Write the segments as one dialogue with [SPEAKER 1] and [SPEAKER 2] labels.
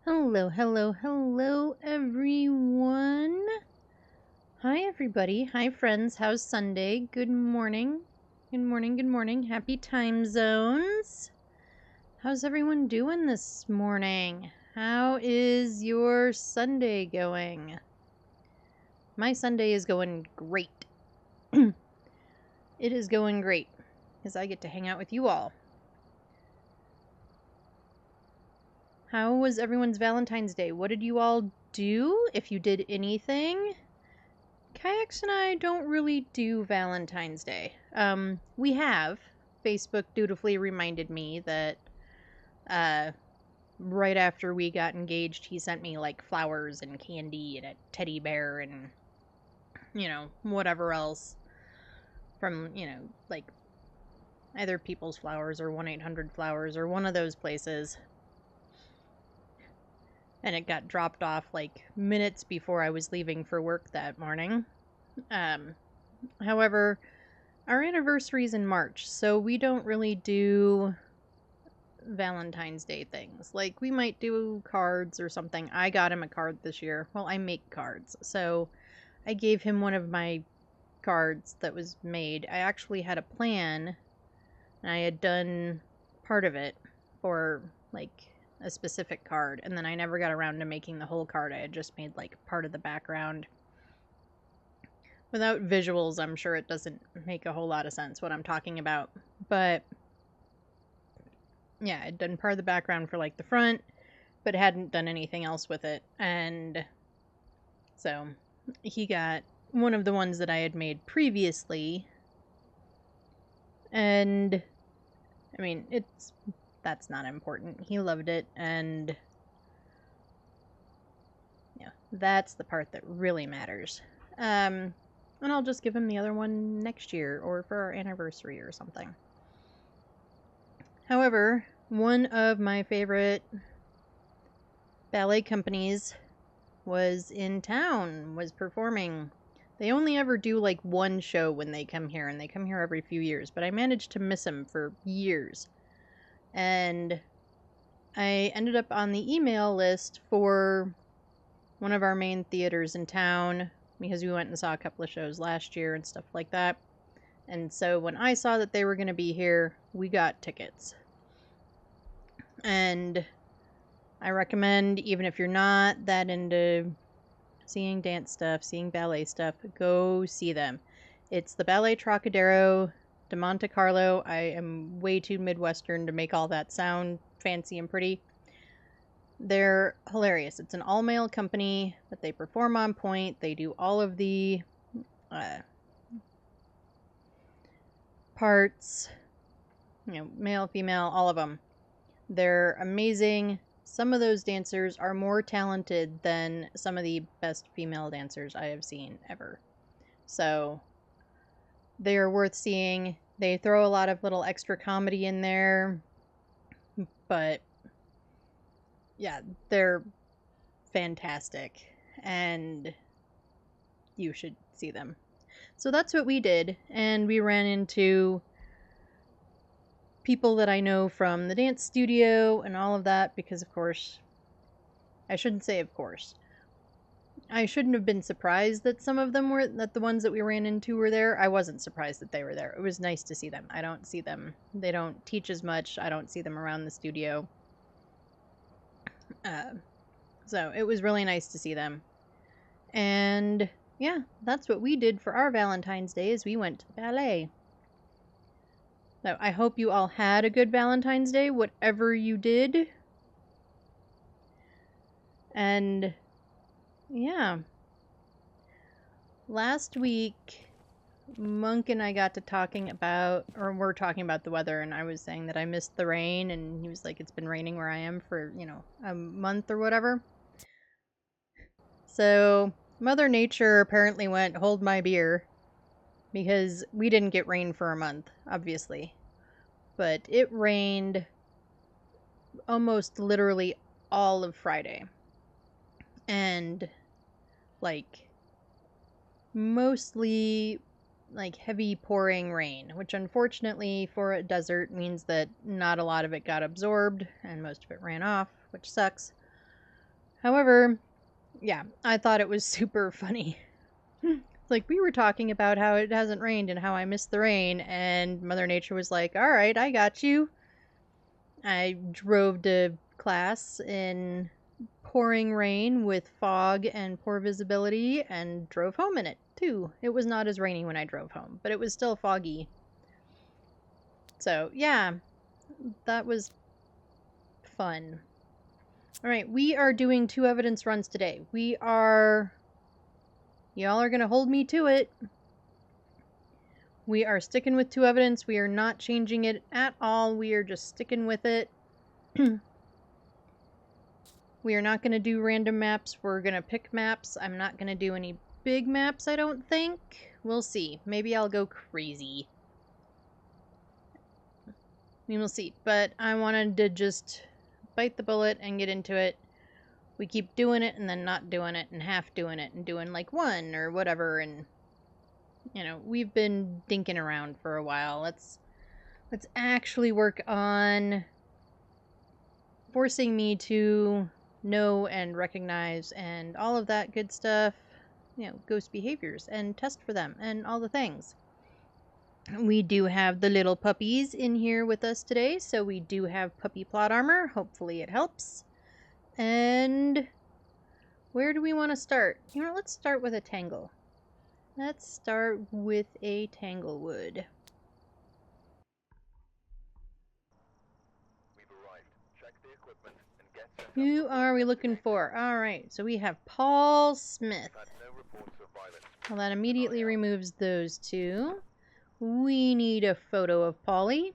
[SPEAKER 1] Hello, hello, hello, everyone. Hi, everybody. Hi, friends. How's Sunday? Good morning. Good morning, good morning. Happy time zones. How's everyone doing this morning? How is your Sunday going? My Sunday is going great. It is going great because I get to hang out with you all. How was everyone's Valentine's Day? What did you all do? If you did anything? Kayaks and I don't really do Valentine's Day. We have. Facebook dutifully reminded me that right after we got engaged, he sent me like flowers and candy and a teddy bear and, whatever else from, like either People's Flowers or 1-800 Flowers or one of those places. And it got dropped off like minutes before I was leaving for work that morning. However, our anniversary's in March, so we don't really do Valentine's Day things. Like, we might do cards or something. I got him a card this year. Well, I make cards, so I gave him one of my cards that was made. I actually had a plan, and I had done part of it for, like, a specific card, and then I never got around to making the whole card. I had just made, like, part of the background. Without visuals, I'm sure it doesn't make a whole lot of sense what I'm talking about. But yeah, I'd done part of the background for like the front, but hadn't done anything else with it. And so he got one of the ones that I had made previously. And I mean, that's not important. He loved it, and yeah, that's the part that really matters. And I'll just give him the other one next year or for our anniversary or something. However, one of my favorite ballet companies was in town, was performing. They only ever do like one show when they come here, and they come here every few years, but I managed to miss them for years. And I ended up on the email list for one of our main theaters in town because we went and saw a couple of shows last year and stuff like that. And so when I saw that they were going to be here, we got tickets. And I recommend, even if you're not that into seeing dance stuff, seeing ballet stuff, go see them. It's the Ballet Trocadero de Monte Carlo. I am way too Midwestern to make all that sound fancy and pretty. They're hilarious. It's an all-male company, but they perform on point. They do all of the parts, male, female, all of them. They're amazing. Some of those dancers are more talented than some of the best female dancers I have seen ever. So they are worth seeing. They throw a lot of little extra comedy in there, but yeah, they're fantastic, and you should see them. So that's what we did, and we ran into people that I know from the dance studio and all of that, because of course, I shouldn't say of course. I shouldn't have been surprised that some of them were, that the ones that we ran into were there. I wasn't surprised that they were there. It was nice to see them. I don't see them. They don't teach as much. I don't see them around the studio. So it was really nice to see them. And yeah, that's what we did for our Valentine's Day, is we went to the ballet. So I hope you all had a good Valentine's Day, whatever you did. And yeah, last week Monk and I got to talking about, or we're talking about the weather, and I was saying that I missed the rain, and he was like, it's been raining where I am for, a month or whatever. So Mother Nature apparently went, hold my beer, because we didn't get rain for a month, obviously. But it rained almost literally all of Friday. And like mostly like heavy pouring rain, which unfortunately for a desert means that not a lot of it got absorbed and most of it ran off, which sucks. However, yeah, I thought it was super funny. Like, we were talking about how it hasn't rained and how I miss the rain, and Mother Nature was like, alright, I got you. I drove to class in pouring rain with fog and poor visibility and drove home in it, too. It was not as rainy when I drove home, but it was still foggy. So, yeah, that was fun. Alright, we are doing 2 evidence runs today. Y'all are gonna hold me to it. We are sticking with 2 evidence. We are not changing it at all. We are just sticking with it. We are not going to do random maps. We're going to pick maps. I'm not going to do any big maps, I don't think. We'll see. Maybe I'll go crazy. I mean, we'll see. But I wanted to just bite the bullet and get into it. We keep doing it and then not doing it and half doing it and doing like 1 or whatever, and you know, we've been dinking around for a while. Let's actually work on forcing me to know and recognize and all of that good stuff, you know, ghost behaviors and test for them and all the things. We do have the little puppies in here with us today, so we do have puppy plot armor. Hopefully it helps. And where do we want to start? You know, let's start with a tangle. Let's start with a tanglewood. Who are we looking for? Alright, so we have Paul Smith. Well, that immediately removes those 2. We need a photo of Polly.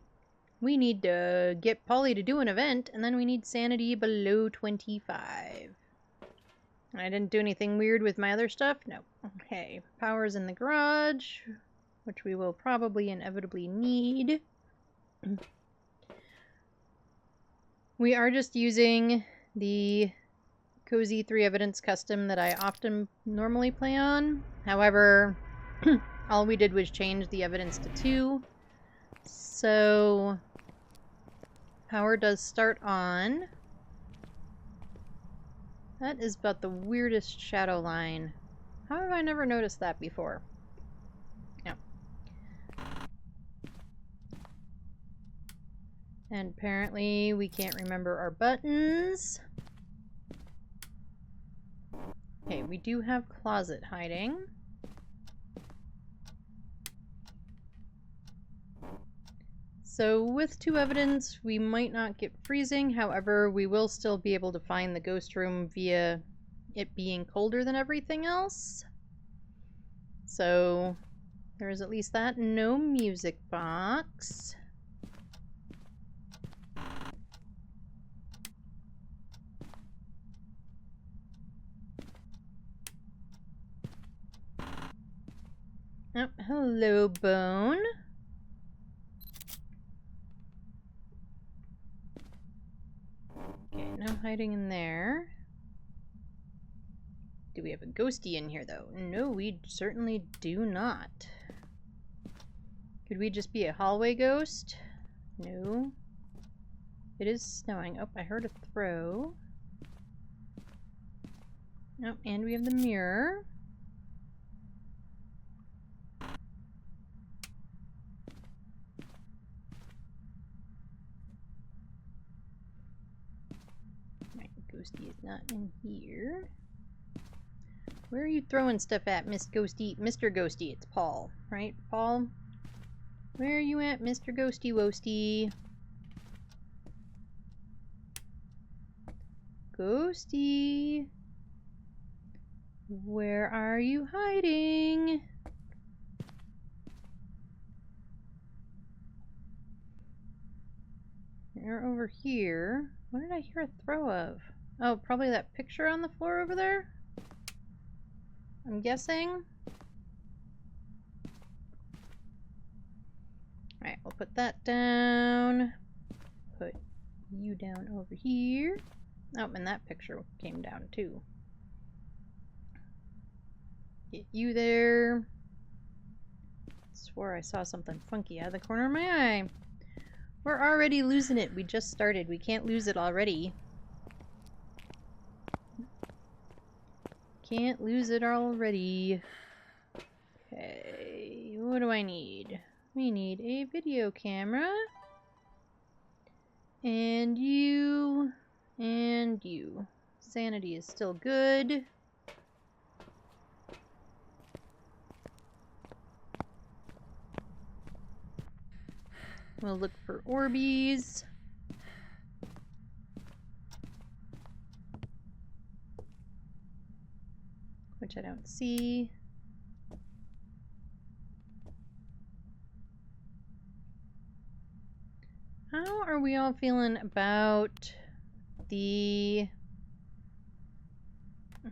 [SPEAKER 1] We need to get Polly to do an event, and then we need sanity below 25. I didn't do anything weird with my other stuff? No. Okay. Power's in the garage, which we will probably inevitably need. We are just using the Cozy 3 Evidence custom that I often normally play on. However, all we did was change the evidence to 2. So, power does start on. That is about the weirdest shadow line. How have I never noticed that before? No. And apparently we can't remember our buttons. Okay, we do have closet hiding. So with 2 evidence, we might not get freezing. However, we will still be able to find the ghost room via it being colder than everything else. So there is at least that. No music box. Oh, hello, Bone. Okay, no hiding in there. Do we have a ghostie in here, though? No, we certainly do not. Could we just be a hallway ghost? No. It is snowing. Oh, I heard a throw. Oh, and we have the mirror. Right, ghostie is not in here. Where are you throwing stuff at, Miss Ghostie? Mr. Ghostie, it's Paul, right? Paul? Where are you at, Mr. Ghostie Woastie? Ghostie? Where are you hiding? You're over here. What did I hear a throw of? Oh, probably that picture on the floor over there? I'm guessing. Alright, we'll put that down. Put you down over here. Oh, and that picture came down too. Get you there. Swore I saw something funky out of the corner of my eye. We're already losing it. We just started. We can't lose it already. can't lose it already. Okay, what do I need? We need a video camera. And you. And you. Sanity is still good. We'll look for Orbeez. Which I don't see. How are we all feeling about the...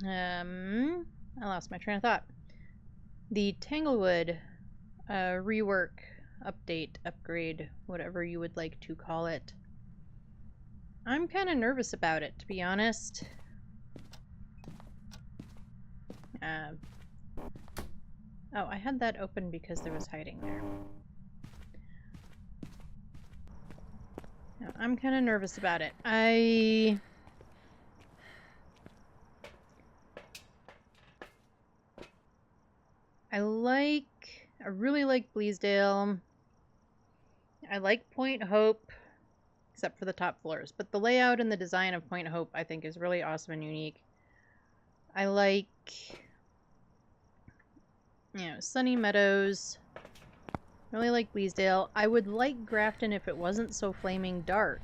[SPEAKER 1] I lost my train of thought. The Tanglewood rework, update, upgrade, whatever you would like to call it. I'm kind of nervous about it, to be honest. Oh, I had that open because there was hiding there. No, I'm kind of nervous about it. I really like Bleasdale. I like Point Hope, except for the top floors. But the layout and the design of Point Hope, I think, is really awesome and unique. I like, Sunny Meadows. Really like Bleasdale. I would like Grafton if it wasn't so flaming dark.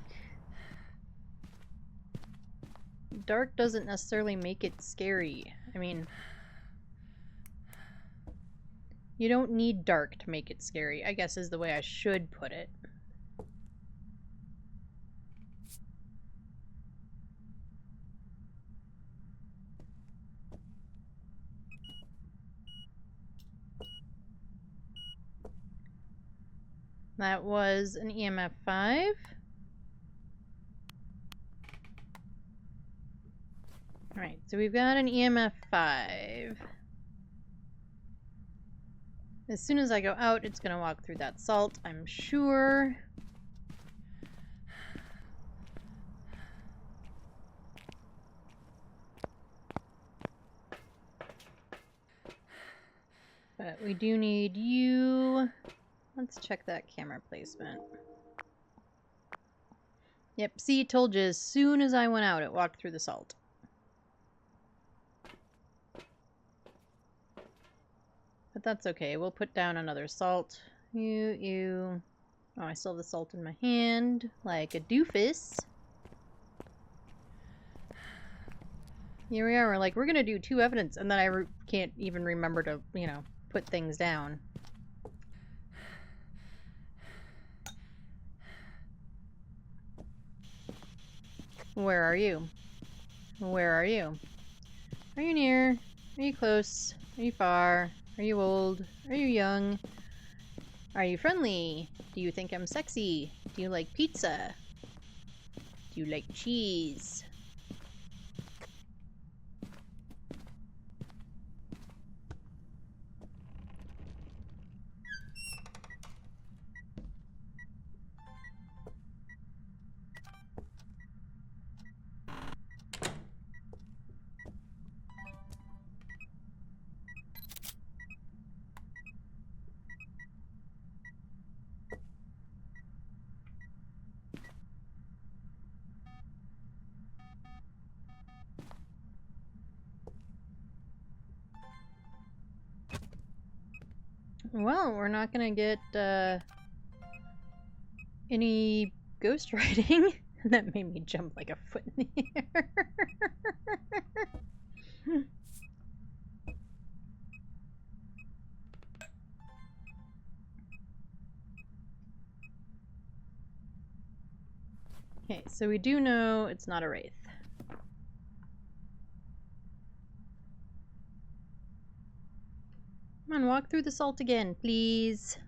[SPEAKER 1] Dark doesn't necessarily make it scary. I mean, you don't need dark to make it scary, I guess is the way I should put it. That was an EMF 5. Alright, so we've got an EMF 5. As soon as I go out, it's going to walk through that salt, I'm sure. But we do need you. Let's check that camera placement. Yep, see, told you as soon as I went out, it walked through the salt. But that's okay, we'll put down another salt. You. Oh, I still have the salt in my hand, like a doofus. Here we are, we're like, we're gonna do 2 evidence, and then I can't even remember to, put things down. Where are you? Where are you? Are you near? Are you close? Are you far? Are you old? Are you young? Are you friendly? Do you think I'm sexy? Do you like pizza? Do you like cheese? Well, we're not gonna get any ghost writing. That made me jump like a foot in the air. Okay, so we do know it's not a wraith. Come on, walk through the salt again, please.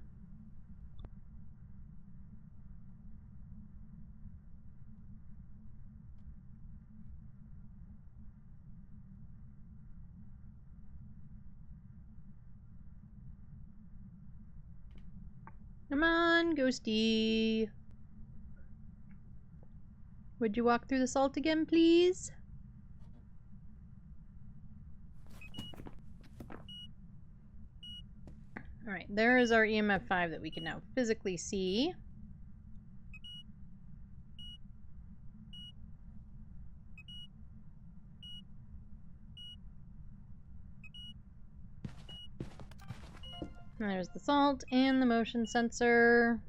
[SPEAKER 1] Come on, Ghosty. Would you walk through the salt again, please? Alright, there is our EMF 5 that we can now physically see. And there's the salt and the motion sensor.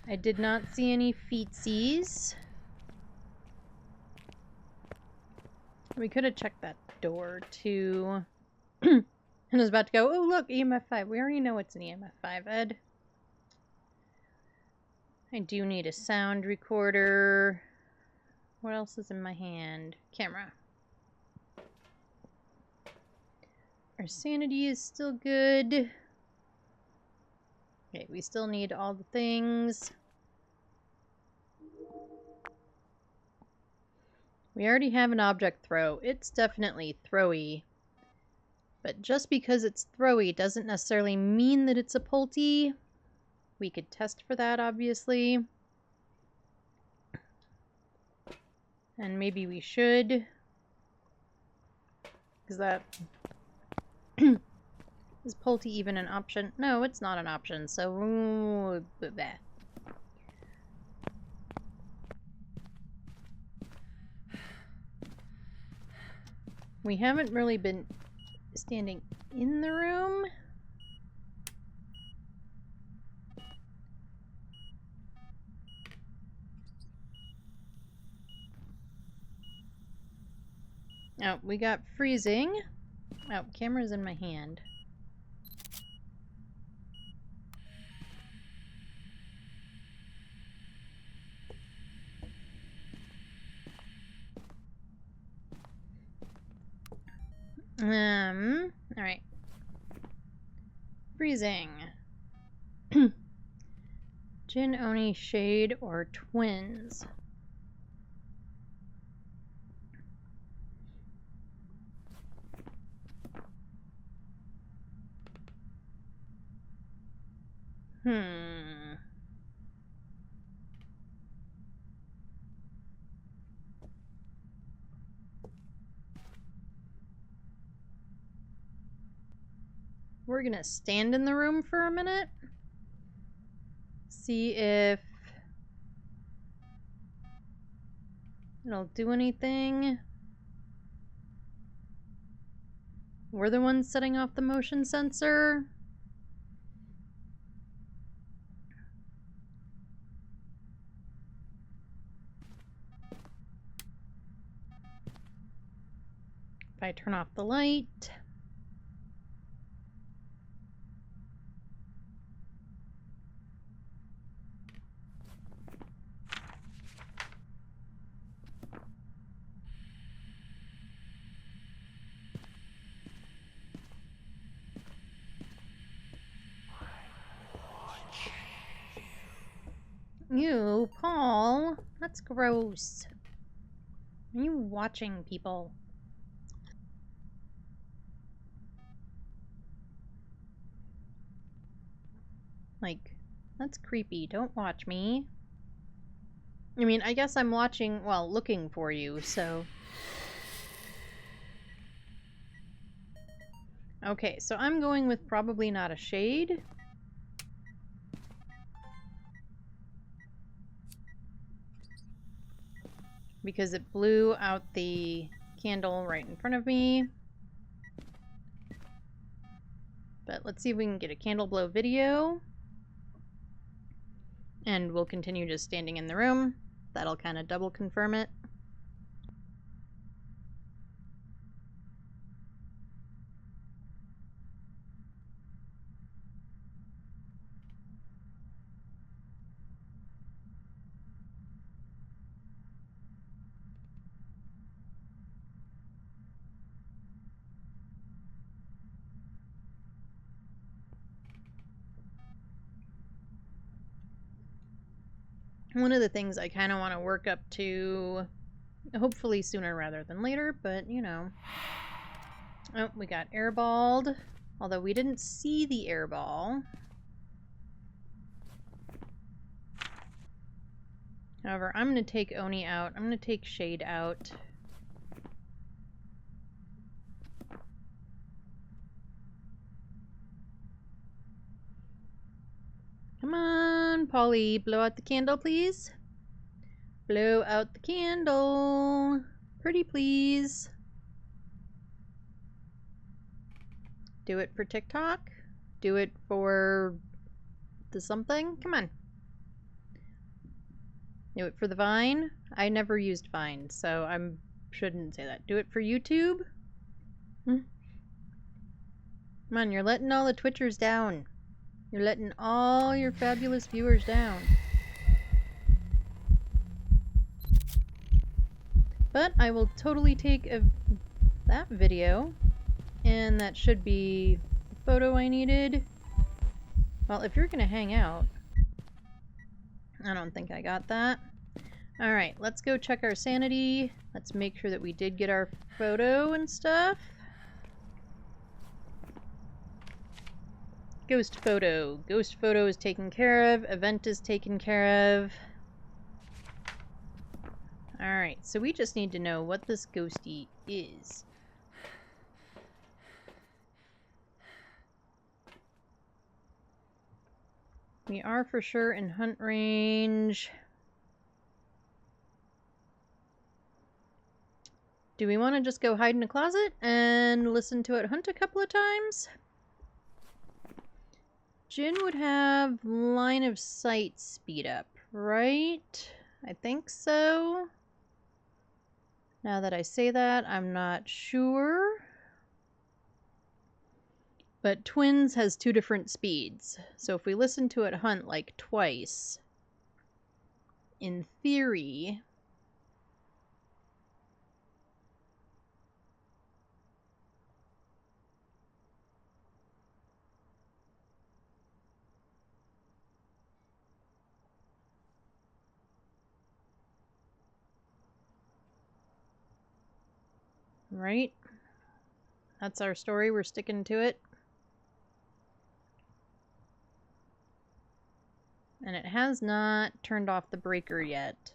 [SPEAKER 1] I did not see any feetsies. We could have checked that door too. And I was about to go, oh look, EMF 5. We already know it's an EMF 5, Ed. I do need a sound recorder. What else is in my hand? Camera. Our sanity is still good. Okay, we still need all the things. We already have an object throw. It's definitely throwy. But just because it's throwy doesn't necessarily mean that it's a pulty. We could test for that, obviously. And maybe we should. Is that... Is pulty even an option? No, it's not an option, so... bleh. We haven't really been standing in the room. Oh, we got freezing. Oh, camera's in my hand. Alright. Freezing. Jin, Oni, Shade, or twins? We're gonna stand in the room for a minute. See if it'll do anything. We're the ones setting off the motion sensor. If I turn off the light. Ew, Paul. That's gross. Are you watching people? Like, that's creepy. Don't watch me. I mean, I guess I'm watching, well, looking for you, so... Okay, so I'm going with probably not a shade. Because it blew out the candle right in front of me. But let's see if we can get a candle blow video. And we'll continue just standing in the room. That'll kind of double confirm it. One of the things I kind of want to work up to, hopefully sooner rather than later, but you know. Oh, we got airballed. Although we didn't see the airball. However, I'm going to take Oni out. I'm going to take Shade out. Come on, Polly, blow out the candle, please. Blow out the candle. Pretty please. Do it for TikTok. Do it for the something. Come on. Do it for the Vine. I never used Vine, so I shouldn't say that. Do it for YouTube. Come on, you're letting all the Twitchers down. You're letting all your fabulous viewers down. But I will totally take that video, and that should be the photo I needed. Well, if you're gonna hang out, I don't think I got that. Alright, let's go check our sanity. Let's make sure that we did get our photo and stuff. Ghost photo. Ghost photo is taken care of. Event is taken care of. Alright, so we just need to know what this ghosty is. We are for sure in hunt range. Do we want to just go hide in a closet and listen to it hunt a couple of times? Jin would have line of sight speed up, right? I think so. Now that I say that, I'm not sure. But Twins has 2 different speeds. So if we listen to it hunt like twice, in theory, right? That's our story. We're sticking to it. And it has not turned off the breaker yet.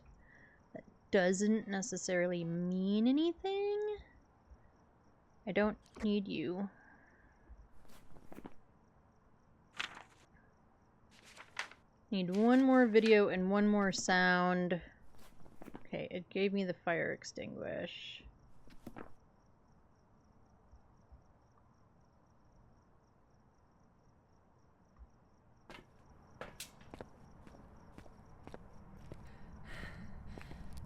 [SPEAKER 1] That doesn't necessarily mean anything. I don't need you. Need one more video and one more sound. Okay, it gave me the fire extinguish.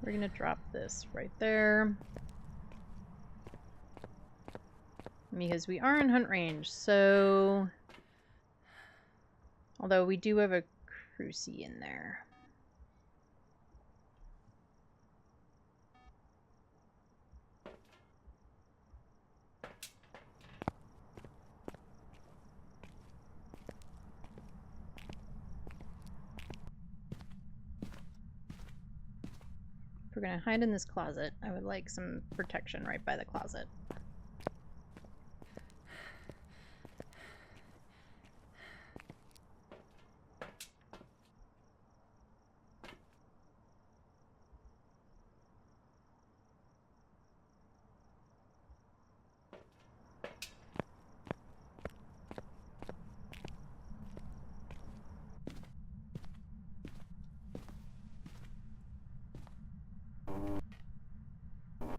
[SPEAKER 1] We're gonna drop this right there. Because we are in hunt range, so... Although we do have a crucie in there. If we're gonna hide in this closet, I would like some protection right by the closet.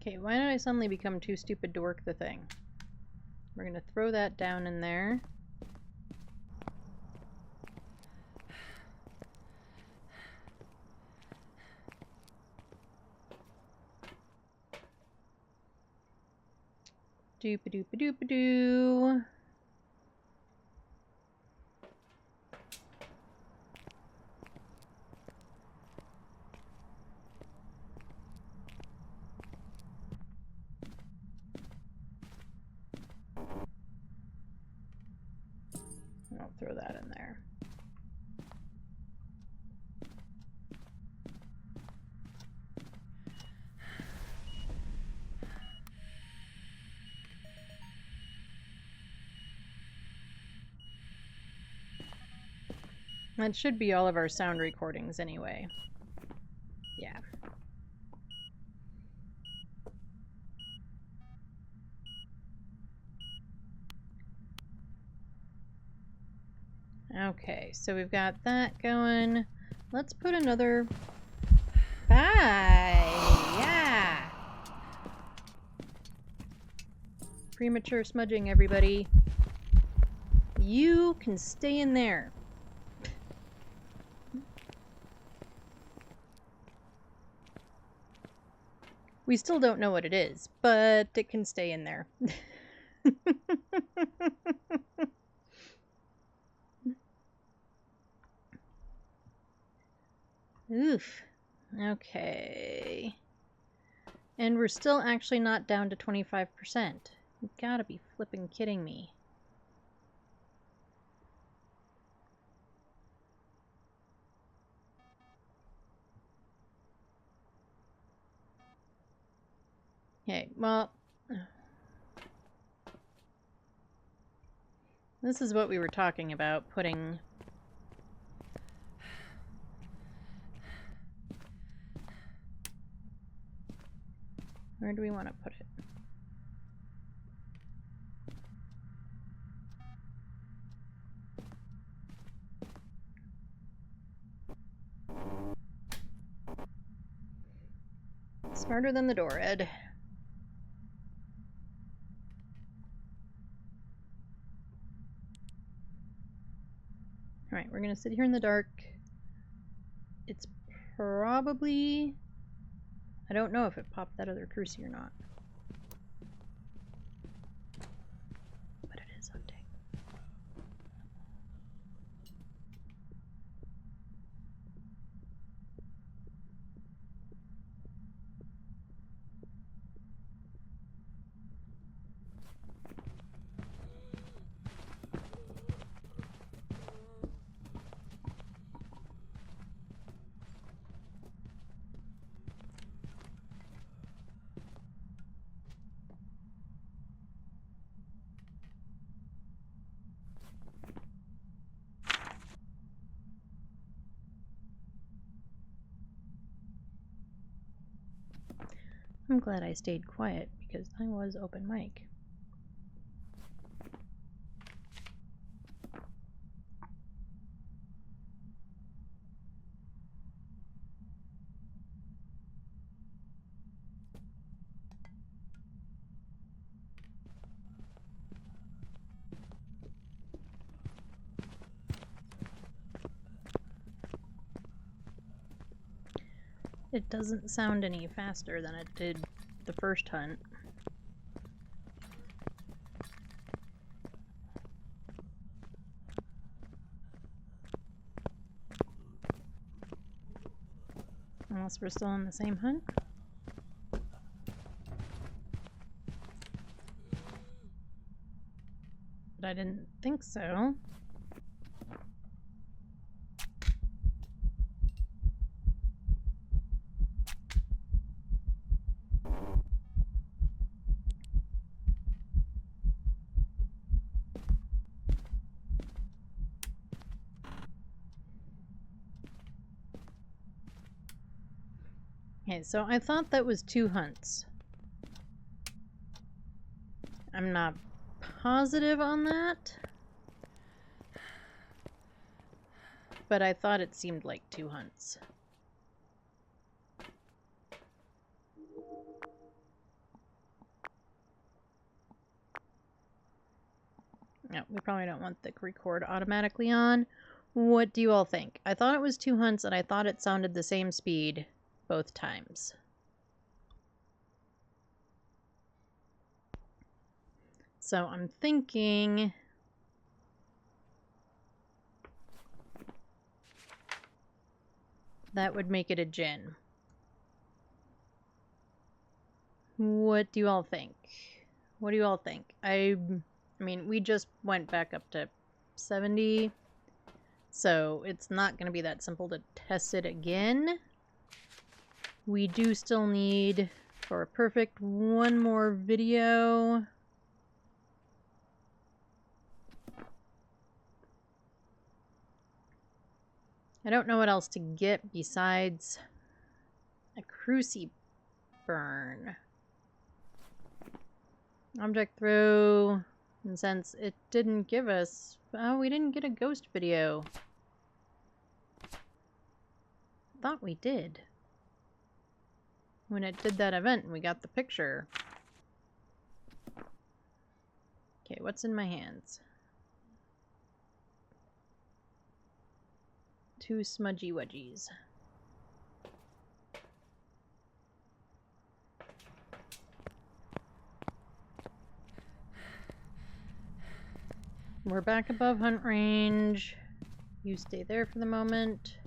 [SPEAKER 1] Okay, why did I suddenly become too stupid to work the thing? We're gonna throw that down in there. Doop-a-doop-a-doop-a-doo. I'll throw that in there. That should be all of our sound recordings anyway. Yeah. Okay, so we've got that going. Let's put another... Hi! Yeah! Premature smudging, everybody. You can stay in there. We still don't know what it is, but it can stay in there. Oof. Okay. And we're still actually not down to 25%. You gotta be flipping kidding me. Okay, well... This is what we were talking about, putting... Where do we want to put it? Smarter than the door, Ed. Alright, we're gonna sit here in the dark. It's probably... I don't know if it popped that other cruci or not. But it is hunting. I'm glad I stayed quiet because I was open mic. It doesn't sound any faster than it did the first hunt. Unless we're still on the same hunt. But I didn't think so. Okay, so I thought that was 2 hunts. I'm not positive on that. But I thought it seemed like 2 hunts. No, we probably don't want the record automatically on. What do you all think? I thought it was 2 hunts and I thought it sounded the same speed both times. So I'm thinking... that would make it a gin. What do you all think? What do you all think? I mean, we just went back up to 70, so it's not going to be that simple to test it again. We do still need, for a perfect, 1 more video. I don't know what else to get besides a cruci burn. Object throw. And since it didn't give us... Oh, we didn't get a ghost video. Thought we did. When it did that event and we got the picture. Okay, what's in my hands? 2 smudgy wedgies. We're back above hunt range. You stay there for the moment.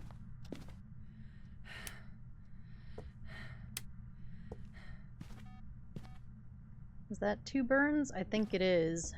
[SPEAKER 1] Is that 2 burns? I think it is.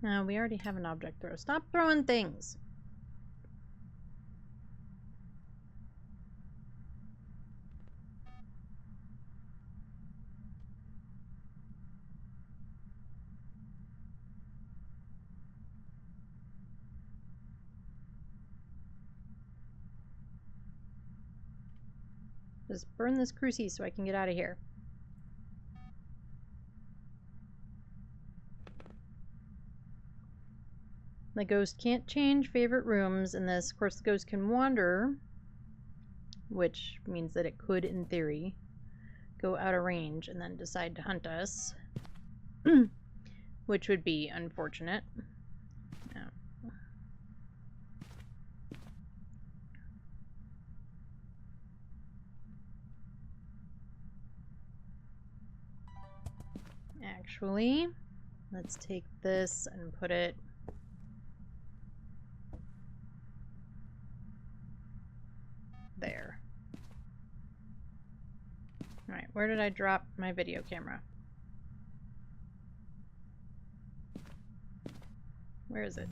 [SPEAKER 1] No, we already have an object throw. Stop throwing things! Just burn this cruci so I can get out of here. The ghost can't change favorite rooms in this. Of course, the ghost can wander, which means that it could, in theory, go out of range and then decide to hunt us, which would be unfortunate. Oh. Actually, let's take this and put it there. Alright, where did I drop my video camera? Where is it?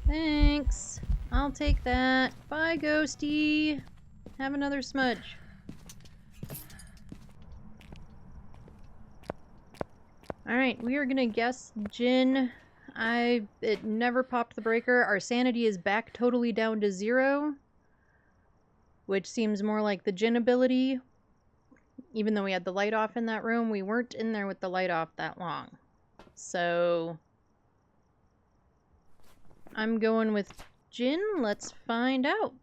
[SPEAKER 1] Thanks! I'll take that. Bye, Ghosty! Have another smudge. Alright, we are gonna guess Jinn. It never popped the breaker. Our sanity is back totally down to 0, which seems more like the Jinn ability. Even though we had the light off in that room, we weren't in there with the light off that long. So I'm going with Jinn. Let's find out.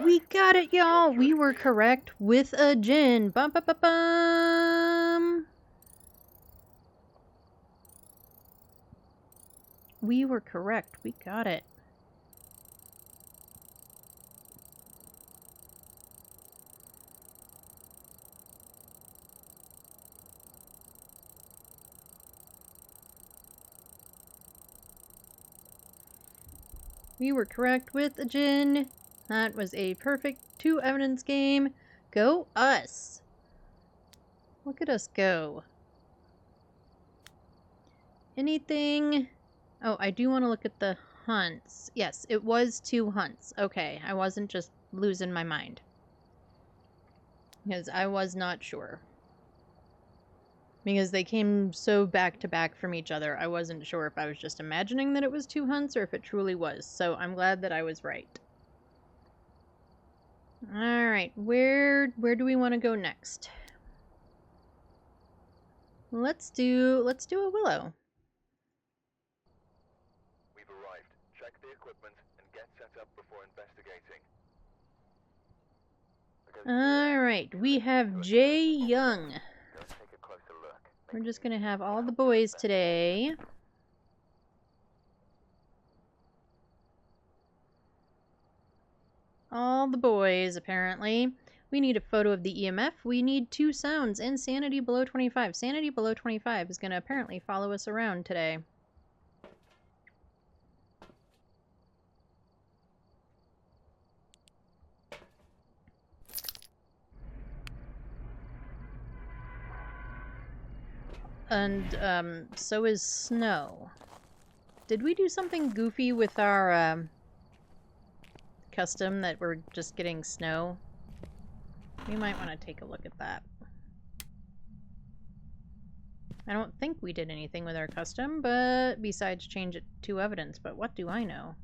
[SPEAKER 1] We got it, y'all! We were correct with a Jinn. Bum bum bum bum! We were correct. We got it. We were correct with a Jinn. That was a perfect 2 evidence game. Go us! Look at us go. Anything? Oh, I do want to look at the hunts. Yes, it was 2 hunts. Okay, I wasn't just losing my mind. Because I was not sure. Because they came so back to back from each other, I wasn't sure if I was just imagining that it was 2 hunts or if it truly was. So I'm glad that I was right. Alright, where do we want to go next? Let's do a willow.
[SPEAKER 2] We've arrived. Check the equipment and get set up before investigating.
[SPEAKER 1] Alright, we have Jay Young.
[SPEAKER 2] Let's take a closer look.
[SPEAKER 1] We're just gonna have all the boys today. All the boys, apparently. We need a photo of the EMF. We need 2 sounds and sanity below 25. Sanity below 25 is going to apparently follow us around today. And, so is snow. Did we do something goofy with our, custom that we're just getting snow? We might want to take a look at that. I don't think we did anything with our custom, but besides change it to evidence, but what do I know?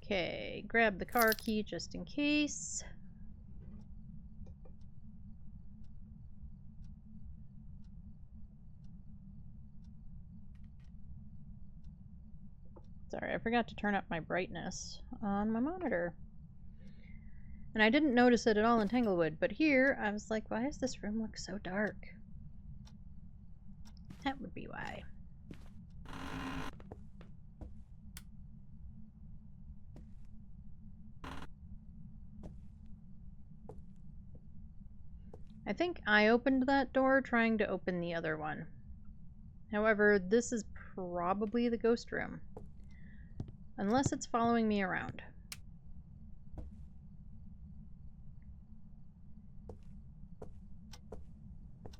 [SPEAKER 1] Okay, grab the car key just in case. Sorry, I forgot to turn up my brightness on my monitor. And I didn't notice it at all in Tanglewood, but here I was like, why does this room look so dark? That would be why. I think I opened that door trying to open the other one. However, this is probably the ghost room. Unless it's following me around.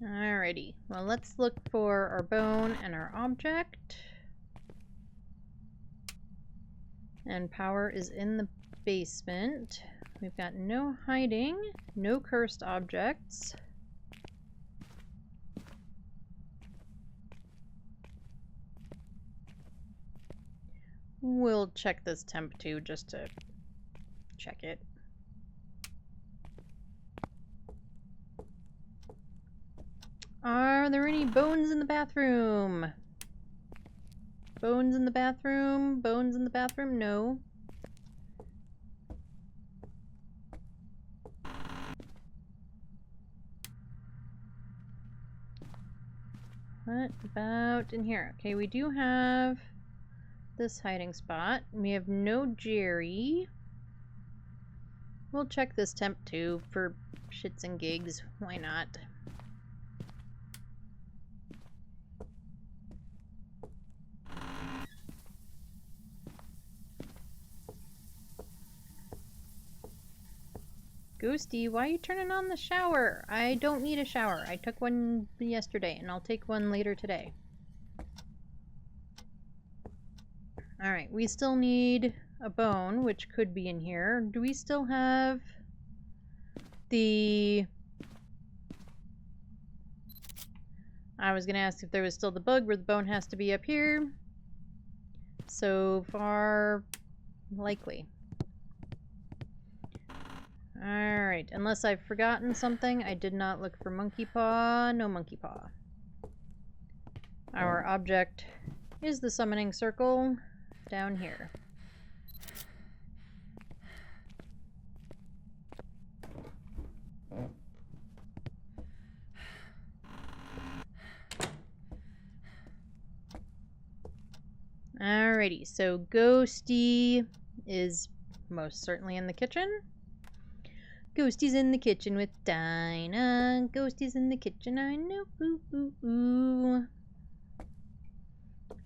[SPEAKER 1] Alrighty, well let's look for our bone and our object. And power is in the basement. We've got no hiding, no cursed objects. We'll check this temp too, just to check it. Are there any bones in the bathroom? Bones in the bathroom? Bones in the bathroom? No. What about in here? Okay, we do have this hiding spot. We have no Jerry. We'll check this temp too for shits and gigs. Why not? Ghosty, why are you turning on the shower? I don't need a shower. I took one yesterday and I'll take one later today. Alright, we still need a bone, which could be in here. Do we still have the... I was gonna ask if there was still the bug where the bone has to be up here. So far, likely. Alright, unless I've forgotten something, I did not look for monkey paw. No monkey paw. Our object is the summoning circle down here. Alrighty, so Ghosty is most certainly in the kitchen. Ghosty's in the kitchen with Dinah. Ghosty's in the kitchen, I know. Ooh, ooh, ooh.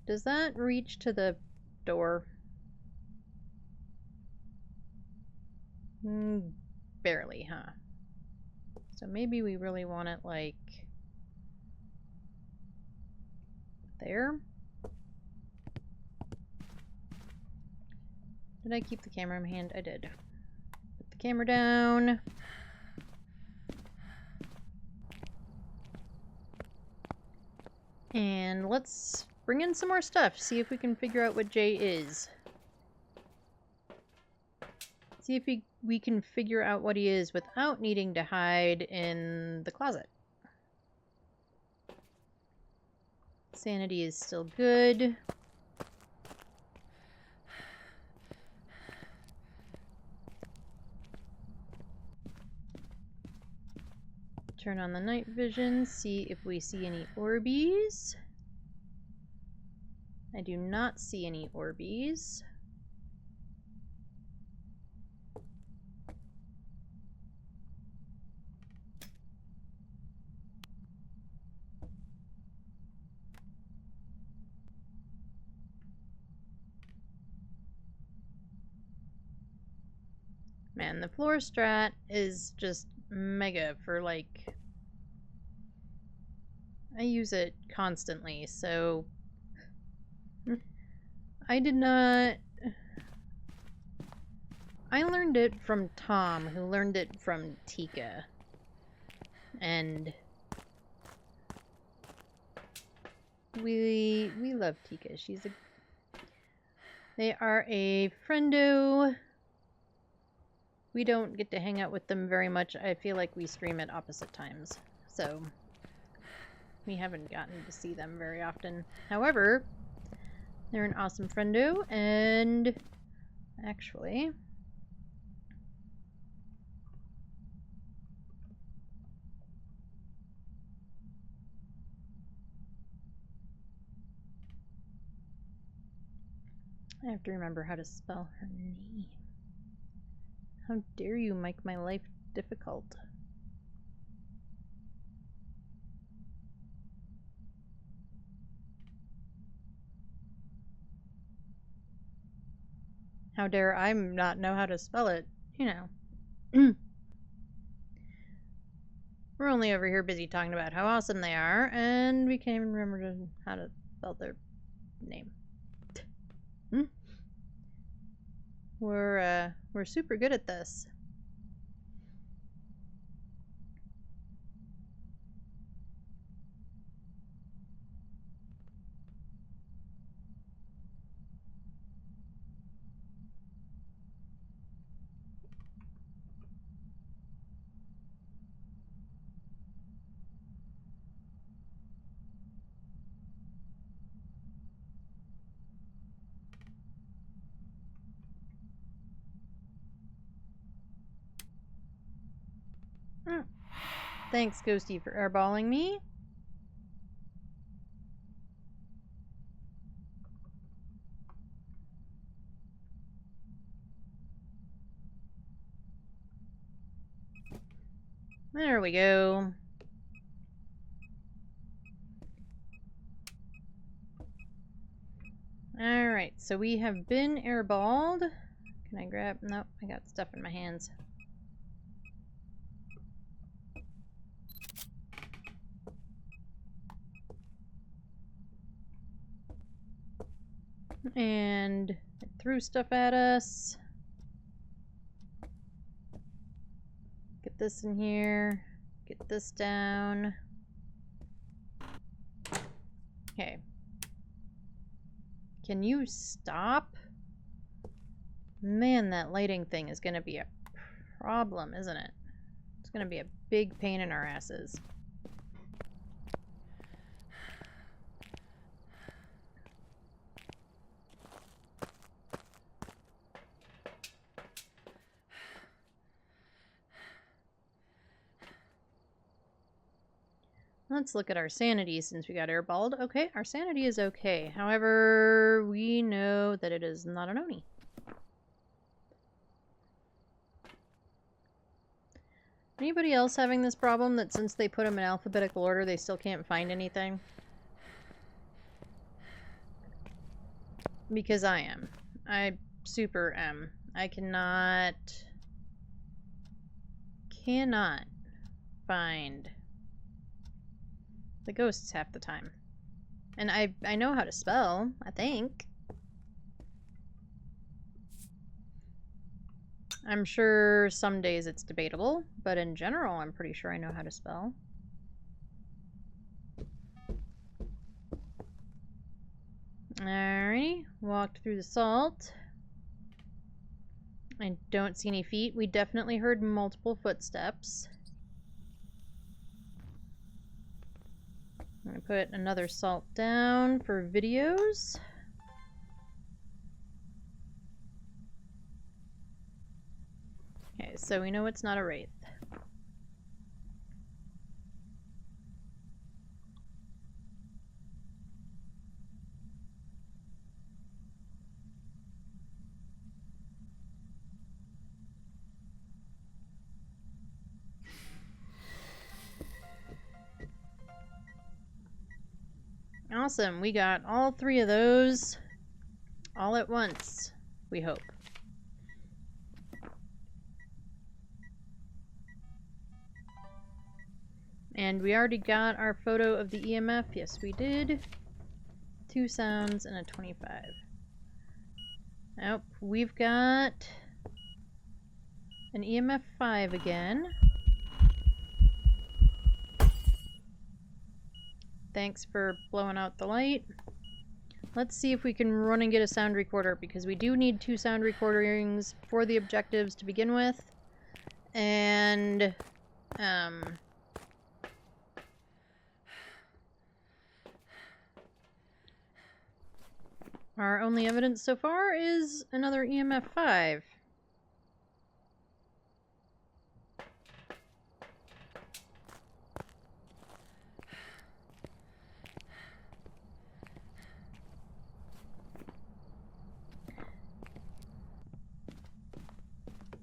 [SPEAKER 1] Does that reach to the door? Barely, huh? So maybe we really want it, like, there? Did I keep the camera in my hand? I did. Put the camera down. And let's bring in some more stuff. See if we can figure out what J is. See if we can figure out what he is without needing to hide in the closet. Sanity is still good. Turn on the night vision, see if we see any Orbeez. I do not see any Orbeez. Man, the floor strat is just mega for, like... I use it constantly, so... I did not... I learned it from Tom, who learned it from Tika. And... We love Tika. She's a... They are a friendo. We don't get to hang out with them very much. I feel like we stream at opposite times. So... we haven't gotten to see them very often. However, they're an awesome friendo, and actually, I have to remember how to spell her name. How dare you make my life difficult? How dare I not know how to spell it? You know. We're only over here busy talking about how awesome they are, and we can't even remember how to spell their name. We're super good at this. Thanks, Ghosty, for airballing me. There we go. Alright, so we have been airballed. Can I grab? Nope, I got stuff in my hands. And it threw stuff at us. Get this in here. Get this down. Okay. Can you stop? Man, that lighting thing is gonna be a problem, isn't it? It's gonna be a big pain in our asses. Let's look at our sanity since we got airballed. Okay, our sanity is okay. However, we know that it is not an Oni. Anybody else having this problem that since they put them in alphabetical order, they still can't find anything? Because I am. I super am. I cannot find the ghosts half the time. And I know how to spell, I think. I'm sure some days it's debatable, but in general I'm pretty sure I know how to spell. Alrighty, walked through the salt. I don't see any feet. We definitely heard multiple footsteps. I'm gonna put another salt down for videos. Okay, so we know it's not a wraith. Awesome, we got all three of those all at once, we hope. And we already got our photo of the EMF. Yes, we did. 2 sounds and a 25. Nope, we've got an EMF 5 again. Thanks for blowing out the light. Let's see if we can run and get a sound recorder, because we do need 2 sound recordings for the objectives to begin with. And, our only evidence so far is another EMF 5.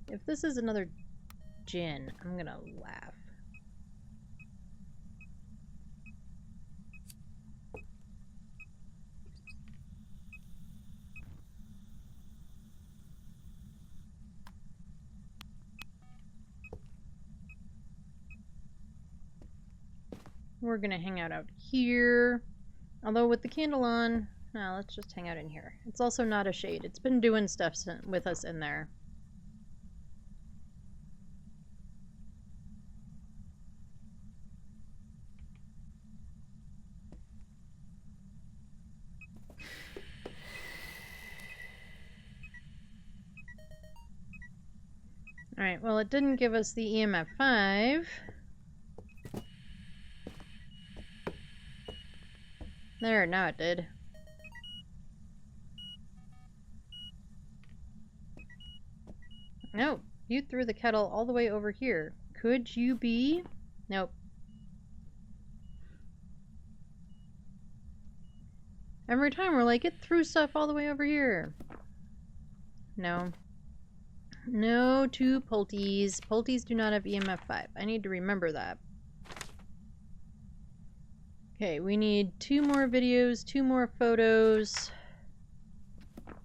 [SPEAKER 1] If this is another Jinn, I'm gonna laugh. We're gonna hang out here. Although with the candle on, no, let's just hang out in here. It's also not a shade. It's been doing stuff with us in there. Alright, well, it didn't give us the EMF 5. There, now it did. No, you threw the kettle all the way over here. Could you be? Nope. Every time we're like, it threw stuff all the way over here. No. No to Pulties. Pulties do not have EMF 5. I need to remember that. Okay, we need 2 more videos, 2 more photos,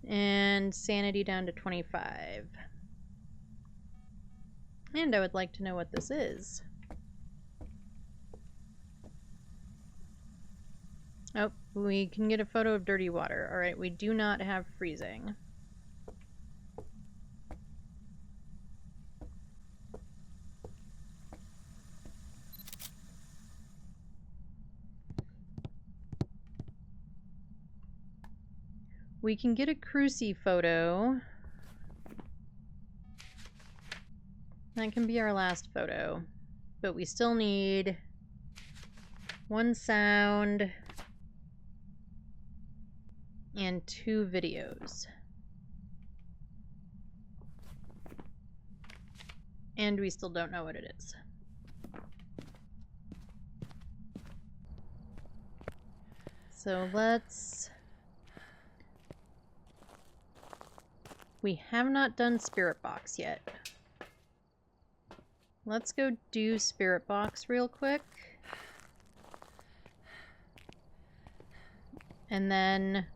[SPEAKER 1] and sanity down to 25. And I would like to know what this is. Oh, we can get a photo of dirty water. Alright, we do not have freezing. We can get a cruci photo. That can be our last photo. But we still need 1 sound and 2 videos. And we still don't know what it is. So let's... We have not done Spirit Box yet. Let's go do Spirit Box real quick. And then...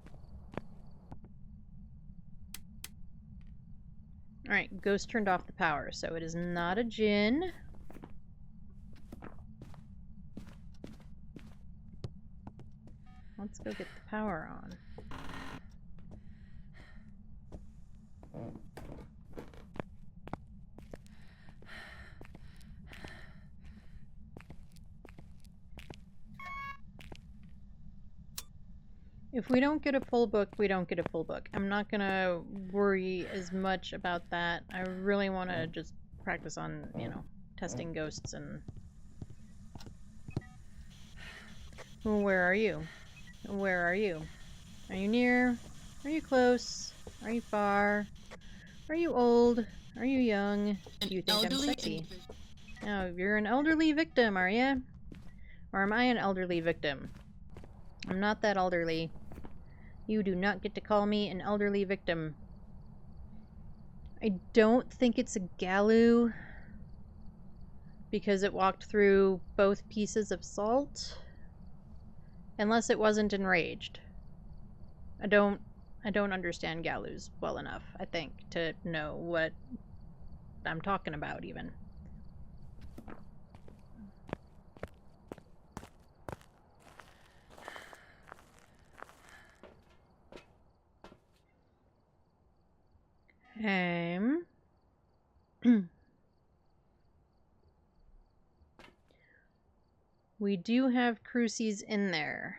[SPEAKER 1] Alright, Ghost turned off the power, so it is not a Jinn. Let's go get the power on. If we don't get a full book, we don't get a full book. I'm not gonna worry as much about that. I really want to just practice on, you know, testing ghosts and... Where are you? Where are you? Are you near? Are you close? Are you far? Are you old? Are you young? Do you think I'm sexy? Oh, you're an elderly victim, are ya? Or am I an elderly victim? I'm not that elderly. You do not get to call me an elderly victim. I don't think it's a Galu because it walked through both pieces of salt. Unless it wasn't enraged. I don't understand Galus well enough, I think, to know what I'm talking about even. We do have crucies in there.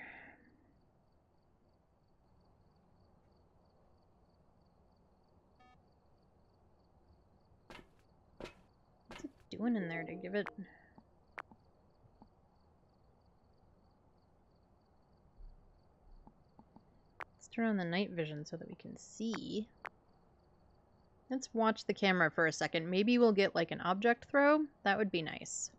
[SPEAKER 1] What's it doing in there to give it... Let's turn on the night vision so that we can see. Let's watch the camera for a second. Maybe we'll get like an object throw. That would be nice.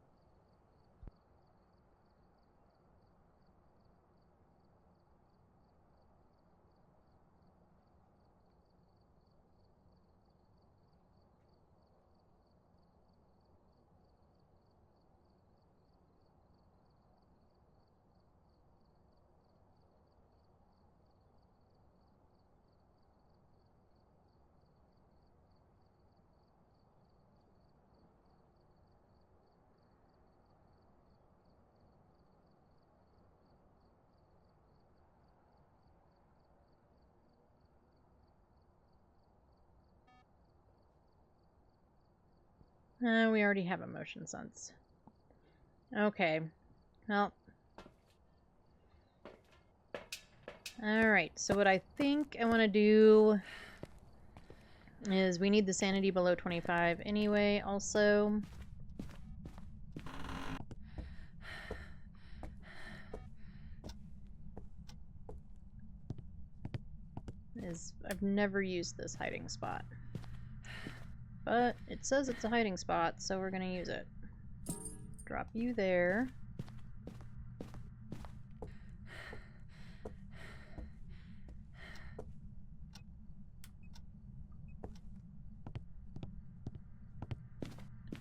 [SPEAKER 1] We already have a motion sense. Okay. Well. Alright, so what I think I want to do is we need the sanity below 25 anyway, also. I've never used this hiding spot. But it says it's a hiding spot, so we're gonna use it. Drop you there.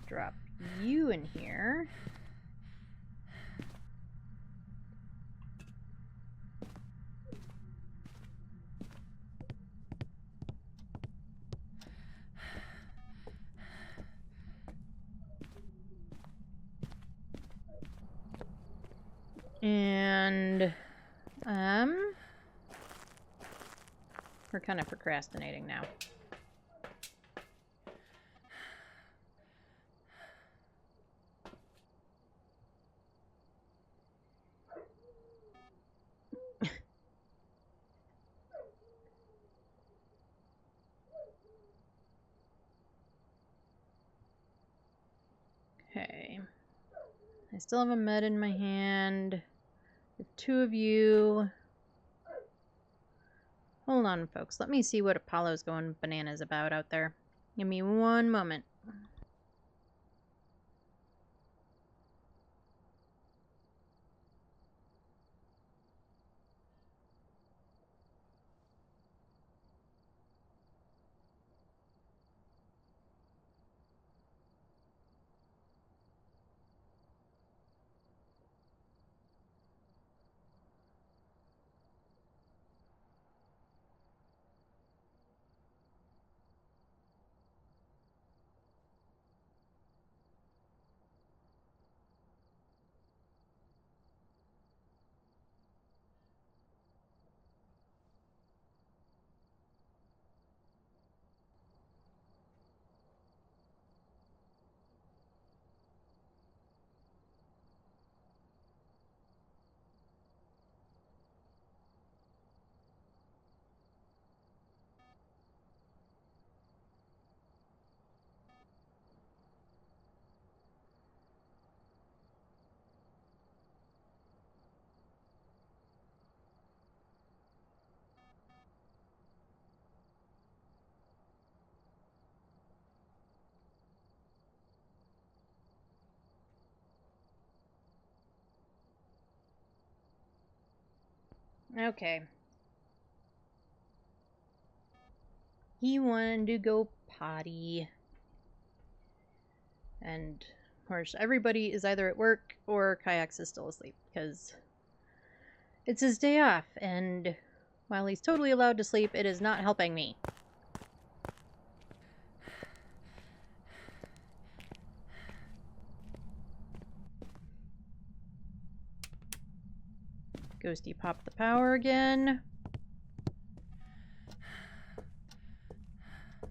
[SPEAKER 1] Drop you in here. And we're kind of procrastinating now. Okay. I still have a med in my hand. With two of you. Hold on, folks. Let me see what Apollo's going bananas about out there. Give me one moment. Okay. He wanted to go potty. And, of course, everybody is either at work or Kayaks is still asleep because it's his day off. And while he's totally allowed to sleep, it is not helping me. Ghosty popped the power again.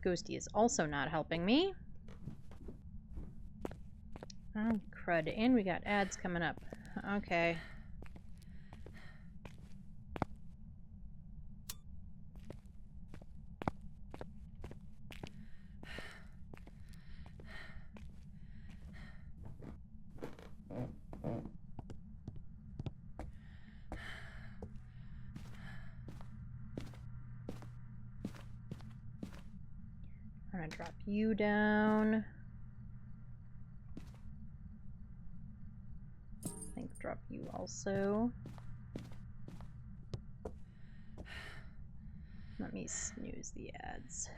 [SPEAKER 1] Ghosty is also not helping me. Oh, crud. And we got ads coming up. Okay. I'm gonna drop you down. I think drop you also. Let me snooze the ads.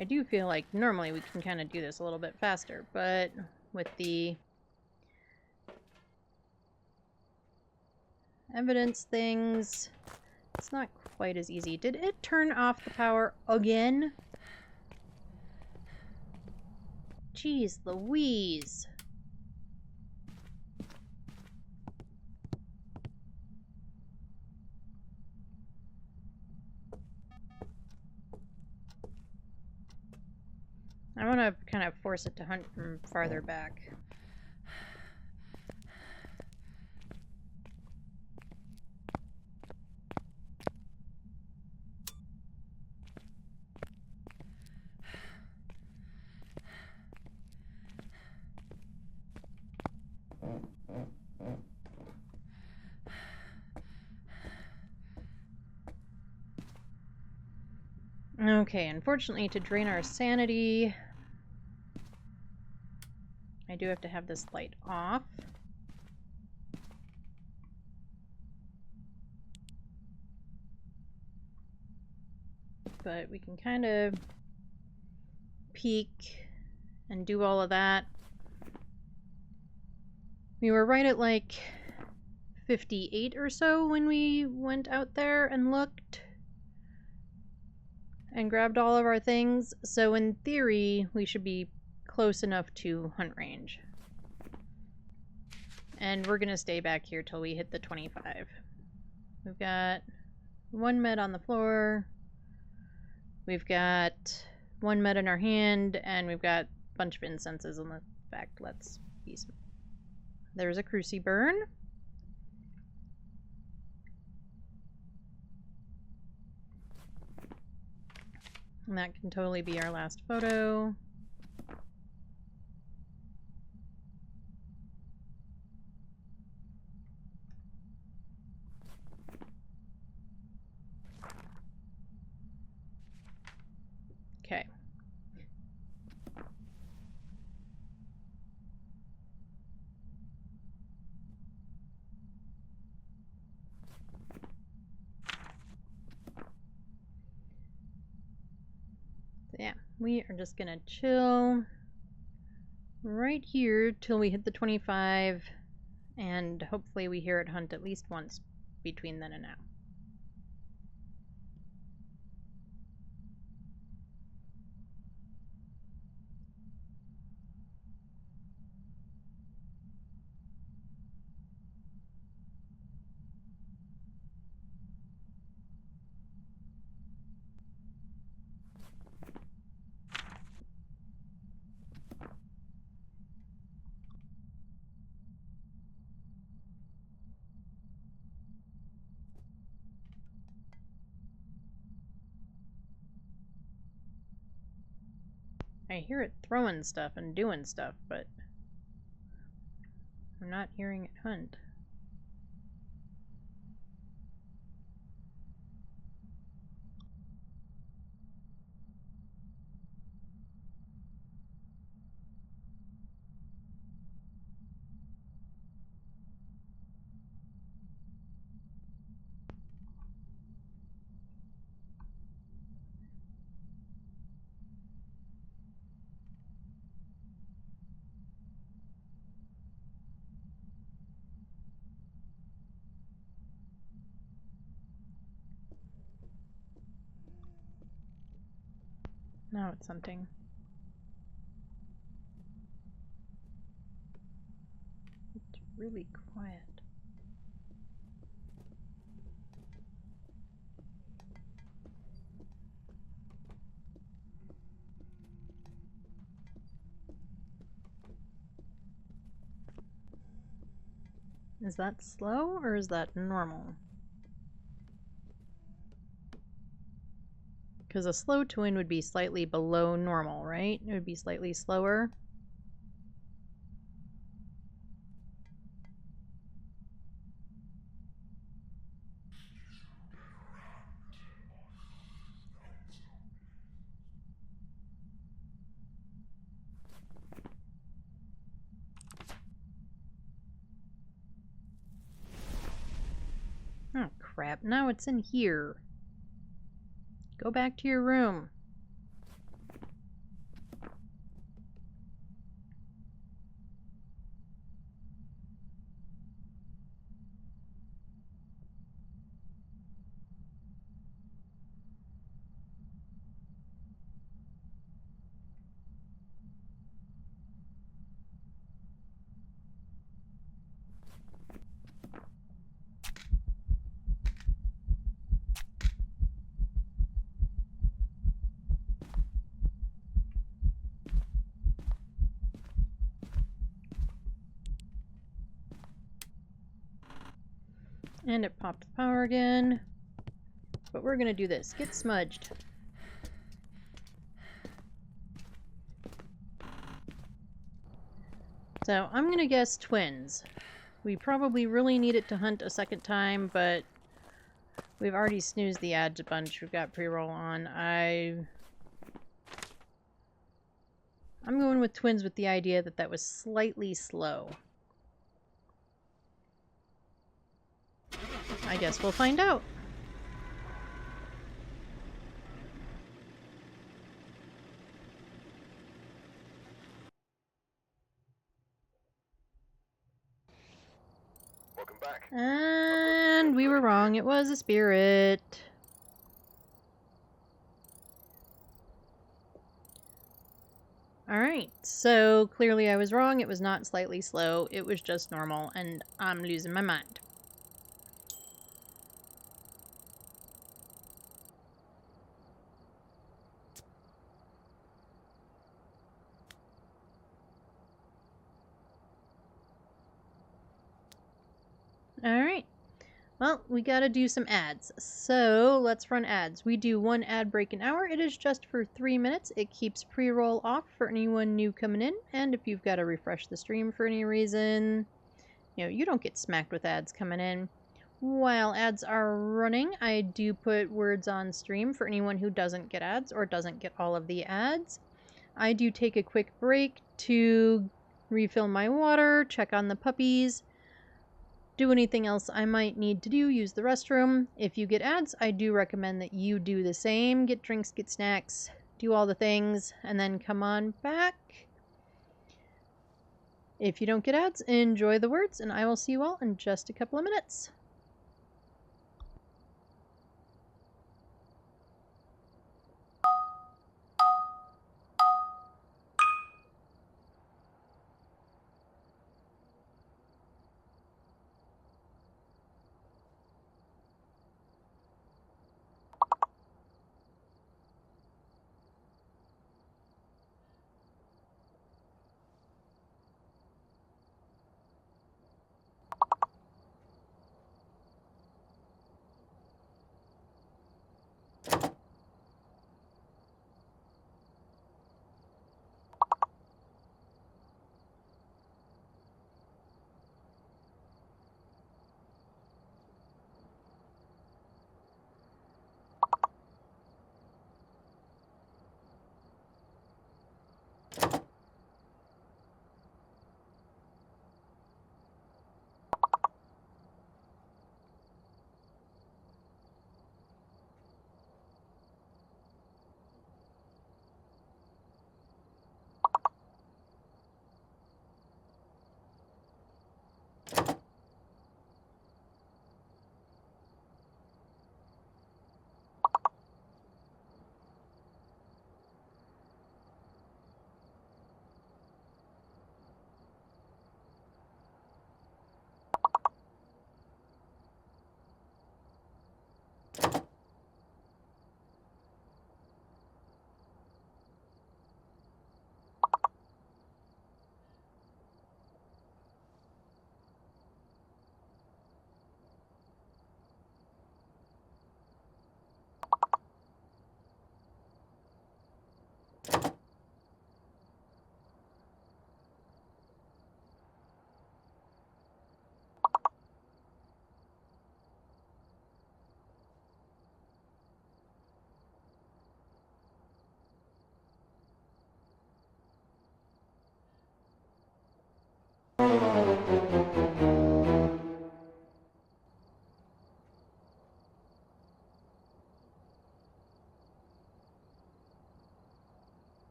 [SPEAKER 1] I do feel like normally we can kind of do this a little bit faster, but with the evidence things, it's not quite as easy. Did it turn off the power again? Jeez Louise. I want to kind of force it to hunt from farther back. Okay, unfortunately, to drain our sanity, I do have to have this light off. But we can kind of peek and do all of that. We were right at like 58 or so when we went out there and looked and grabbed all of our things, so in theory we should be close enough to hunt range. And we're gonna stay back here till we hit the 25. We've got one med on the floor, we've got one med in our hand, and we've got a bunch of incenses on the back. Let's be smart. There's a cruci burn. And that can totally be our last photo. Okay. Yeah, we are just gonna chill right here till we hit the 25, and hopefully we hear it hunt at least once between then and now. I hear it throwing stuff and doing stuff, but I'm not hearing it hunt. Now it's hunting. It's really quiet. Is that slow or is that normal? Because a slow twin would be slightly below normal, right? It would be slightly slower. Oh, crap. Now it's in here. Go back to your room. And it popped the power again. But we're gonna do this. Get smudged. So I'm gonna guess twins. We probably really need it to hunt a second time, but we've already snoozed the ads a bunch. We've got pre-roll on. I'm going with twins with the idea that that was slightly slow. I guess we'll find out.
[SPEAKER 2] Welcome back.
[SPEAKER 1] And we were wrong. It was a spirit. Alright, so clearly I was wrong. It was not slightly slow. It was just normal, and I'm losing my mind. Alright. Well, we gotta do some ads. So, let's run ads. We do one ad break an hour. It is just for 3 minutes. It keeps pre-roll off for anyone new coming in. And if you've got to refresh the stream for any reason, you don't get smacked with ads coming in. While ads are running, I do put words on stream for anyone who doesn't get ads or doesn't get all of the ads. I do take a quick break to refill my water, check on the puppies, do anything else I might need to do, use the restroom. If you get ads, I do recommend that you do the same. Get drinks, get snacks, do all the things, and then come on back. If you don't get ads, enjoy the words, and I will see you all in just a couple of minutes.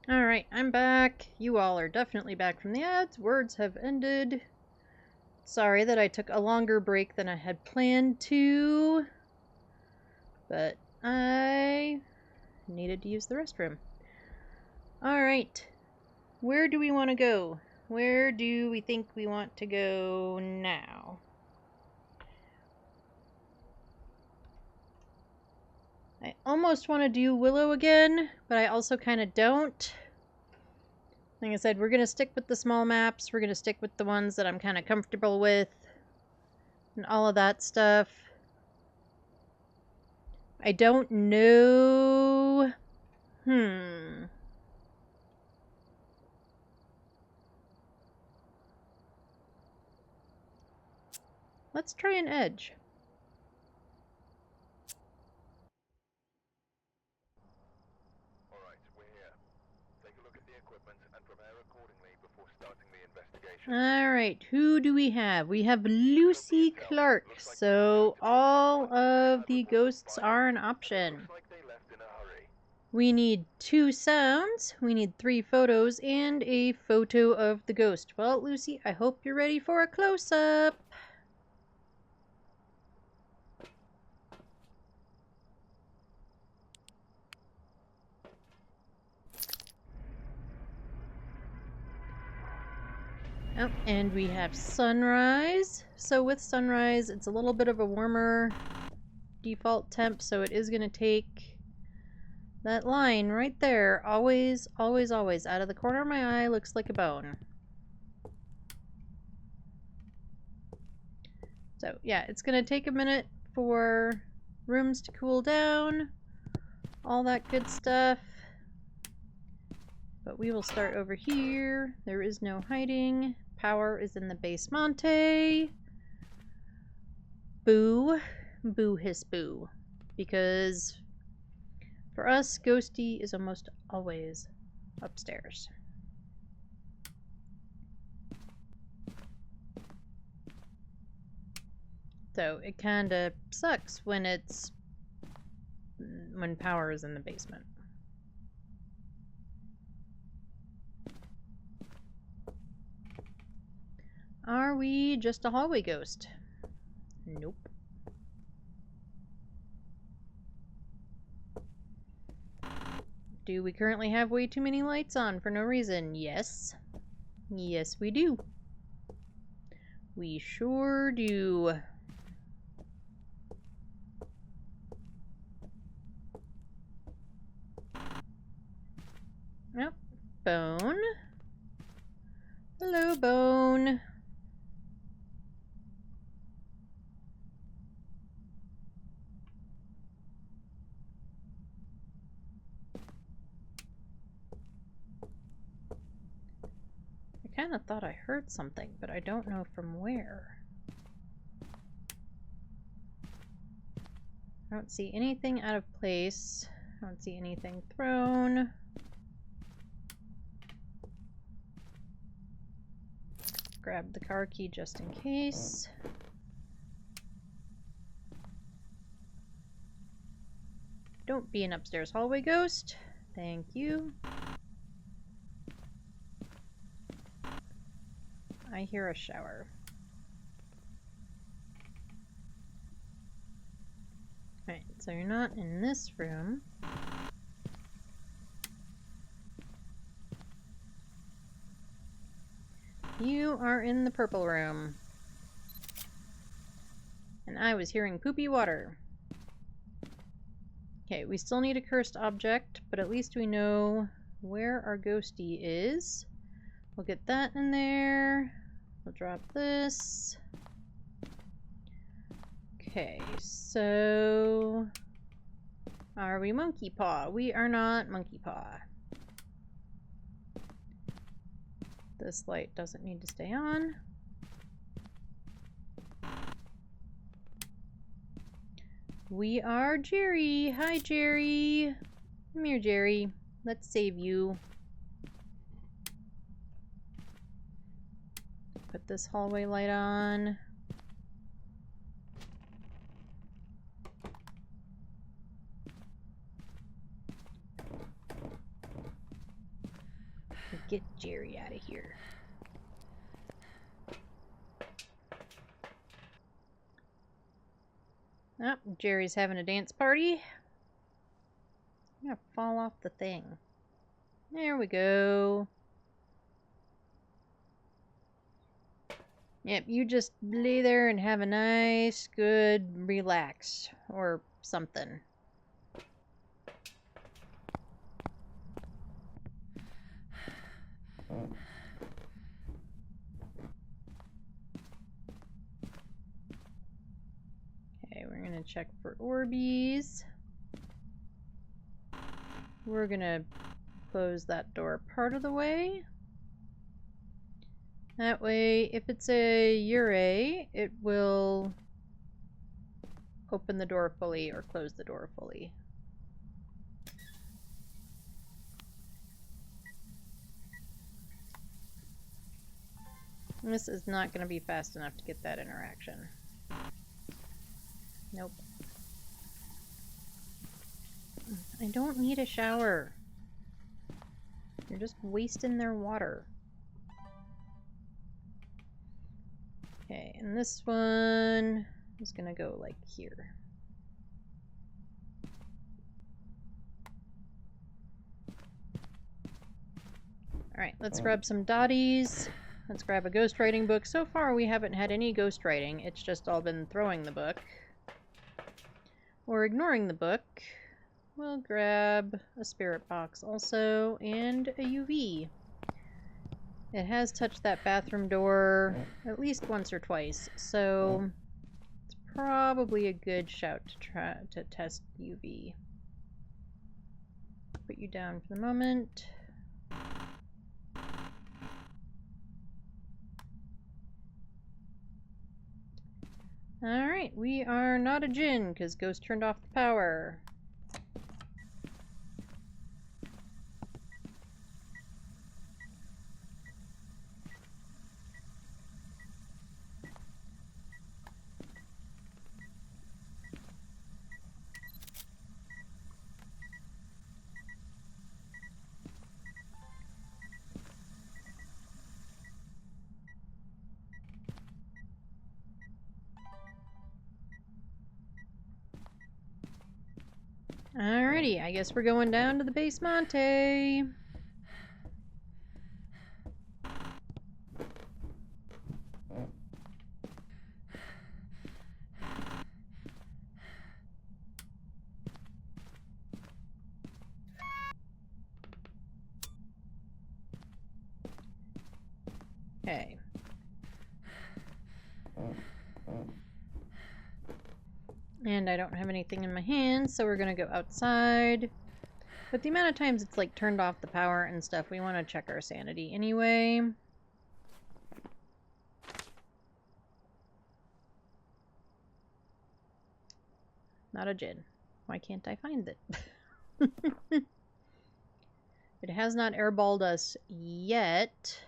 [SPEAKER 1] Alright, I'm back. You all are definitely back from the ads. Words have ended. Sorry that I took a longer break than I had planned to, but I needed to use the restroom. Alright, where do we want to go? Where do we think we want to go now? I almost want to do Willow again, but I also kind of don't. Like I said, we're going to stick with the small maps. We're going to stick with the ones that I'm kind of comfortable with and all of that stuff. I don't know. Let's try an edge.
[SPEAKER 2] Alright, we're here. Take a look at the equipment and prepare accordingly before starting the investigation.
[SPEAKER 1] Alright, who do we have? We have Lucy Clark, so all of the ghosts are an option.
[SPEAKER 2] Looks like they left in a hurry.
[SPEAKER 1] We need 2 sounds, we need 3 photos, and a photo of the ghost. Well, Lucy, I hope you're ready for a close-up. Oh, and we have sunrise. So with sunrise, it's a little bit of a warmer default temp, so it is going to take that line right there. Always, always, always. Out of the corner of my eye, looks like a bone. So yeah, it's going to take a minute for rooms to cool down. All that good stuff. But we will start over here. There is no hiding. Power is in the basemonte. Boo. Boo hiss boo. Because for us, Ghosty is almost always upstairs. So it kinda sucks when power is in the basement. Are we just a hallway ghost? Nope. Do we currently have way too many lights on for no reason? Yes. Yes, we do. We sure do. Oh, Bone. Hello, Bone. I kind of thought I heard something, but I don't know from where. I don't see anything out of place. I don't see anything thrown. Grab the car key just in case. Don't be an upstairs hallway ghost. Thank you. I hear a shower. Alright, so you're not in this room. You are in the purple room. And I was hearing poopy water. Okay, we still need a cursed object, but at least we know where our ghosty is. We'll get that in there. We'll drop this. Okay, so are we Monkey Paw? We are not Monkey Paw. This light doesn't need to stay on. We are Jerry. Hi, Jerry. Come here, Jerry. Let's save you. Put this hallway light on. Get Jerry out of here. Oh, Jerry's having a dance party. I'm gonna fall off the thing. There we go. Yep, you just lay there and have a nice, good relax or something. Okay, we're gonna check for Orbeez. We're gonna close that door part of the way. That way, if it's a Ure, it will open the door fully or close the door fully. And this is not going to be fast enough to get that interaction. Nope. I don't need a shower. You're just wasting their water. Okay, and this one is gonna go like here. Alright, let's grab some dotties. Let's grab a ghostwriting book. So far we haven't had any ghostwriting, it's just all been throwing the book. Or ignoring the book. We'll grab a spirit box also, and a UV. It has touched that bathroom door at least once or twice, so it's probably a good shout to try to test UV. Put you down for the moment. Alright, we are not a djinn because Ghost turned off the power. Alrighty, I guess we're going down to the basement. Okay. And I don't have anything in my hands, so we're gonna go outside. But the amount of times it's like turned off the power and stuff, we want to check our sanity anyway. Not a djinn. Why can't I find it? It has not airballed us yet.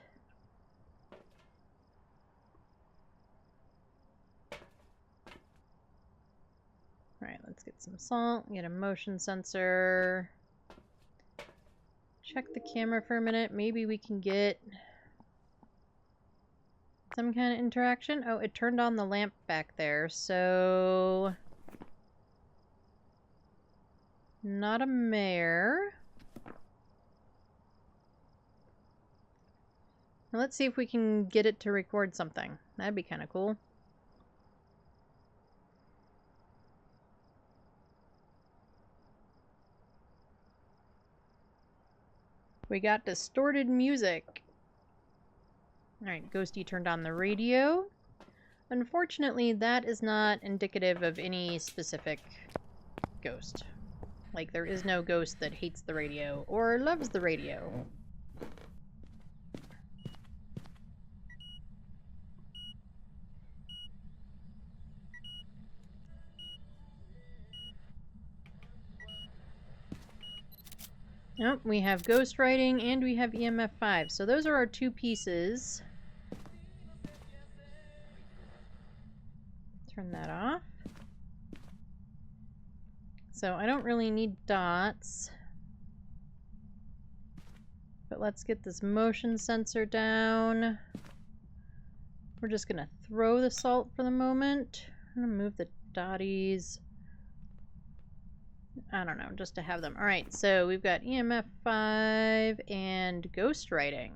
[SPEAKER 1] Alright, let's get some salt, get a motion sensor. Check the camera for a minute. Maybe we can get some kind of interaction. Oh, it turned on the lamp back there, so... Not a mare. Now let's see if we can get it to record something. That'd be kind of cool. We got distorted music. Alright, Ghosty turned on the radio. Unfortunately, that is not indicative of any specific ghost. Like, there is no ghost that hates the radio or loves the radio. Nope, we have ghostwriting and we have EMF 5. So those are our two pieces. Turn that off. So I don't really need dots. But let's get this motion sensor down. We're just gonna throw the salt for the moment. I'm gonna move the dotties. I don't know, just to have them. Alright, so we've got EMF 5 and ghostwriting.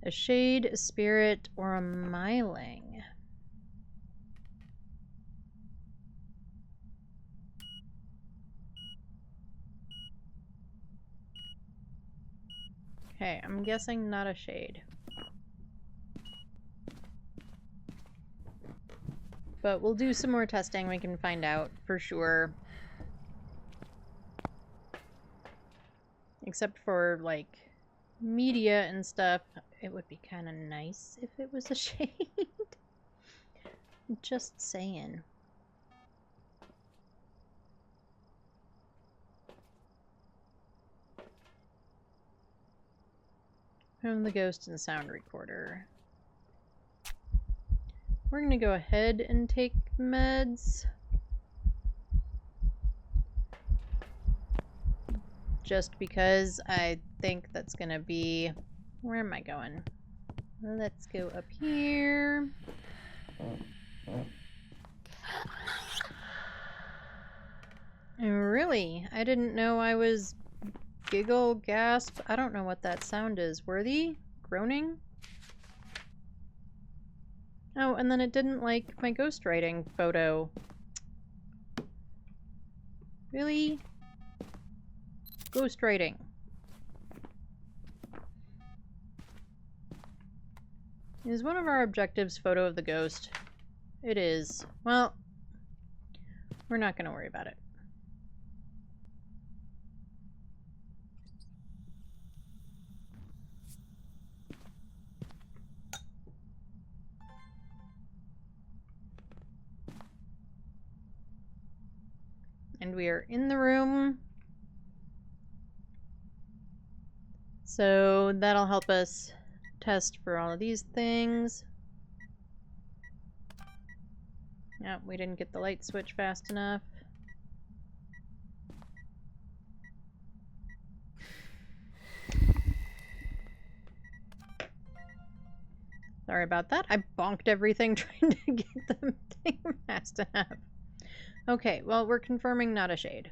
[SPEAKER 1] A shade, a spirit, or a myling. Okay, I'm guessing not a shade. But we'll do some more testing, we can find out for sure. Except for, like, media and stuff, it would be kind of nice if it was a shade. Just saying. From the ghost and sound recorder. We're gonna go ahead and take meds. Just because I think that's gonna be... Where am I going? Let's go up here. Really? I didn't know I was... Giggle, gasp. I don't know what that sound is. Worthy? Groaning? Oh, and then it didn't like my ghostwriting photo. Really? Ghostwriting. Is one of our objectives photo of the ghost? It is. Well, we're not going to worry about it. And we are in the room. So that'll help us test for all of these things. Yeah, we didn't get the light switch fast enough. Sorry about that. I bonked everything trying to get the thing fast enough. Okay, well, we're confirming not a shade.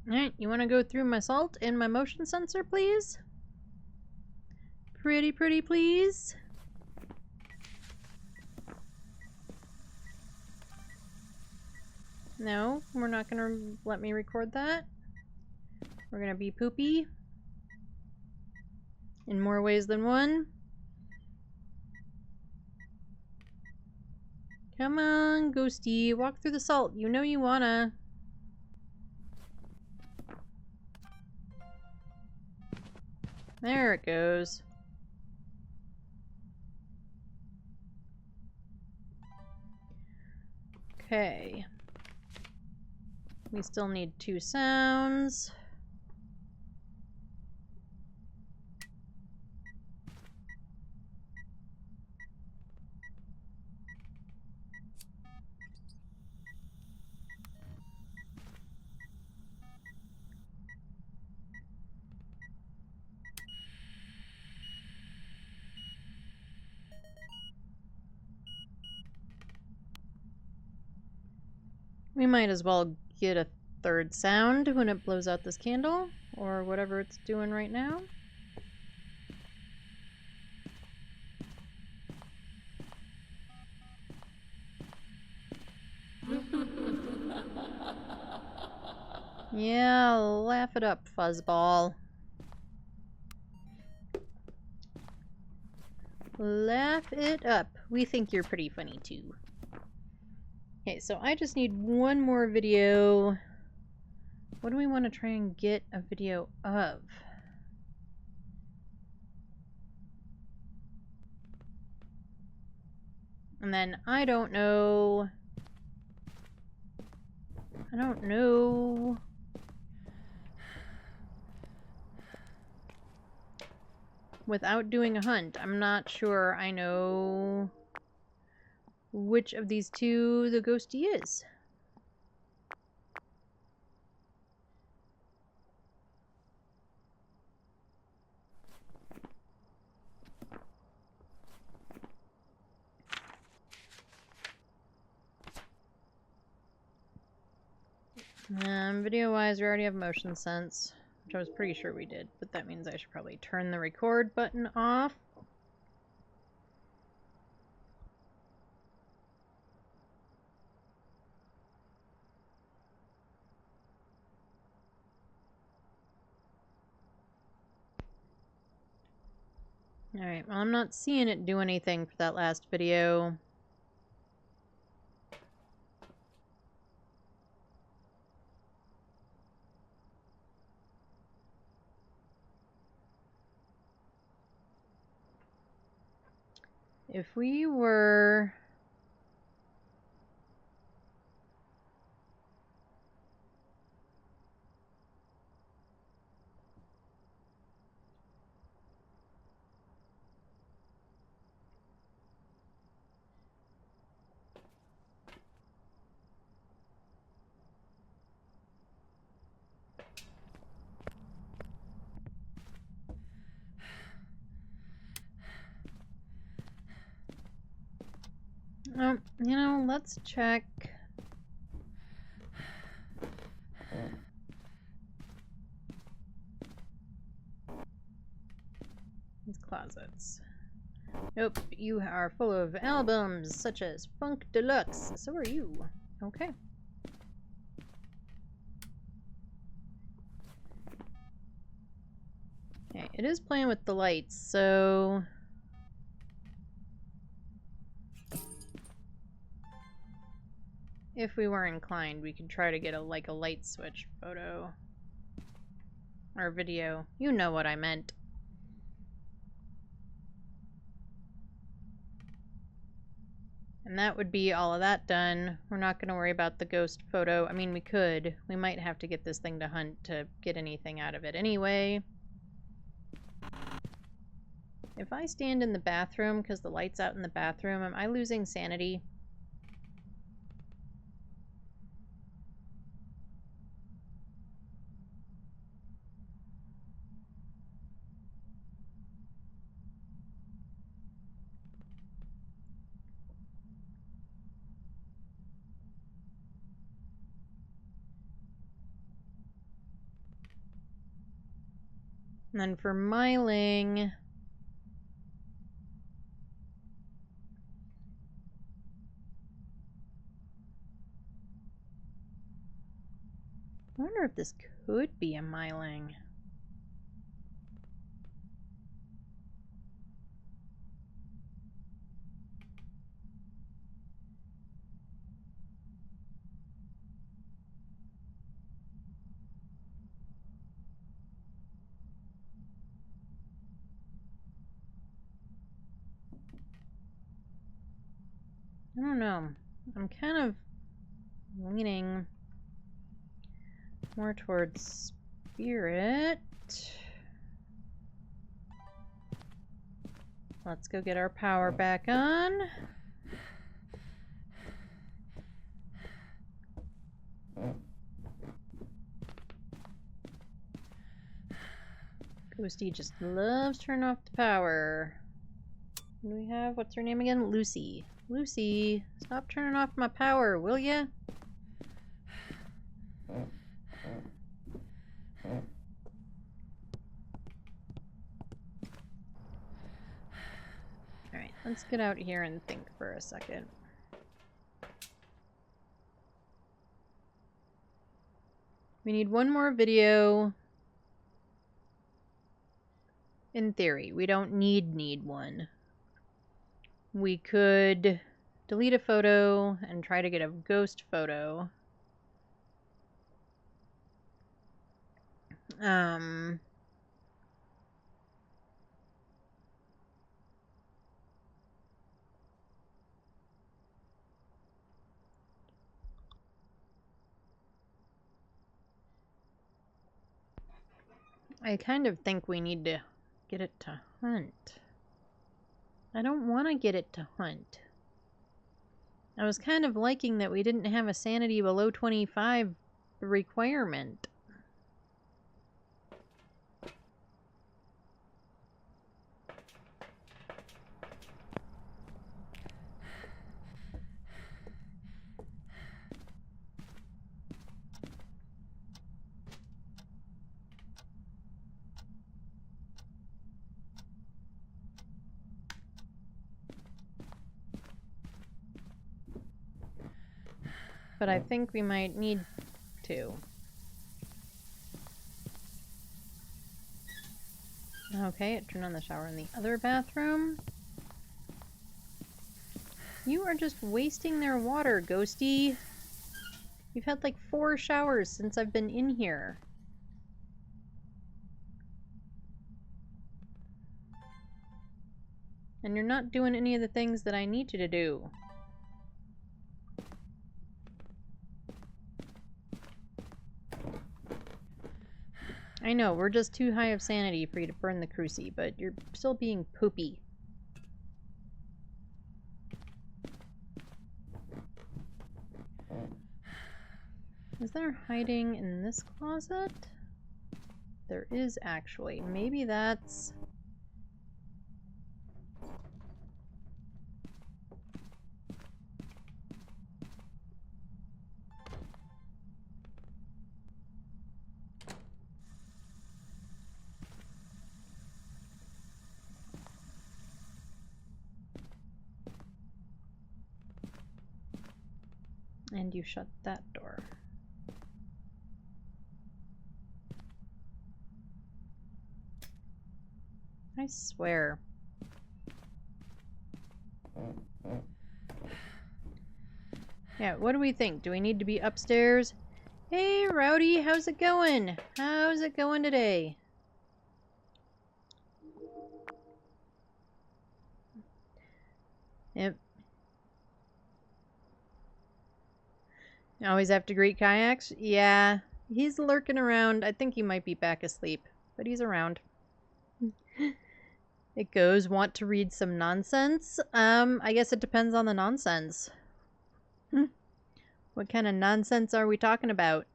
[SPEAKER 1] Alright, you want to go through my salt and my motion sensor, please? Pretty, please? No, we're not going to let me record that. We're going to be poopy. In more ways than one. Come on, Ghosty, walk through the salt. You know you wanna. There it goes. Okay. We still need 2 sounds. We might as well get a 3rd sound when it blows out this candle, or whatever it's doing right now. Yeah, laugh it up, fuzzball. Laugh it up. We think you're pretty funny too. Okay, so I just need one more video. What do we want to try and get a video of? And then I don't know. Without doing a hunt, I'm not sure I know which of these two the ghosty is. Video-wise, we already have motion sense, which I was pretty sure we did, but that means I should probably turn the record button off. Alright, well, I'm not seeing it do anything for that last video. If we were... Oh, you know, let's check. These closets. Nope, you are full of albums such as Funk Deluxe. So are you. Okay. Okay, it is playing with the lights, so... if we were inclined, we could try to get a light switch photo. Or video. You know what I meant. And that would be all of that done. We're not going to worry about the ghost photo. I mean, we could. We might have to get this thing to hunt to get anything out of it anyway. If I stand in the bathroom, because the light's out in the bathroom, am I losing sanity? And then for miling... I wonder if this could be a miling. I don't know. I'm kind of leaning more towards spirit. Let's go get our power back on. Ghosty just loves turning off the power. What do we have? What's her name again? Lucy. Lucy, stop turning off my power, will ya? Alright, let's get out here and think for a second. We need one more video. In theory, we don't need one. We could delete a photo and try to get a ghost photo. I kind of think we need to get it to hunt. I don't want to get it to hunt. I was kind of liking that we didn't have a sanity below 25 requirement. But I think we might need to. Okay, it turned on the shower in the other bathroom. You are just wasting their water, Ghosty. You've had like 4 showers since I've been in here. And you're not doing any of the things that I need you to do. I know, we're just too high of sanity for you to burn the cruci, but you're still being poopy. Is there hiding in this closet? There is actually. Maybe that's... And you shut that door. I swear. Yeah, what do we think? Do we need to be upstairs? Hey, Rowdy, how's it going? How's it going today? Yep. You always have to greet kayaks? Yeah, he's lurking around. I think he might be back asleep, but he's around. It goes, want to read some nonsense? I guess it depends on the nonsense. What kind of nonsense are we talking about?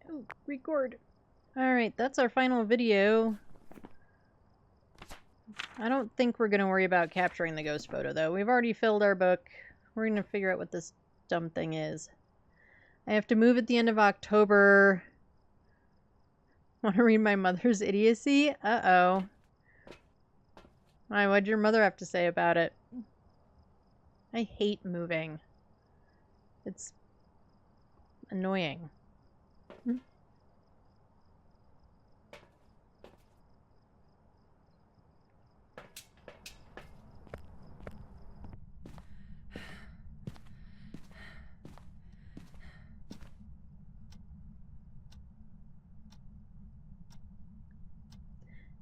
[SPEAKER 1] Oh, record. Alright, that's our final video. I don't think we're going to worry about capturing the ghost photo, though. We've already filled our book. We're going to figure out what this dumb thing is. I have to move at the end of October. Want to read my mother's idiocy? Uh-oh. Why, what'd your mother have to say about it? I hate moving. It's annoying.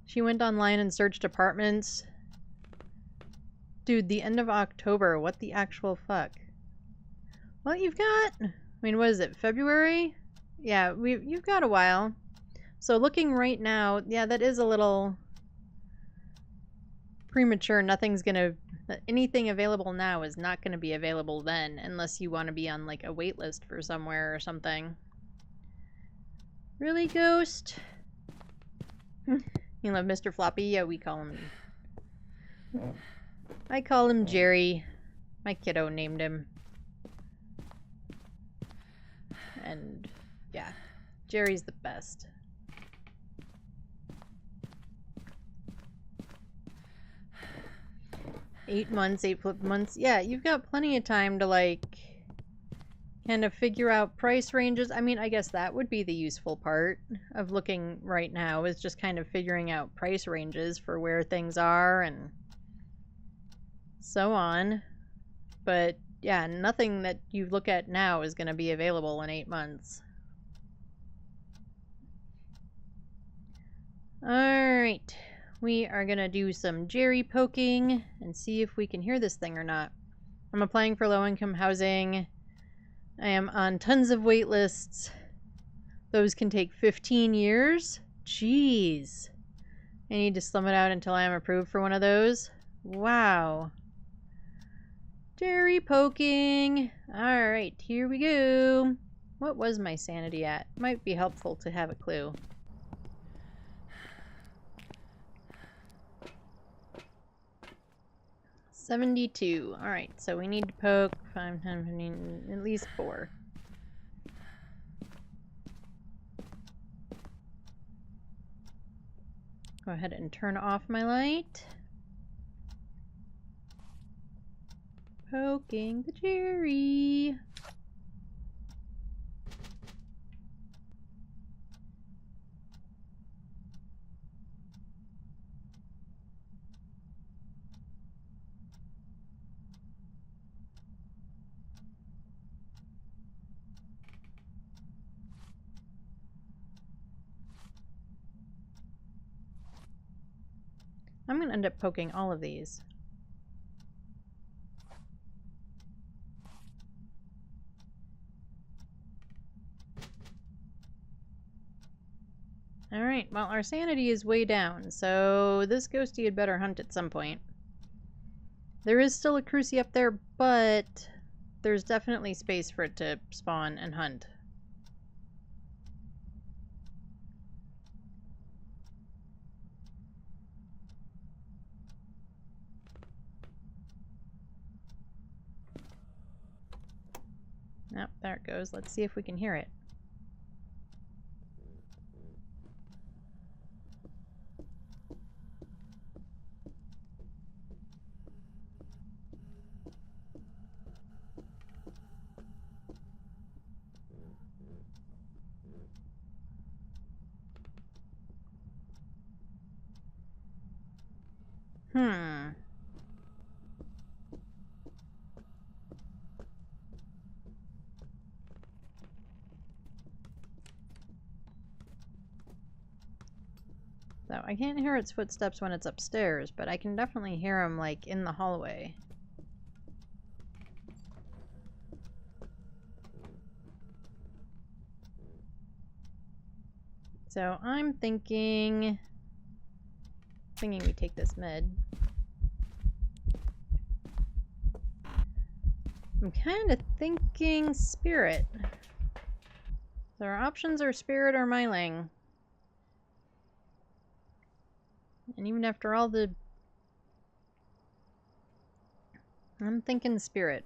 [SPEAKER 1] She went online and searched apartments. Dude, the end of October. What the actual fuck? Well, you've got... I mean, what is it? February? Yeah, you've got a while. So looking right now, yeah, that is a little premature. Nothing's gonna... Anything available now is not gonna be available then, unless you want to be on, like, a wait list for somewhere or something. Really, Ghost? You love Mr. Floppy? Yeah, we call him... I call him Jerry. My kiddo named him. And, yeah, Jerry's the best. Eight flip months. Yeah, you've got plenty of time to, like, kind of figure out price ranges. I mean, I guess that would be the useful part of looking right now, is just kind of figuring out price ranges for where things are and so on. But, yeah, nothing that you look at now is going to be available in 8 months. Alright. We are going to do some Jerry poking and see if we can hear this thing or not. I'm applying for low-income housing. I am on tons of wait lists. Those can take 15 years. Jeez. I need to slum it out until I am approved for one of those. Wow. Jerry poking. Alright, here we go. What was my sanity at? Might be helpful to have a clue. 72. Alright, so we need to poke 5, 10, 15, at least 4. Go ahead and turn off my light. Poking the Jerry. I'm gonna end up poking all of these. Alright, well, our sanity is way down, so this ghostie had better hunt at some point. There is still a crucie up there, but there's definitely space for it to spawn and hunt. Oh, there it goes. Let's see if we can hear it. Hmm. So I can't hear its footsteps when it's upstairs, but I can definitely hear them, like, in the hallway. So I'm thinking we take this med. I'm kind of thinking spirit. So our options are spirit or myling. And even after all the... I'm thinking spirit.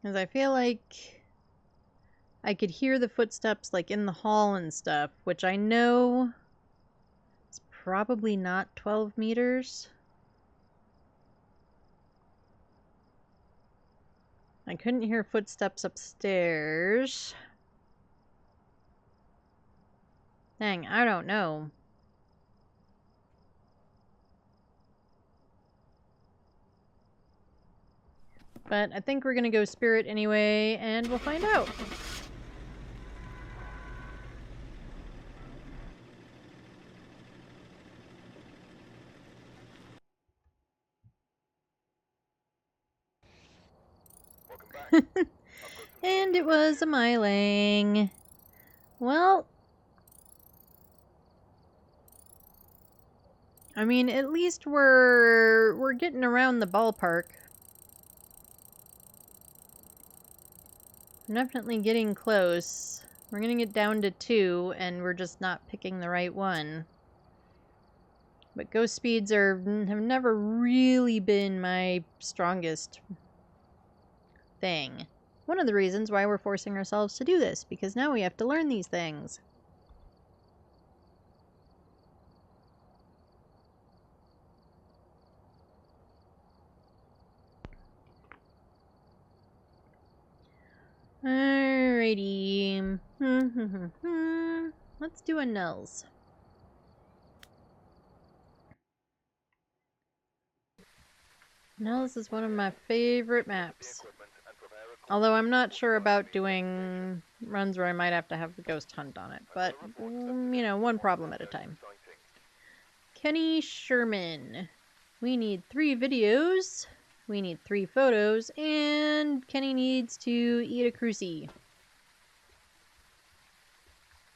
[SPEAKER 1] Because I feel like I could hear the footsteps, like, in the hall and stuff, which I know is probably not 12 meters. I couldn't hear footsteps upstairs. Dang, I don't know. But I think we're gonna go spirit anyway, and we'll find out.
[SPEAKER 2] Welcome back.
[SPEAKER 1] And it was a myling. Well, I mean, at least we're getting around the ballpark. We're definitely getting close. We're gonna get down to 2, and we're just not picking the right one. But ghost speeds have never really been my strongest thing. One of the reasons why we're forcing ourselves to do this, because now we have to learn these things. Alrighty. Let's do a nulls. Nulls is one of my favorite maps. Although I'm not sure about doing runs where I might have to have the ghost hunt on it. But, you know, one problem at a time. Kenny Sherman. We need 3 videos. We need 3 photos. And Kenny needs to eat a crucie.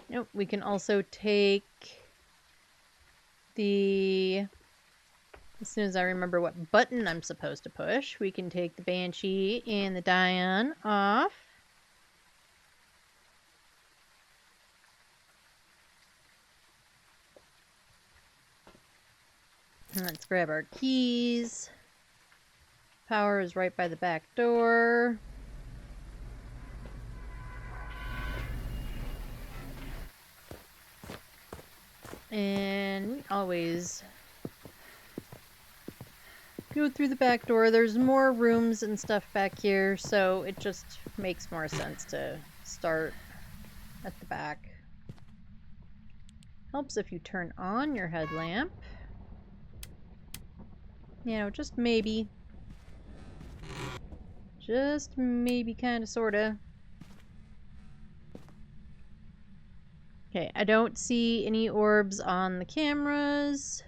[SPEAKER 1] Nope, we can also take the... As soon as I remember what button I'm supposed to push, we can take the Banshee and the Dion off. Let's grab our keys. Power is right by the back door. And we always go through the back door. There's more rooms and stuff back here, so it just makes more sense to start at the back. Helps if you turn on your headlamp. You know, just maybe. Just maybe, kinda, sorta. Okay, I don't see any orbs on the cameras.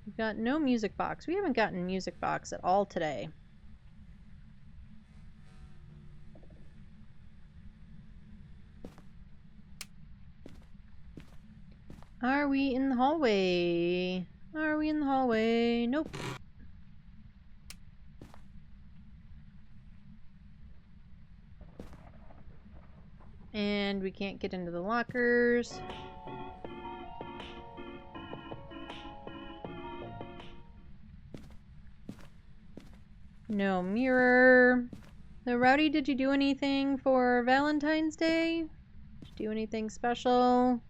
[SPEAKER 1] We've got no music box. We haven't gotten music box at all today. Are we in the hallway? Are we in the hallway? Nope. And we can't get into the lockers. No mirror. So, Rowdy, did you do anything for Valentine's Day? Did you do anything special?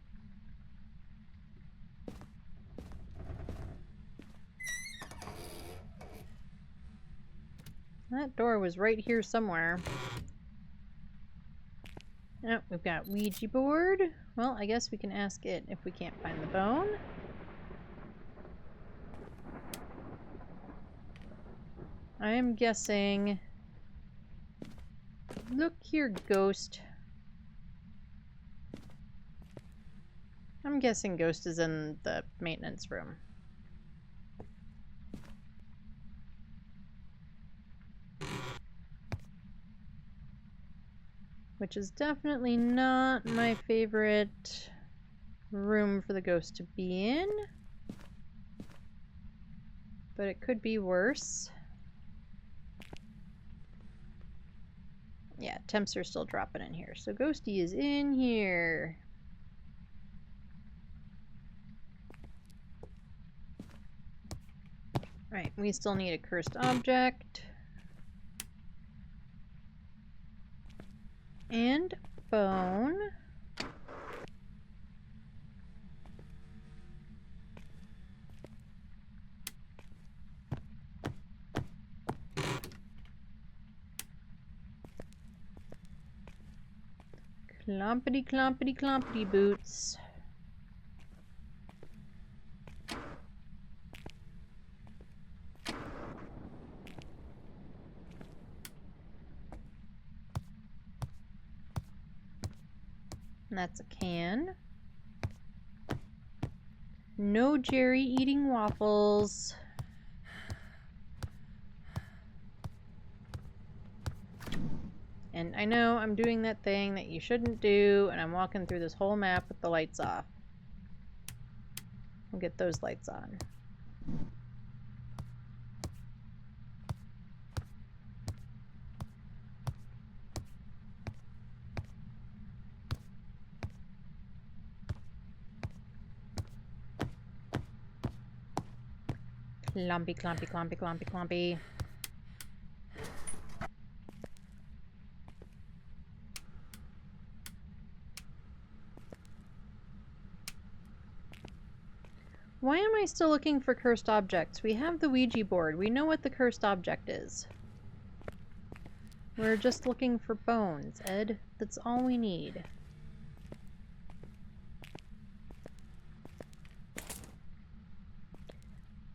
[SPEAKER 1] That door was right here somewhere. Oh, we've got Ouija board. Well, I guess we can ask it if we can't find the bone. I am guessing... Look here, ghost. I'm guessing ghost is in the maintenance room. Which is definitely not my favorite room for the ghost to be in. But it could be worse. Yeah, temps are still dropping in here. So Ghosty is in here. Right, we still need a cursed object. And bone. Clompity clompity clompity boots. And that's a can. No Jerry eating waffles. And I know I'm doing that thing that you shouldn't do, and I'm walking through this whole map with the lights off. We'll get those lights on. Clompy, clompy, clompy, clompy, clompy. Why am I still looking for cursed objects? We have the Ouija board. We know what the cursed object is. We're just looking for bones, Ed. That's all we need.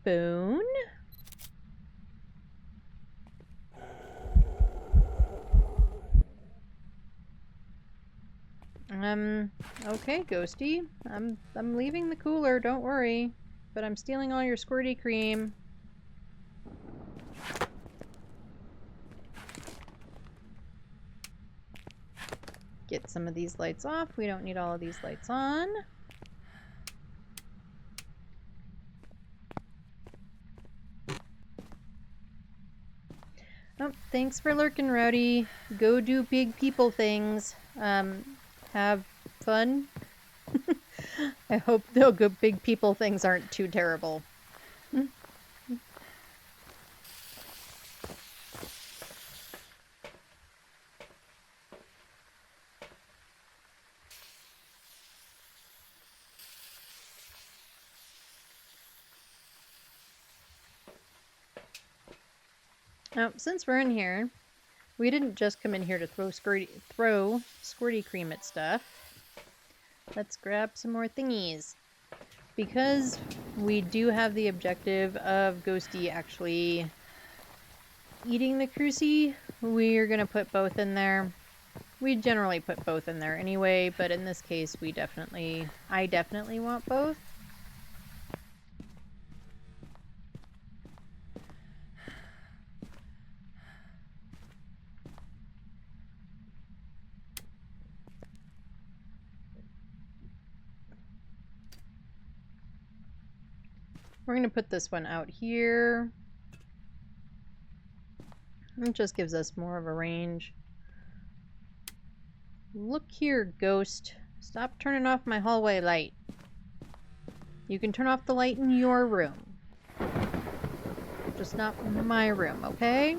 [SPEAKER 1] Bone? Okay, Ghosty. I'm leaving the cooler, don't worry. But I'm stealing all your squirty cream. Get some of these lights off. We don't need all of these lights on. Oh, thanks for lurking, Rowdy. Go do big people things. Have fun. I hope the good big people things aren't too terrible. Oh, since we're in here, we didn't just come in here to throw squirty cream at stuff. Let's grab some more thingies. Because we do have the objective of Ghosty actually eating the cruci, we're gonna put both in there. We generally put both in there anyway, but in this case, I definitely want both. We're going to put this one out here. It just gives us more of a range. Look here, ghost. Stop turning off my hallway light. You can turn off the light in your room. Just not in my room, okay?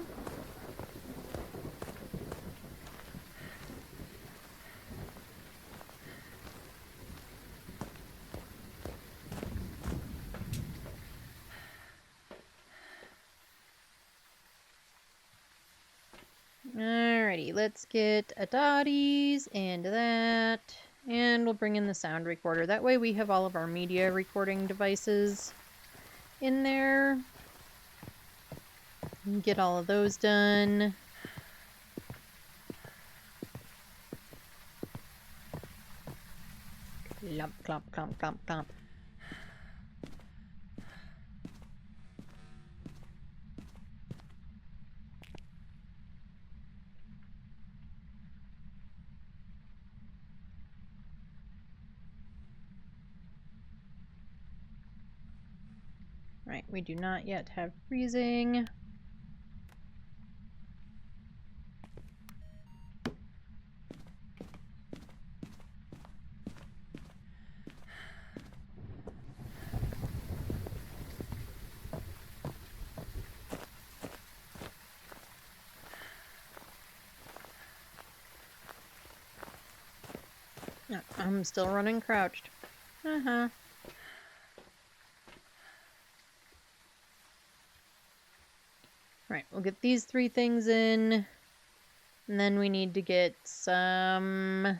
[SPEAKER 1] Alrighty, let's get a Dotties and that. And we'll bring in the sound recorder. That way we have all of our media recording devices in there. Get all of those done. Clump, clump, clump, clump, clump. Right, we do not yet have freezing. No, I'm still running crouched. Uh-huh. Right, we'll get these 3 things in. And then we need to get some...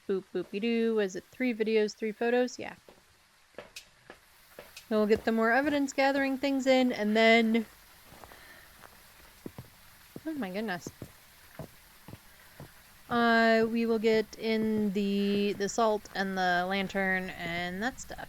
[SPEAKER 1] Boop, boopy doo. Was it 3 videos, 3 photos? Yeah. Then we'll get the more evidence gathering things in, and then... Oh my goodness. We will get in the salt and the lantern and that stuff.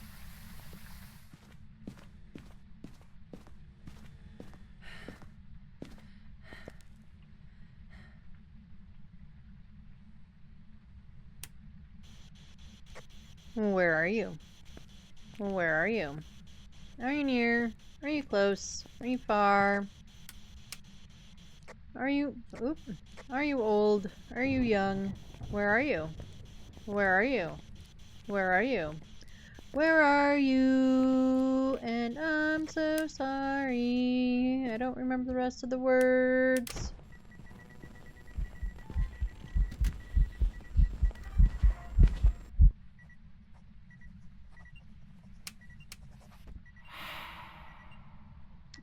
[SPEAKER 1] Where are you? Where are you? Are you near? Are you close? Are you far? Are you... Oop. Are you old? Are you young? Where are you? Where are you? Where are you? Where are you? And I'm so sorry. I don't remember the rest of the words.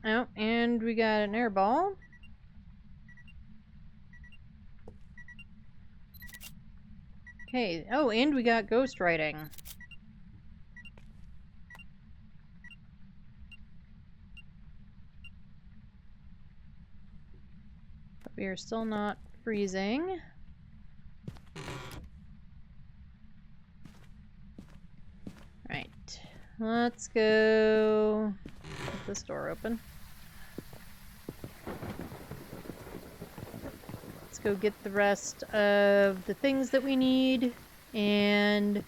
[SPEAKER 1] Oh, and we got an air ball. Okay. Oh, and we got ghost writing. But we are still not freezing. Right. Let's go get this door open. Let's go get the rest of the things that we need. And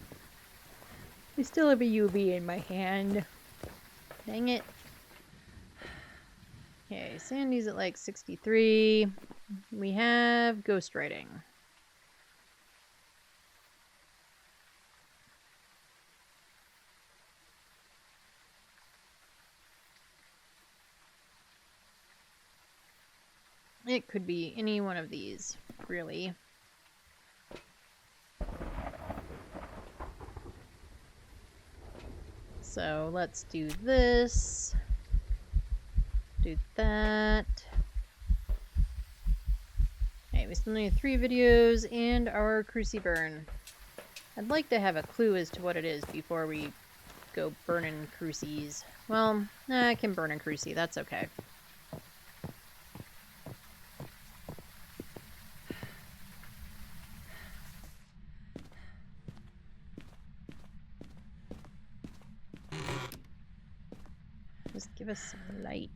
[SPEAKER 1] I still have a UV in my hand. Dang it. Okay, Sandy's at like 63. We have ghostwriting. It could be any one of these, really. So let's do this. Do that. Okay, we still need 3 videos and our cruci burn. I'd like to have a clue as to what it is before we go burning crucies. Well, I can burn a cruci, that's okay. Give us some light.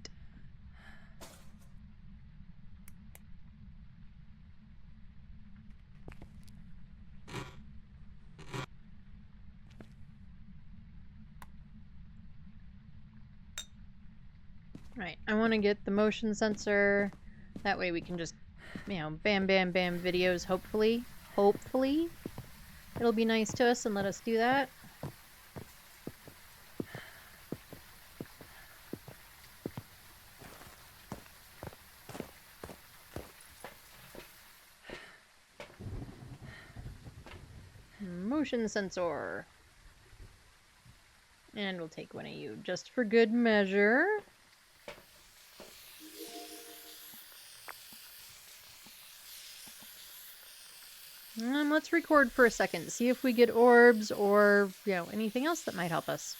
[SPEAKER 1] Right, I want to get the motion sensor. That way we can just, you know, bam, bam, bam videos, hopefully. Hopefully. It'll be nice to us and let us do that. Motion sensor. And we'll take one of you just for good measure. And let's record for a second, see if we get orbs or, you know, anything else that might help us.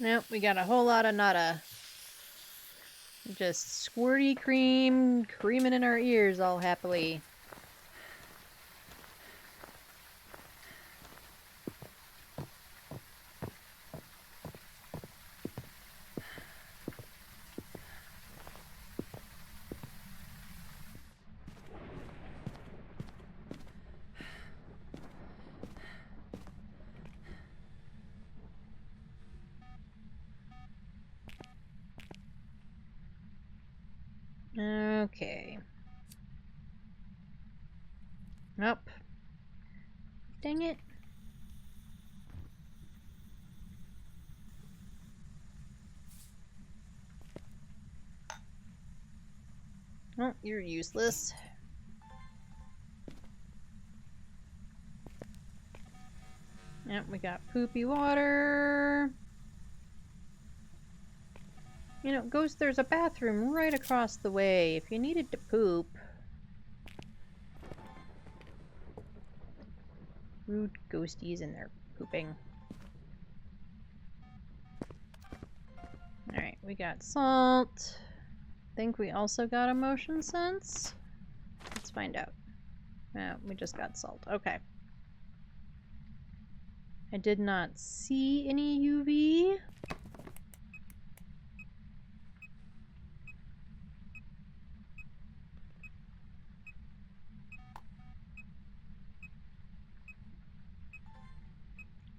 [SPEAKER 1] Nope, we got a whole lot of nada. Just squirty cream creaming in our ears all happily. Okay. Nope. Dang it. Oh, you're useless. Yep, we got poopy water. You know, Ghost, there's a bathroom right across the way if you needed to poop. Rude ghosties in there pooping. Alright, we got salt. Think we also got a motion sense? Let's find out. We just got salt. Okay. I did not see any UV.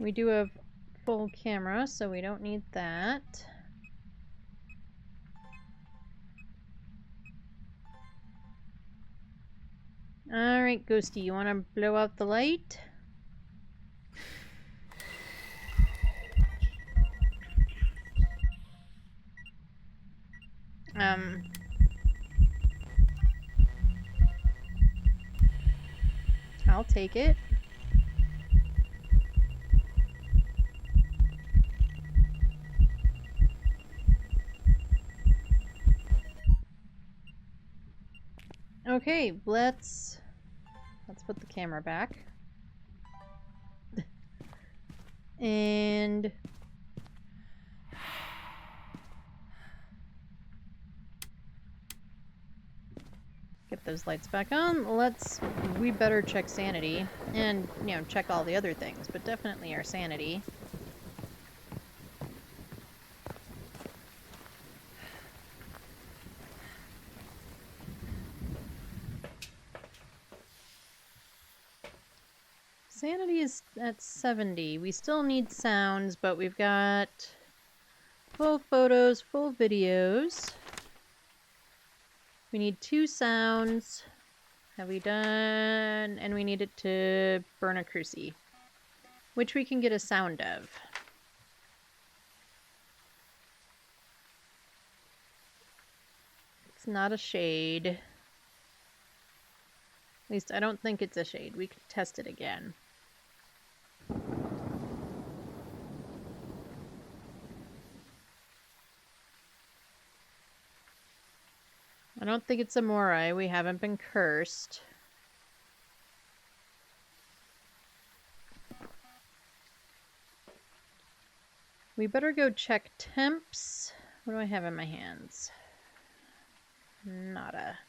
[SPEAKER 1] We do have full camera, so we don't need that. Alright, Ghosty, you want to blow out the light? I'll take it. Okay, let's put the camera back. And get those lights back on. We better check sanity and, you know, check all the other things, but definitely our sanity. Sanity is at 70. We still need sounds, but we've got full photos, full videos. We need 2 sounds. Have we done? And we need it to burn a cruci, which we can get a sound of. It's not a shade. At least I don't think it's a shade. We could test it again. I don't think it's a Morai. We haven't been cursed. We better go check temps. What do I have in my hands? Nada.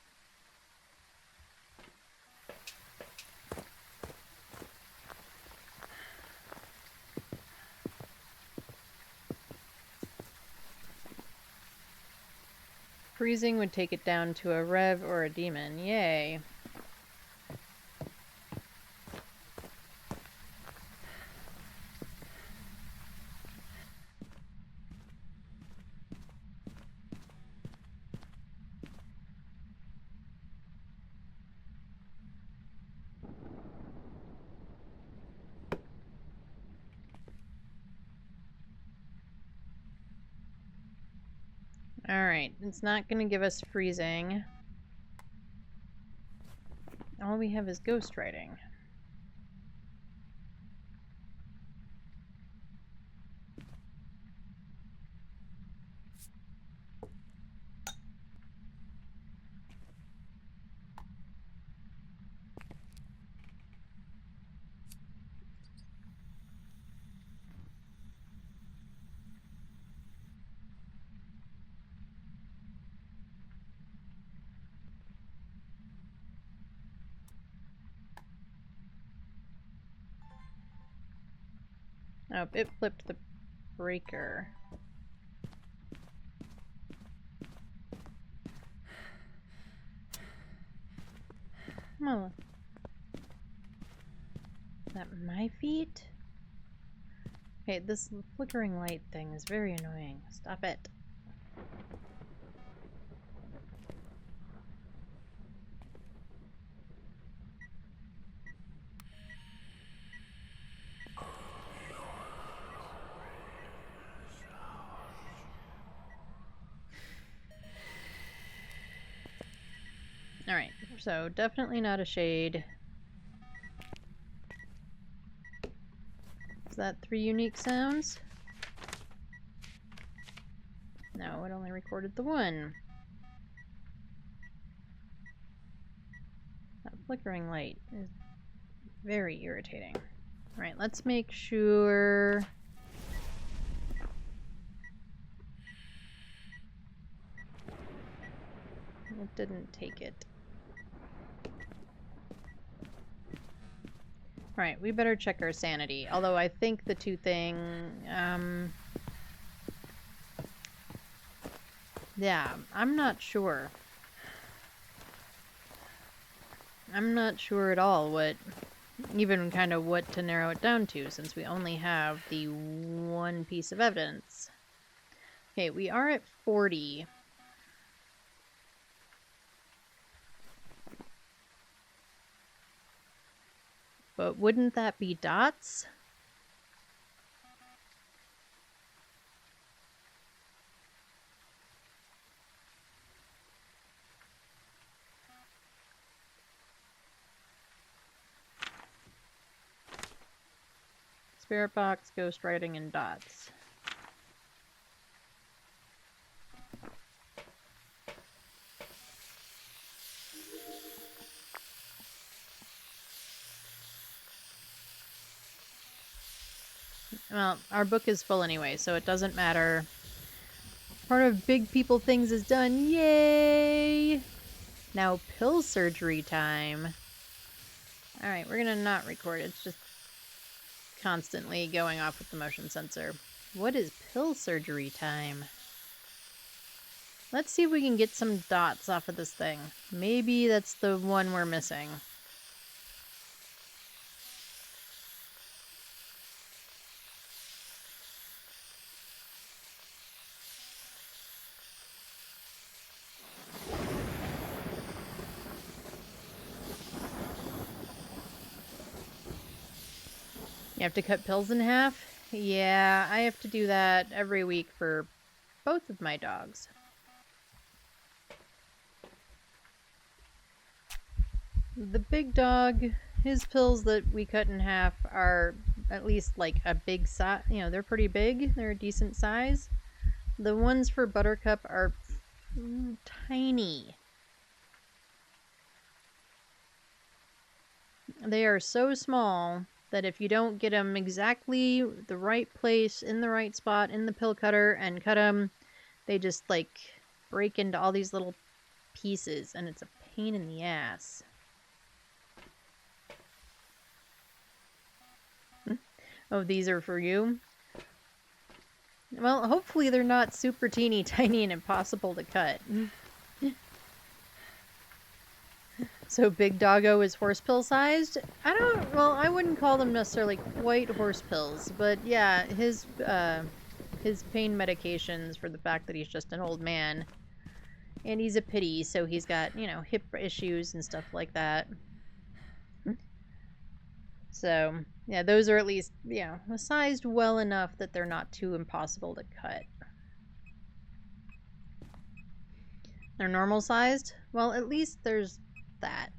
[SPEAKER 1] Freezing would take it down to a rev or a demon. Yay. Alright, it's not going to give us freezing. All we have is ghost writing. Oh, it flipped the breaker. Come on. Is that my feet? Okay, this flickering light thing is very annoying. Stop it. Alright, so definitely not a shade. Is that 3 unique sounds? No, it only recorded the one. That flickering light is very irritating. Alright, let's make sure... It didn't take it. Alright, we better check our sanity. Although I think the two thing... yeah, I'm not sure. I'm not sure at all what... even kind of what to narrow it down to, since we only have the one piece of evidence. Okay, we are at 40. But wouldn't that be dots? Spirit box, ghost writing, and dots. Well, our book is full anyway, so it doesn't matter. Part of big people things is done. Yay! Now pill surgery time. Alright, we're gonna not record. It's just constantly going off with the motion sensor. What is pill surgery time? Let's see if we can get some dots off of this thing. Maybe that's the one we're missing. You have to cut pills in half? Yeah, I have to do that every week for both of my dogs. The big dog, his pills that we cut in half are at least like a big size. You know, they're pretty big. They're a decent size. The ones for Buttercup are tiny. They are so small that if you don't get them exactly the right place, in the right spot, in the pill cutter, and cut them, they just like break into all these little pieces, and it's a pain in the ass. Oh, these are for you? Well, hopefully they're not super teeny tiny and impossible to cut. So Big Doggo is horse pill sized? I wouldn't call them necessarily quite horse pills, but yeah, his pain medications for the fact that he's just an old man. And he's a pity, so he's got, you know, hip issues and stuff like that. So, yeah, those are at least, you know, sized well enough that they're not too impossible to cut. They're normal sized? Well, at least there's that.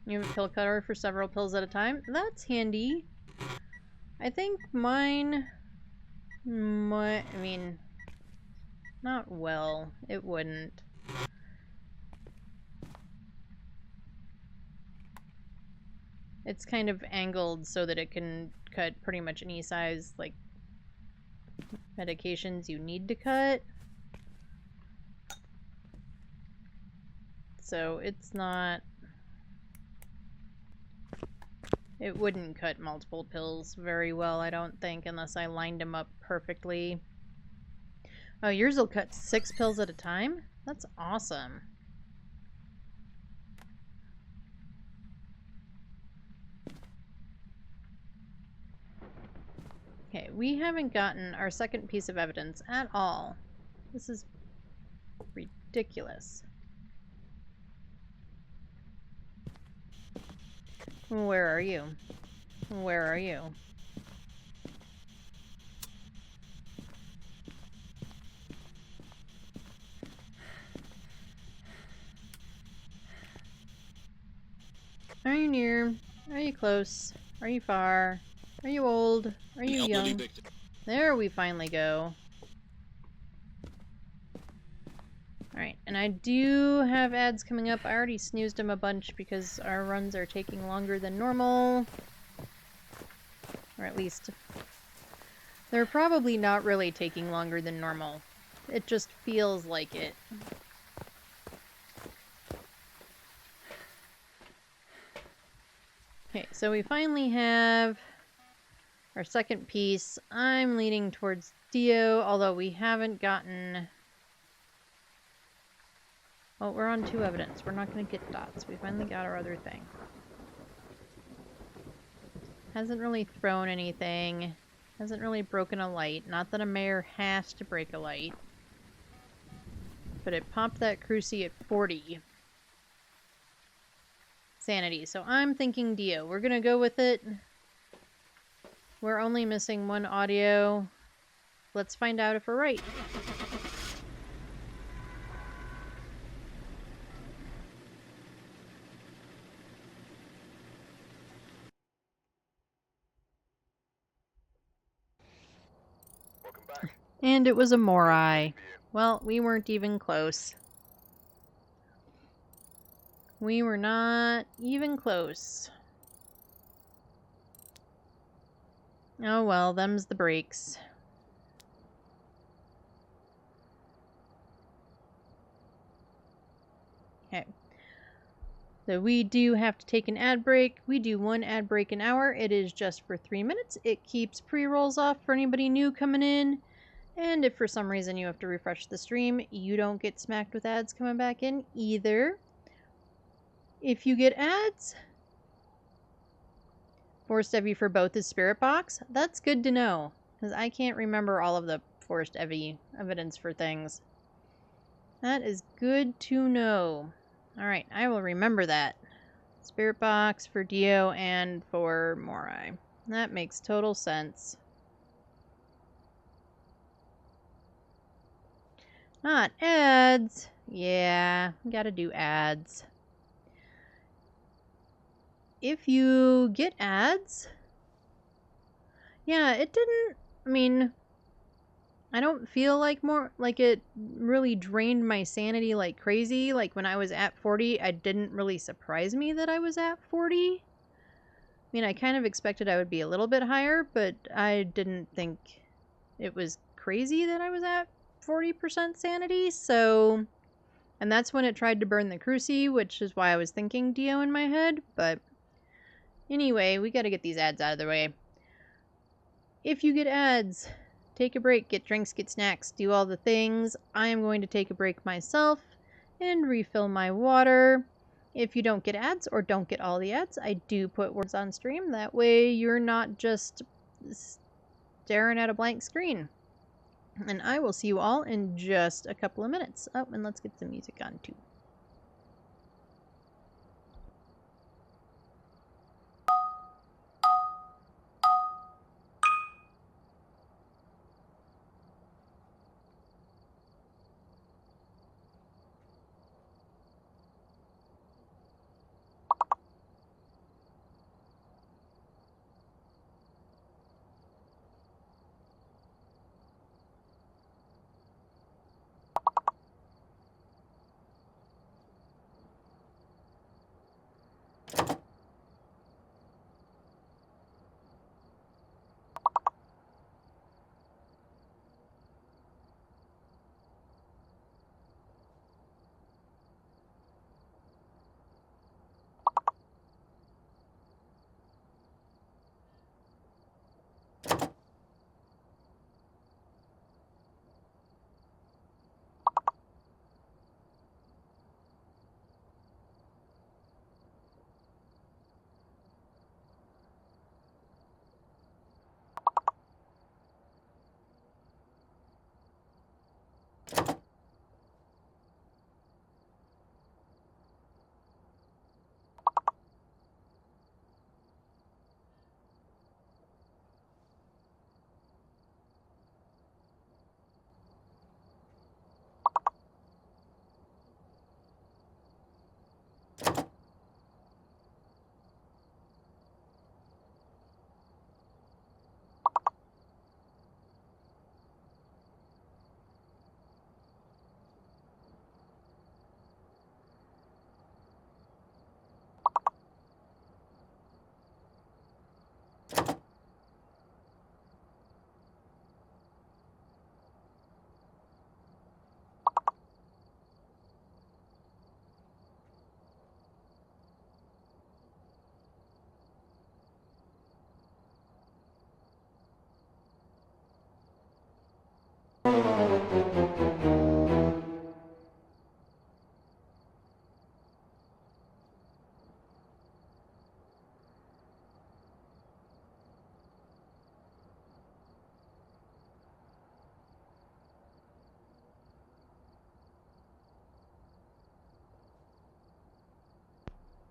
[SPEAKER 1] You have a pill cutter for several pills at a time? That's handy. I think mine... I mean... Not well. It wouldn't. It's kind of angled so that it can cut pretty much any size, like, medications you need to cut. So it's not... It wouldn't cut multiple pills very well, I don't think, unless I lined them up perfectly. Oh, yours will cut 6 pills at a time? That's awesome. Okay, we haven't gotten our second piece of evidence at all. This is ridiculous. Where are you? Where are you? Are you near? Are you close? Are you far? Are you old? Are you young? There we finally go. Alright, and I do have ads coming up. I already snoozed them a bunch because our runs are taking longer than normal. Or at least... They're probably not really taking longer than normal. It just feels like it. Okay, so we finally have our second piece. I'm leaning towards Dio, although we haven't gotten... Well, we're on 2 evidence. We're not going to get dots. We finally got our other thing. Hasn't really thrown anything. Hasn't really broken a light. Not that a mayor has to break a light. But it popped that cruci at 40. Sanity. So I'm thinking Dio. We're going to go with it. We're only missing 1 audio. Let's find out if we're right.
[SPEAKER 2] Welcome back.
[SPEAKER 1] And it was a Morai. Well, we weren't even close. We were not even close. Oh well, them's the breaks. Okay. So we do have to take an ad break. We do 1 ad break an hour. It is just for 3 minutes. It keeps pre-rolls off for anybody new coming in. And if for some reason you have to refresh the stream, you don't get smacked with ads coming back in either. If you get ads, Forced Evie for both is Spirit Box. That's good to know, because I can't remember all of the Forced Evie evidence for things. That is good to know. Alright, I will remember that. Spirit Box for Dio and for Morai. That makes total sense. Not ads. Yeah, gotta do ads. If you get ads, yeah, it didn't. I mean, I don't feel like it really drained my sanity like crazy. Like when I was at 40, it didn't really surprise me that I was at 40. I mean, I kind of expected I would be a little bit higher, but I didn't think it was crazy that I was at 40% sanity. So, and that's when it tried to burn the cruci, which is why I was thinking Dio in my head. But anyway, we got to get these ads out of the way. If you get ads, take a break, get drinks, get snacks, do all the things. I am going to take a break myself and refill my water. If you don't get ads or don't get all the ads, I do put words on stream. That way you're not just staring at a blank screen. And I will see you all in just a couple of minutes. Oh, and let's get some music on too.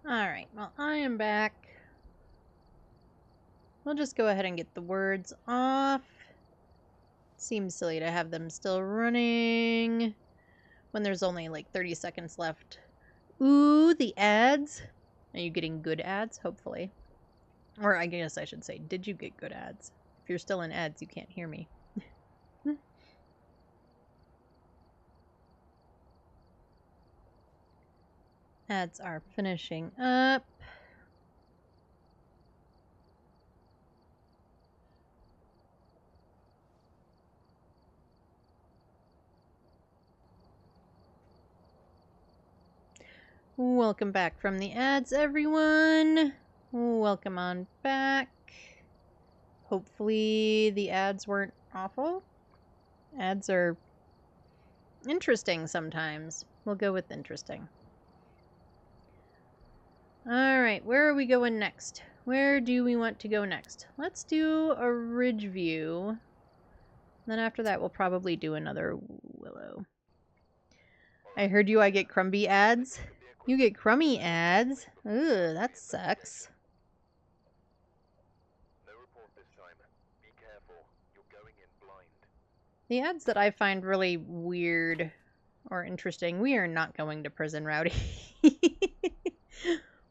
[SPEAKER 1] Alright, well, I am back. We'll just go ahead and get the words off. Seems silly to have them still running when there's only like 30 seconds left. Ooh, the ads. Are you getting good ads? Hopefully. Or I guess I should say, did you get good ads? If you're still in ads, you can't hear me. Ads are finishing up. Welcome back from the ads, everyone. Welcome on back. Hopefully the ads weren't awful. Ads are interesting sometimes. We'll go with interesting. Alright, where are we going next? Where do we want to go next? Let's do a ridge view. Then after that, we'll probably do another willow. I heard you, I get crumby ads. You get crummy ads? Ugh, that sucks. The ads that I find really weird or interesting, we are not going to prison, Rowdy.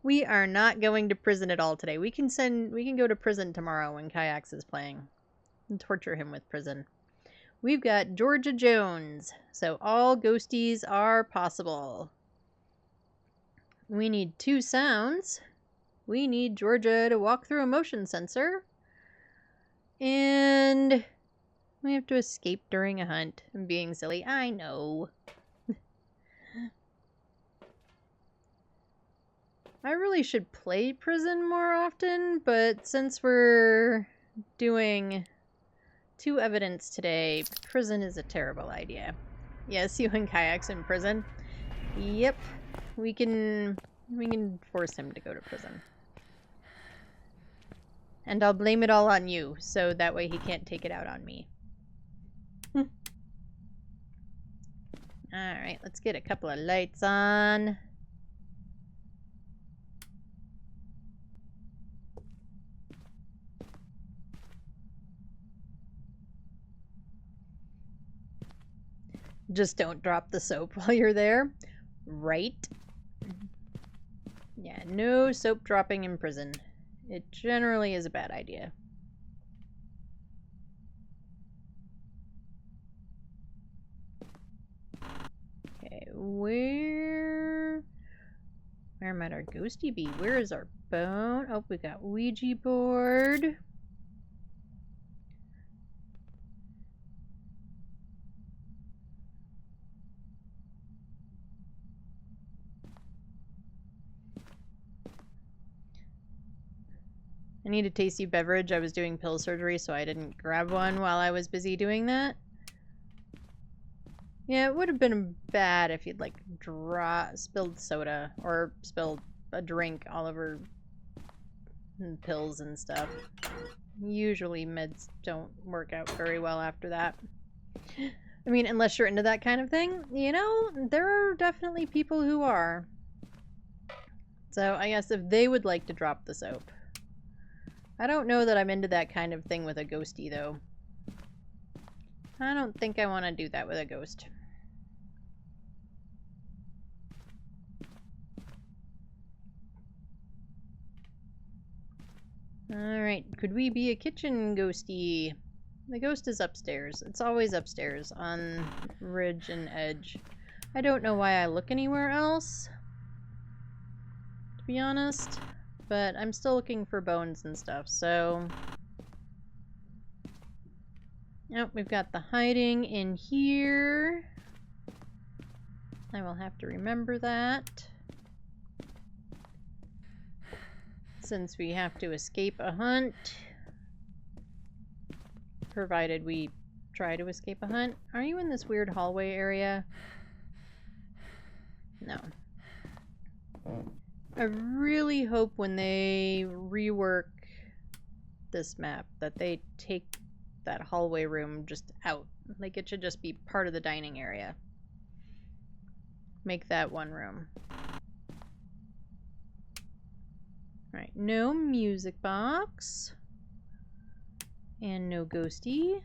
[SPEAKER 1] We are not going to prison at all today. We can go to prison tomorrow when Kayaks is playing and torture him with prison. We've got Georgia Jones, so all ghosties are possible. We need 2 sounds. We need Georgia to walk through a motion sensor. And we have to escape during a hunt. I'm being silly. I know. I really should play prison more often, but since we're doing 2 evidence today, prison is a terrible idea. Yes, you and Kayaks in prison. Yep. We can force him to go to prison. And I'll blame it all on you, so that way he can't take it out on me. Alright, let's get a couple of lights on. Just don't drop the soap while you're there. Right? Yeah, no soap dropping in prison. It generally is a bad idea. Okay, where might our ghosty be? Where is our bone? Oh, we got Ouija board. I need a tasty beverage. I was doing pill surgery, so I didn't grab one while I was busy doing that. Yeah, it would have been bad if you'd, like, spilled soda or spilled a drink all over pills and stuff. Usually meds don't work out very well after that. I mean, unless you're into that kind of thing. You know, there are definitely people who are. So I guess if they would like to drop the soap. I don't know that I'm into that kind of thing with a ghosty, though. I don't think I want to do that with a ghost. Alright, could we be a kitchen ghosty? The ghost is upstairs. It's always upstairs on Ridge and Edge. I don't know why I look anywhere else, to be honest. But I'm still looking for bones and stuff, so... Oh, we've got the hiding in here. I will have to remember that. Since we have to escape a hunt. Provided we try to escape a hunt. Are you in this weird hallway area? No. I really hope when they rework this map that they take that hallway room just out. Like, it should just be part of the dining area. Make that one room. Alright, no music box. And no ghosty.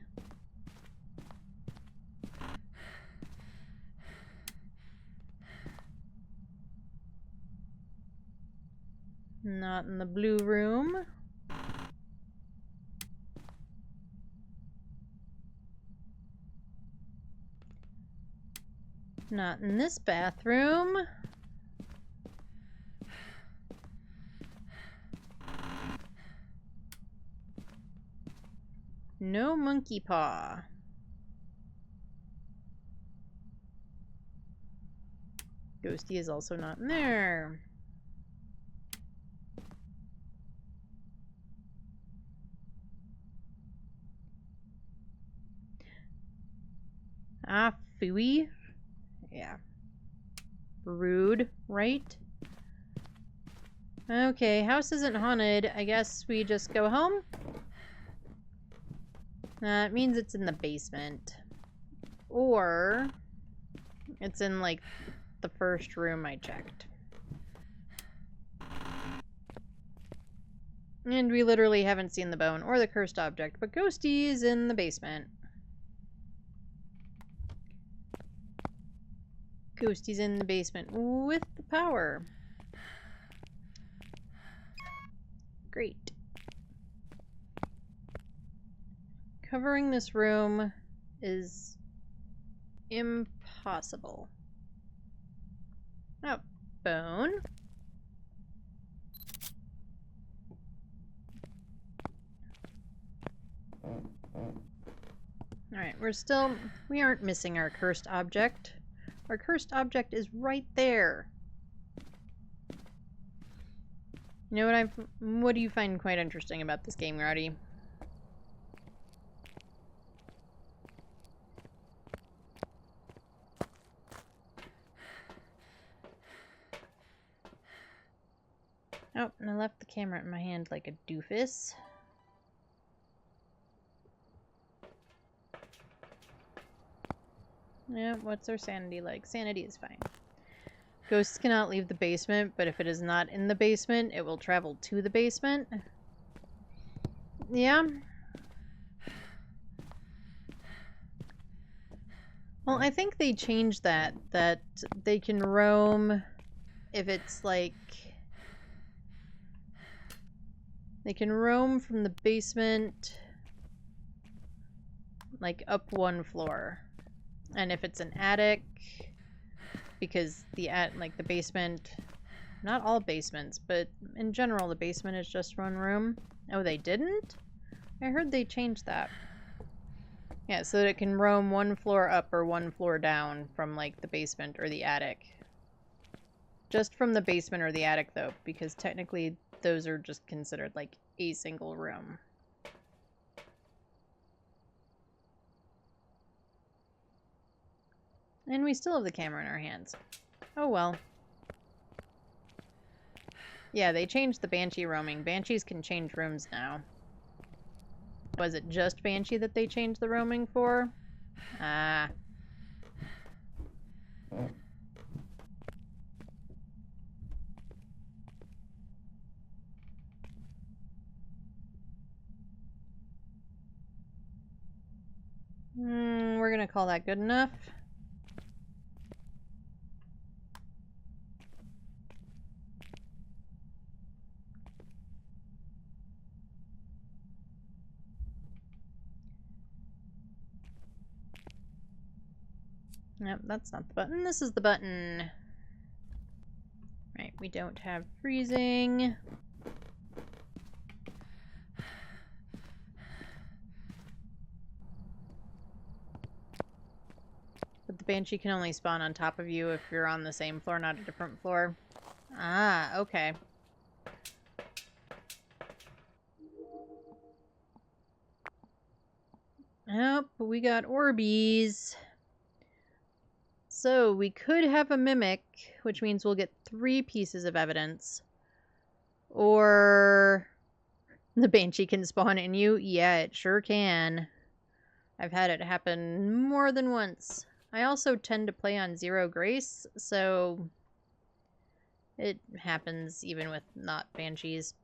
[SPEAKER 1] Not in the blue room. Not in this bathroom. No monkey paw. Ghosty is also not in there. Ah, phooey. Yeah. Rude, right? Okay, house isn't haunted. I guess we just go home? That means it's in the basement. Or it's in, like, the first room I checked. And we literally haven't seen the bone or the cursed object, but Ghosty is in the basement. Ghosties in the basement with the power. Great. Covering this room is impossible. Oh, bone. Alright, we aren't missing our cursed object. Our cursed object is right there. You know what do you find quite interesting about this game, Roddy? Oh, and I left the camera in my hand like a doofus. Yeah, what's our sanity like? Sanity is fine. Ghosts cannot leave the basement, but if it is not in the basement, it will travel to the basement. Yeah. Well, I think they changed that they can roam if it's like... They can roam from the basement like up one floor. And if it's an attic, because the basement, not all basements, but in general the basement is just one room. Oh, they didn't? I heard they changed that. Yeah, so that it can roam one floor up or one floor down from like the basement or the attic. Just from the basement or the attic though, because technically those are just considered like a single room. And we still have the camera in our hands. Oh well. Yeah, they changed the Banshee roaming. Banshees can change rooms now. Was it just Banshee that they changed the roaming for? Ah. We're gonna call that good enough. Nope, that's not the button. This is the button. Right, we don't have freezing. But the Banshee can only spawn on top of you if you're on the same floor, not a different floor. Ah, okay. Nope, but we got Orbeez. So we could have a Mimic, which means we'll get 3 pieces of evidence. Or the Banshee can spawn in you. Yeah, it sure can. I've had it happen more than once. I also tend to play on 0 grace, so it happens even with not Banshees.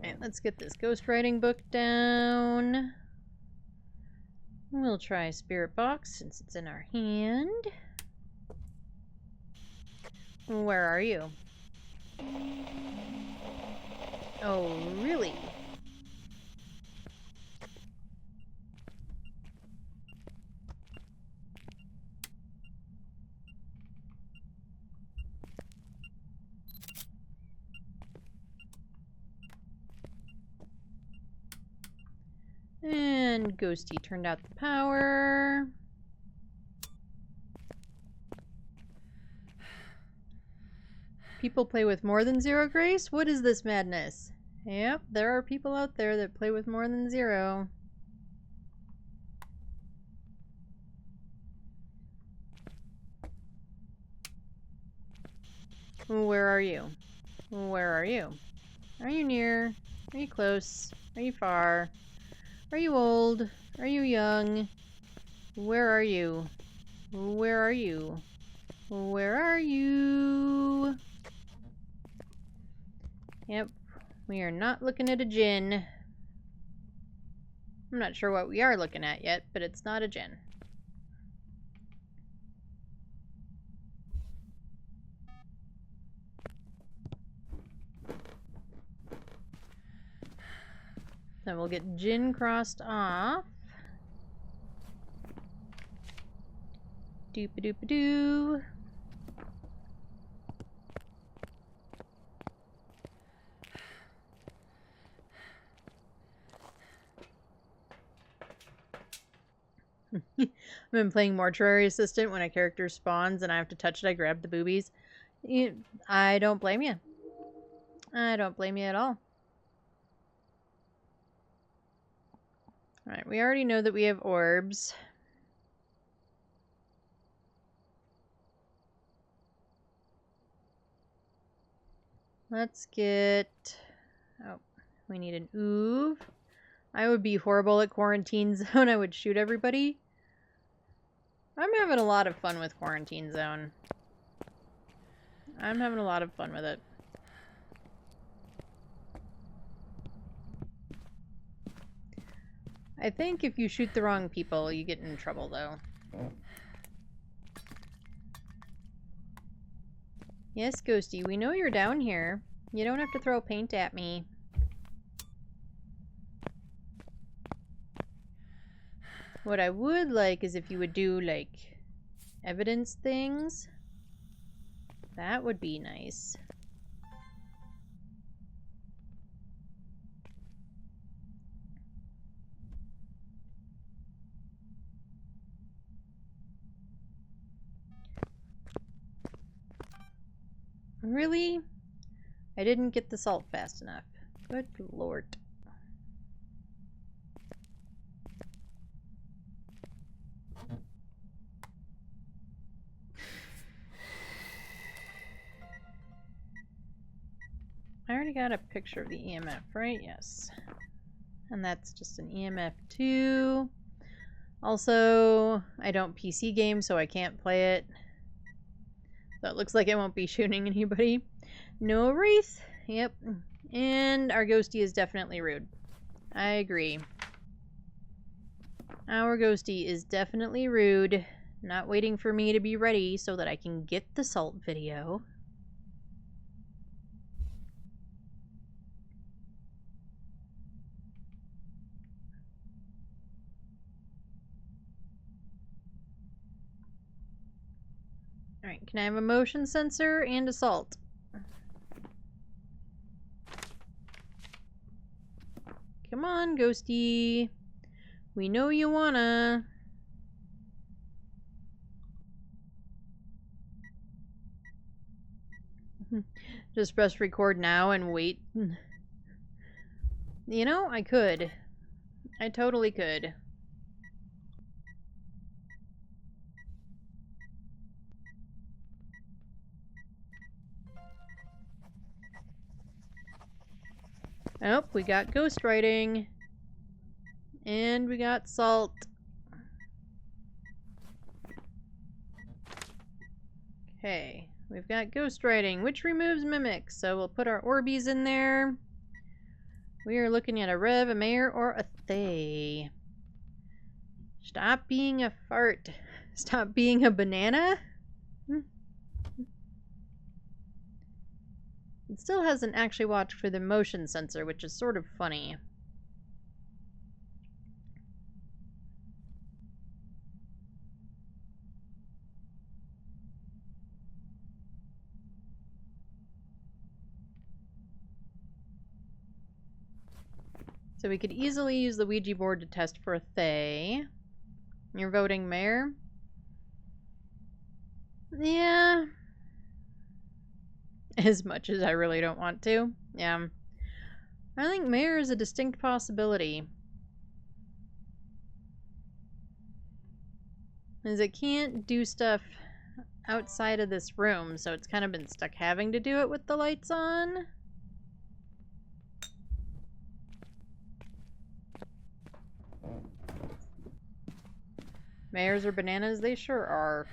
[SPEAKER 1] Alright, let's get this ghostwriting book down. We'll try Spirit Box since it's in our hand. Where are you? Oh, really? And Ghosty turned out the power. People play with more than 0 grace? What is this madness? Yep, there are people out there that play with more than 0. Where are you? Where are you? Are you near? Are you close? Are you far? Are you old? Are you young? Where are you? Where are you? Where are you? Yep. We are not looking at a gin. I'm not sure what we are looking at yet, but it's not a gin. Then we'll get gin crossed off. Doop-a-doop-a-doo. I've been playing Mortuary Assistant. When a character spawns and I have to touch it, I grab the boobies. I don't blame you. I don't blame you at all. Alright, we already know that we have orbs. Let's get... Oh, we need an oov. I would be horrible at Quarantine Zone. I would shoot everybody. I'm having a lot of fun with Quarantine Zone. I'm having a lot of fun with it. I think if you shoot the wrong people, you get in trouble, though. Yes, Ghosty, we know you're down here. You don't have to throw paint at me. What I would like is if you would do, like, evidence things. That would be nice. Really? I didn't get the salt fast enough. Good lord. I already got a picture of the EMF, right? Yes. And that's just an EMF 2. Also, I don't PC game, so I can't play it. So it looks like it won't be shooting anybody. No wraith. Yep. And our ghosty is definitely rude. I agree. Our ghosty is definitely rude. Not waiting for me to be ready so that I can get the salt video. Alright, can I have a motion sensor and a salt? Come on, ghosty. We know you wanna. Just press record now and wait. You know, I could. I totally could. Oh, we got ghostwriting. And we got salt. Okay, we've got ghostwriting, which removes mimics. So we'll put our Orbeez in there. We are looking at a Rev, a Mayor, or a Thay. Stop being a fart. Stop being a banana? It still hasn't actually watched for the motion sensor, which is sort of funny. So we could easily use the Ouija board to test for a Thay. You're voting Mayor? Yeah. As much as I really don't want to. Yeah. I think Mayor is a distinct possibility. Because it can't do stuff outside of this room, so it's kind of been stuck having to do it with the lights on. Mayors are bananas? They sure are.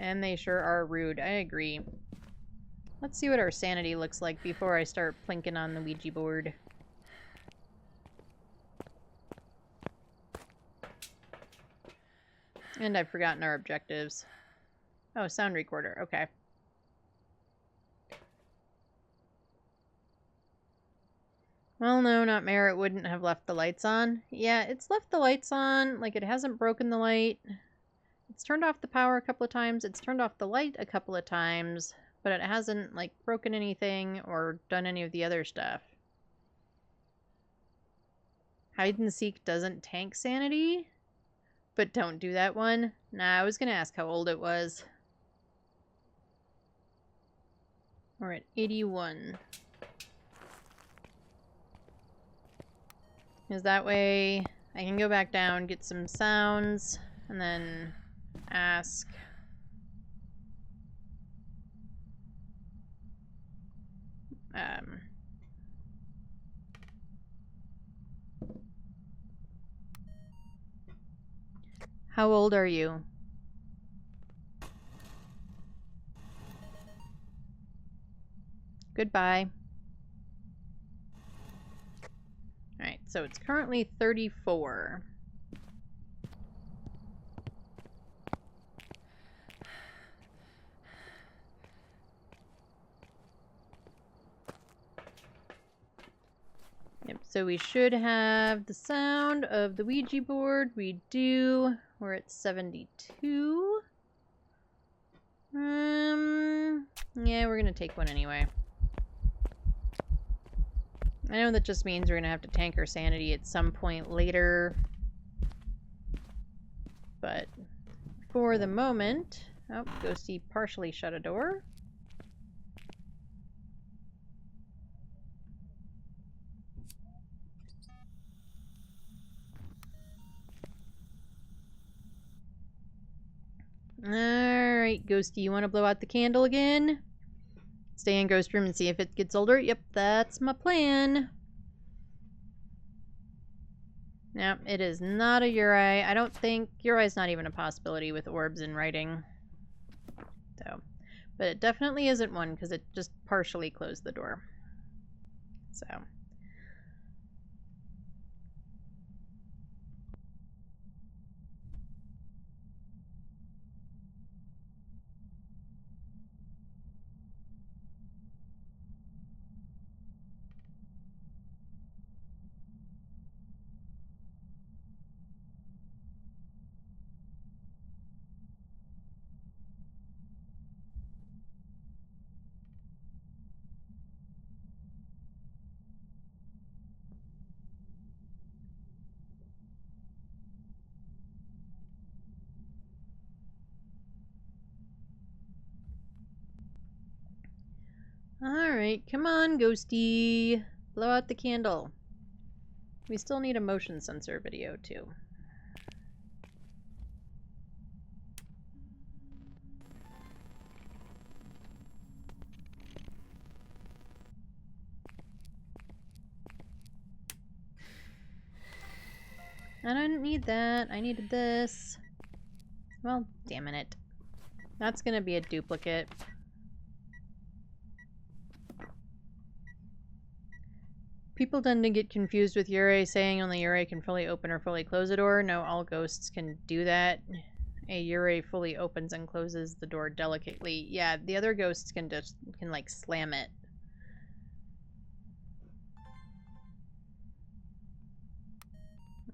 [SPEAKER 1] And they sure are rude. I agree. Let's see what our sanity looks like before I start plinking on the Ouija board. And I've forgotten our objectives. Oh, sound recorder. Okay. Well, no, not Mayor. It wouldn't have left the lights on. Yeah, it's left the lights on. Like, it hasn't broken the light. It's turned off the power a couple of times. It's turned off the light a couple of times. But it hasn't, like, broken anything or done any of the other stuff. Hide and seek doesn't tank sanity? But don't do that one? Nah, I was gonna ask how old it was. We're at 81. Because that way I can go back down, get some sounds, and then ask. How old are you? Goodbye. Alright, so it's currently 34. Yep, so we should have the sound of the Ouija board. We do. We're at 72. Yeah, we're gonna take one anyway. I know that just means we're gonna have to tank our sanity at some point later. But for the moment... Oh, Ghosty partially shut a door. Alright, Ghosty, you want to blow out the candle again? Stay in Ghost Room and see if it gets older? Yep, that's my plan. No, it is not a Uri. I don't think... Uri is not even a possibility with orbs in writing. So, but it definitely isn't one because it just partially closed the door. So... Alright, come on, Ghosty. Blow out the candle. We still need a motion sensor video, too. I didn't need that. I needed this. Well, damn it. That's gonna be a duplicate. People tend to get confused with Yurei saying only Yurei can fully open or fully close a door. No, all ghosts can do that. A Yurei fully opens and closes the door delicately. Yeah, the other ghosts can just, like, slam it.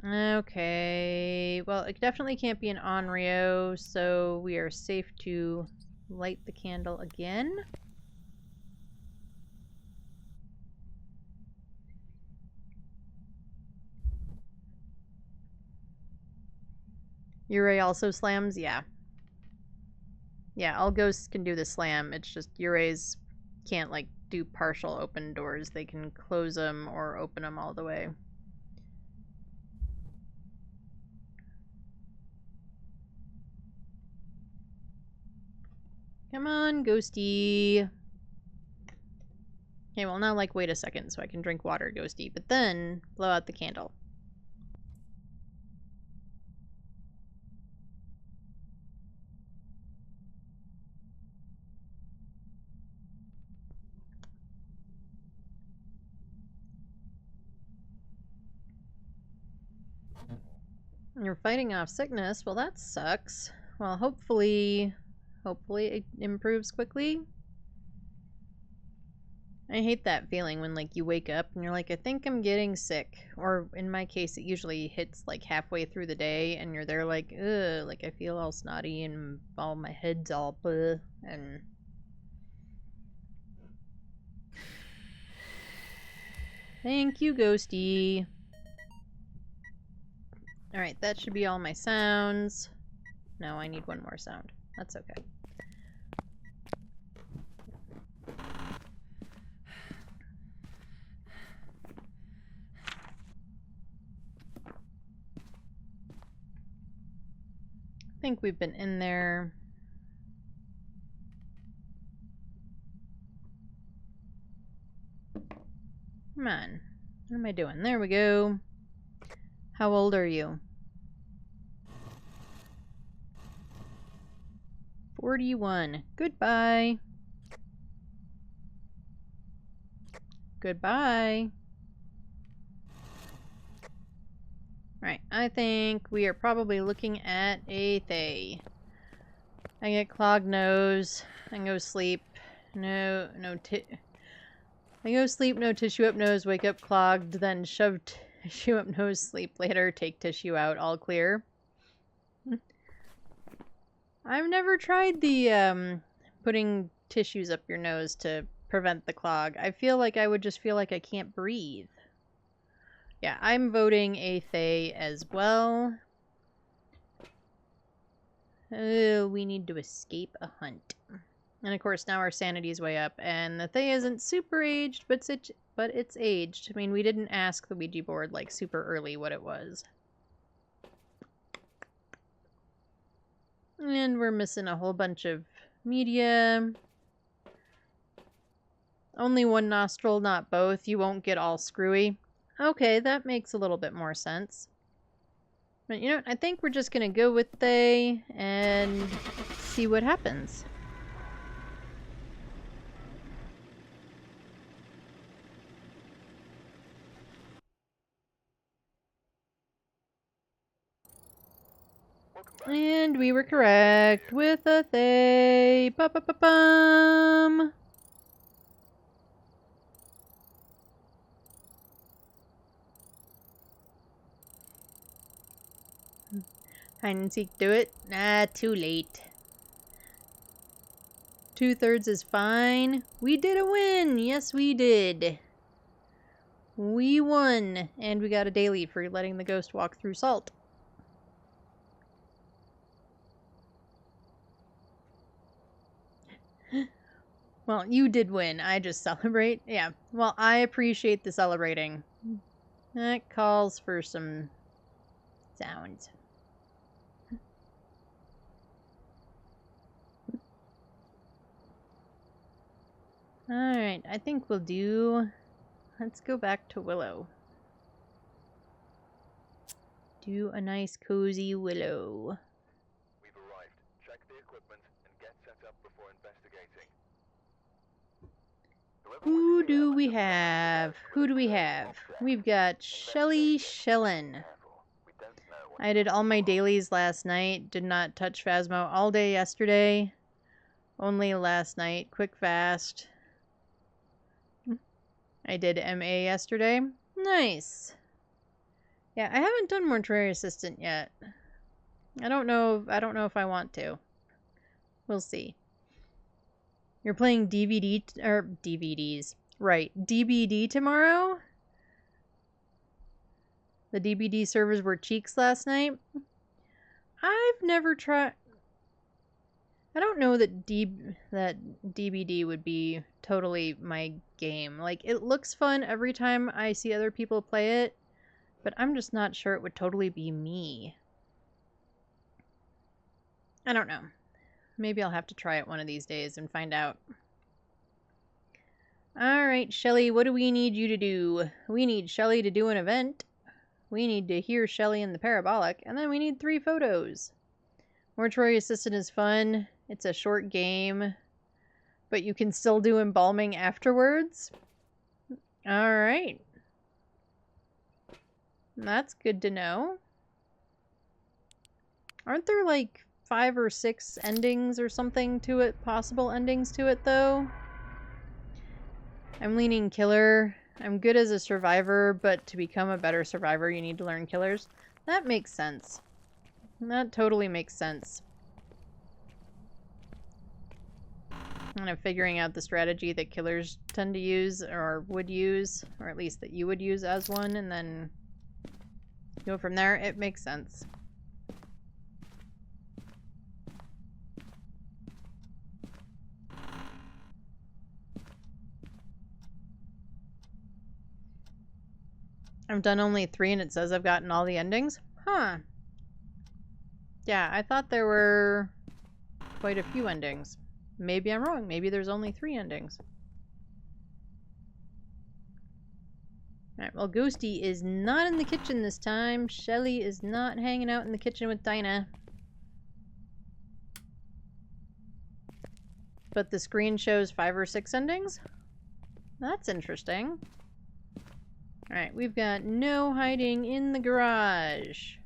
[SPEAKER 1] Okay, well, it definitely can't be an Onryo, so we are safe to light the candle again. Yurei also slams? Yeah. Yeah, all ghosts can do the slam. It's just Yurei's can't, like, do partial open doors. They can close them or open them all the way. Come on, Ghosty. Okay, well, now, like, wait a second so I can drink water, Ghosty. But then, blow out the candle. You're fighting off sickness. Well, that sucks. Well, hopefully it improves quickly. I hate that feeling when, like, you wake up and you're like, I think I'm getting sick. Or in my case, it usually hits, like, halfway through the day and you're there like, ugh, like, I feel all snotty and all my head's all bleh, and... Thank you, Ghosty. Alright, that should be all my sounds. No, I need one more sound. That's okay. I think we've been in there. Come on. What am I doing? There we go. How old are you? 41. Goodbye. Goodbye. Right, I think we are probably looking at a Thay. I get clogged nose. I go sleep. I go sleep, no tissue up nose, wake up clogged, then shove tissue up nose, sleep later, take tissue out, all clear. I've never tried the putting tissues up your nose to prevent the clog. I feel like I would just feel like I can't breathe. Yeah, I'm voting a Thay as well. Oh, we need to escape a hunt. And of course, now our sanity is way up, and the Thay isn't super aged, but it's aged. I mean, we didn't ask the Ouija board, like, super early what it was. And we're missing a whole bunch of media. Only one nostril, not both. You won't get all screwy. Okay, that makes a little bit more sense. But you know what? I think we're just gonna go with Thay and see what happens. And we were correct with a Thay. Ba-ba-ba-bum! Hide and seek, do it? Ah, too late. 2/3 is fine. We did a win! Yes, we did. We won! And we got a daily for letting the ghost walk through salt. Well, you did win. I just celebrate. Yeah. Well, I appreciate the celebrating. That calls for some sounds. Alright, I think we'll do... Let's go back to Willow. Do a nice cozy Willow.
[SPEAKER 2] We've arrived. Check the equipment and get set up before investigating.
[SPEAKER 1] Who do we have? Who do we have? We've got Shelly Shellen. I did all my dailies last night. Did not touch Phasmo all day yesterday. Only last night. Quick fast. I did MA yesterday. Nice. Yeah, I haven't done Mortuary Assistant yet. I don't know if I want to. We'll see. You're playing DVDs. Right. DBD tomorrow? The DBD servers were cheeks last night. I've never tried... I don't know that DBD would be totally my game. Like, it looks fun every time I see other people play it, but I'm just not sure it would totally be me. I don't know. Maybe I'll have to try it one of these days and find out. Alright, Shelly, what do we need you to do? We need Shelly to do an event. We need to hear Shelly in the parabolic, and then we need 3 photos. Mortuary Assistant is fun. It's a short game, but you can still do embalming afterwards. Alright. That's good to know. Aren't there like 5 or 6 endings or something to it? Possible endings to it, though? I'm leaning killer. I'm good as a survivor, but to become a better survivor, you need to learn killers. That makes sense. That totally makes sense. Kind of figuring out the strategy that killers tend to use, or would use, or at least that you would use as one, and then go from there. It makes sense. I've done only 3 and it says I've gotten all the endings? Huh. Yeah, I thought there were quite a few endings. Maybe I'm wrong. Maybe there's only 3 endings. Alright, well, Ghosty is not in the kitchen this time. Shelly is not hanging out in the kitchen with Dinah. But the screen shows 5 or 6 endings? That's interesting. Alright, we've got no hiding in the garage.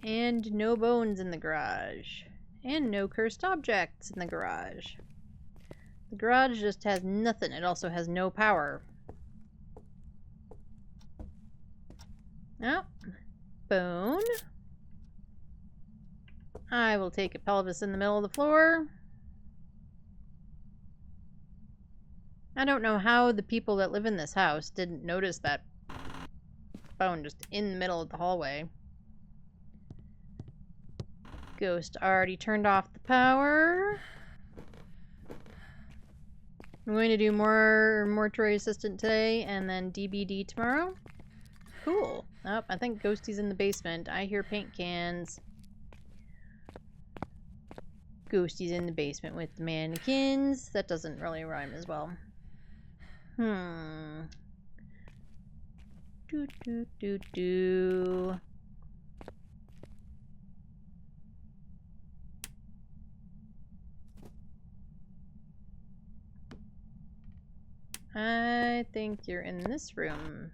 [SPEAKER 1] And no bones in the garage. And no cursed objects in the garage. The garage just has nothing. It also has no power. Oh, bone. I will take a pelvis in the middle of the floor. I don't know how the people that live in this house didn't notice that bone just in the middle of the hallway. Ghost already turned off the power. I'm going to do more mortuary assistant today and then DBD tomorrow. Cool. Oh, I think Ghosty's in the basement. I hear paint cans. Ghosty's in the basement with the mannequins. That doesn't really rhyme as well. Do do do do. I think you're in this room.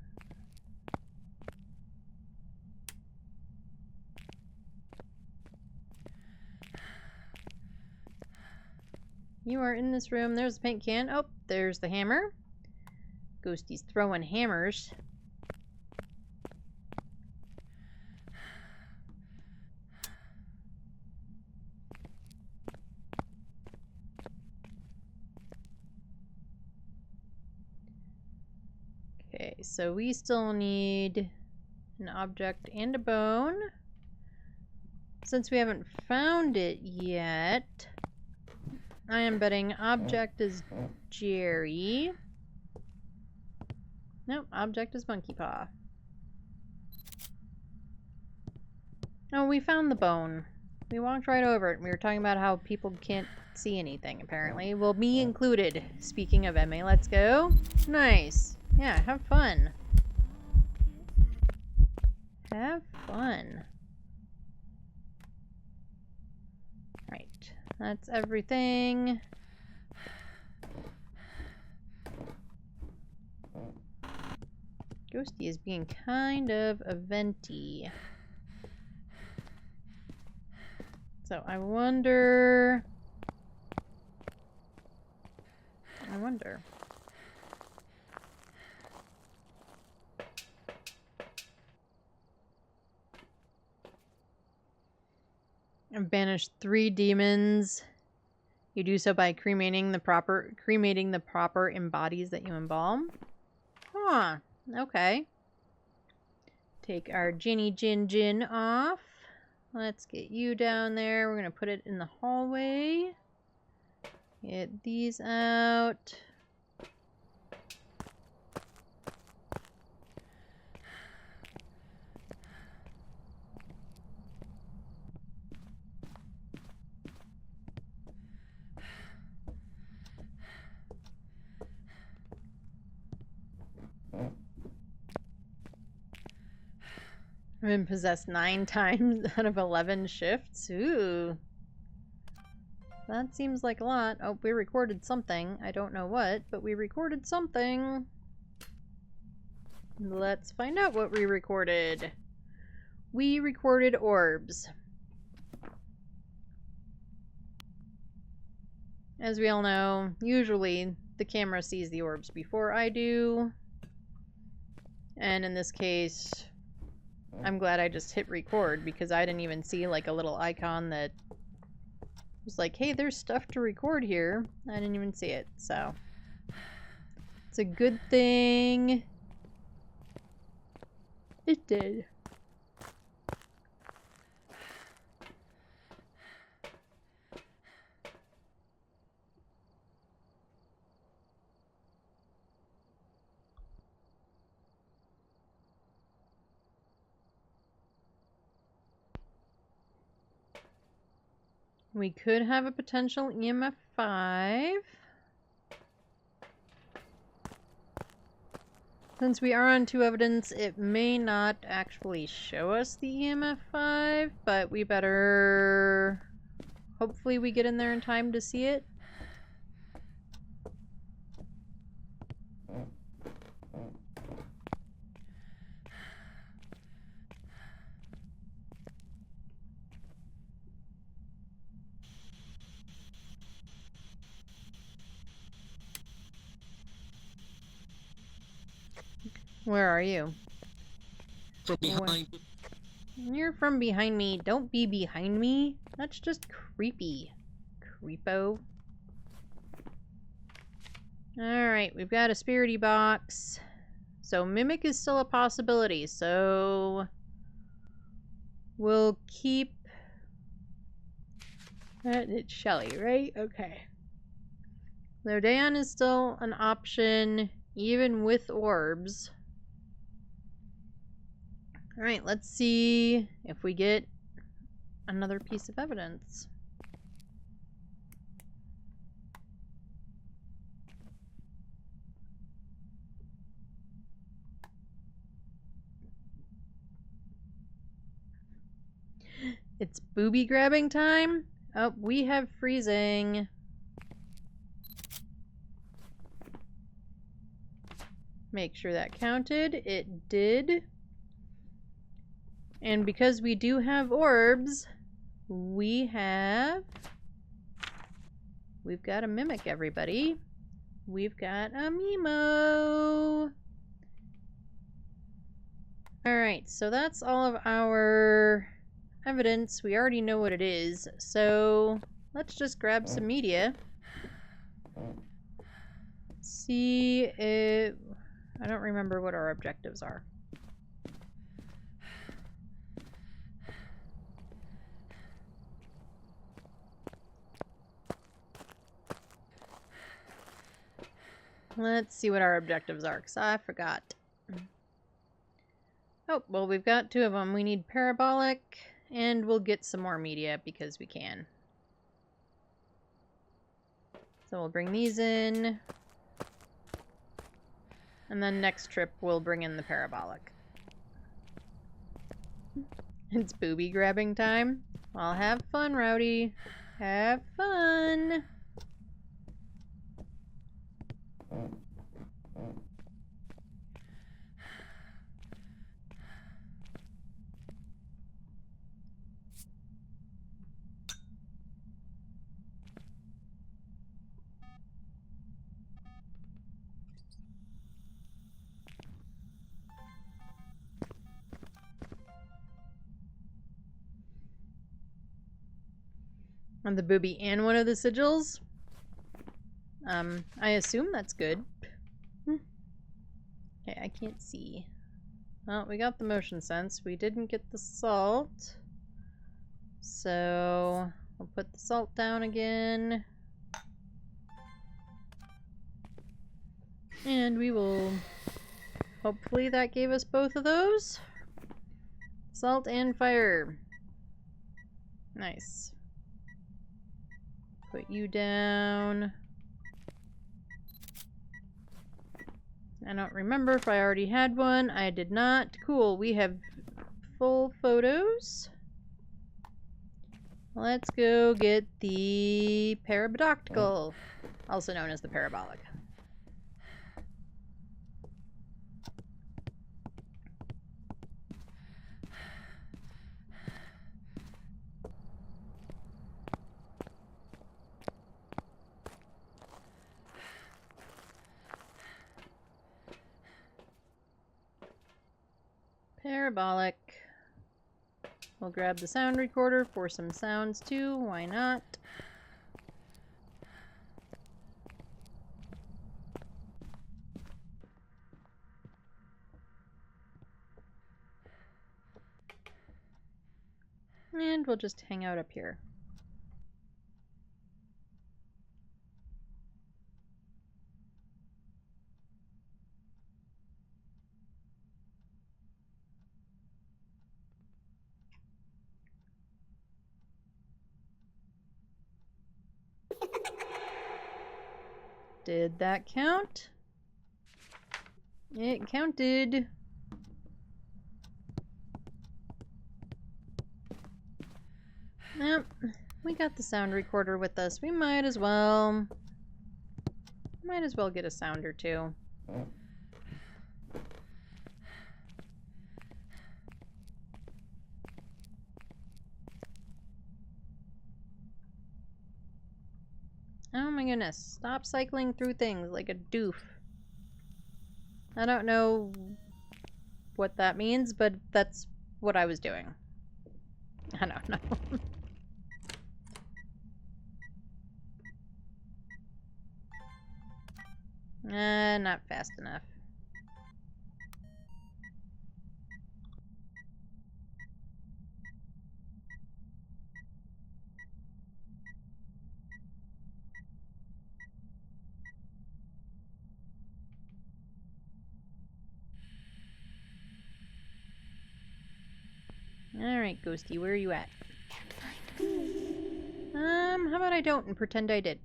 [SPEAKER 1] You are in this room. There's the paint can. Oh, there's the hammer. Ghosty's throwing hammers. Okay, so we still need an object and a bone. Since we haven't found it yet, I am betting object is Jerry. Nope, object is Monkey Paw. Oh, we found the bone. We walked right over it and we were talking about how people can't see anything, apparently. Well, me included. Speaking of Emma, let's go. Nice. Yeah, have fun. Have fun. Right. That's everything. Ghosty is being kind of a venti. So I wonder. I've banished 3 demons. You do so by cremating the proper embodies that you embalm. Huh. Okay. Take our Ginny Gin off. Let's get you down there. We're gonna put it in the hallway. Get these out. I've been possessed 9 times out of 11 shifts. Ooh. That seems like a lot. Oh, we recorded something. I don't know what, but we recorded something. Let's find out what we recorded. we recorded orbs. As we all know, usually the camera sees the orbs before I do. And in this case, I'm glad I just hit record because I didn't even see like a little icon that was like, hey, there's stuff to record here. I didn't even see it, so it's a good thing it did. We could have a potential EMF 5. Since we are on 2 evidence, it may not actually show us the EMF 5, but we better... Hopefully we get in there in time to see it. Where are you?
[SPEAKER 3] From behind.
[SPEAKER 1] You're from behind me. Don't be behind me. That's just creepy. Creepo. Alright, we've got a spirity box. So Mimic is still a possibility, so... We'll keep... It's Shelly, right? Okay. Lodan is still an option, even with orbs. Alright, let's see if we get another piece of evidence. It's booby grabbing time? Oh, we have freezing. Make sure that counted. It did. And because we do have orbs, we've got a Mimic, everybody. We've got a Mimo. Alright, so that's all of our evidence. We already know what it is, so let's just grab some media. See if... I don't remember what our objectives are. Let's see what our objectives are, because I forgot. Oh, well, we've got 2 of them. We need parabolic, and we'll get some more media because we can. So we'll bring these in. And then next trip, we'll bring in the parabolic. It's booby grabbing time. Well, have fun, Rowdy. Have fun. On the booby and one of the sigils. I assume that's good. Okay, I can't see. Well, we got the motion sense. We didn't get the salt. So, we'll put the salt down again. And we will... Hopefully that gave us both of those. Salt and fire. Nice. Put you down. I don't remember if I already had one. I did not. Cool, we have full photos. Let's go get the parabodoctical, also known as the parabolic. Parabolic. We'll grab the sound recorder for some sounds too. Why not? And we'll just hang out up here. Did that count? It counted. Yep, we got the sound recorder with us. We might as well get a sound or two. Oh my goodness, stop cycling through things like a doof. I don't know what that means, but that's what I was doing. I don't know. Not fast enough. Alright, Ghosty, where are you at? How about I don't and pretend I did?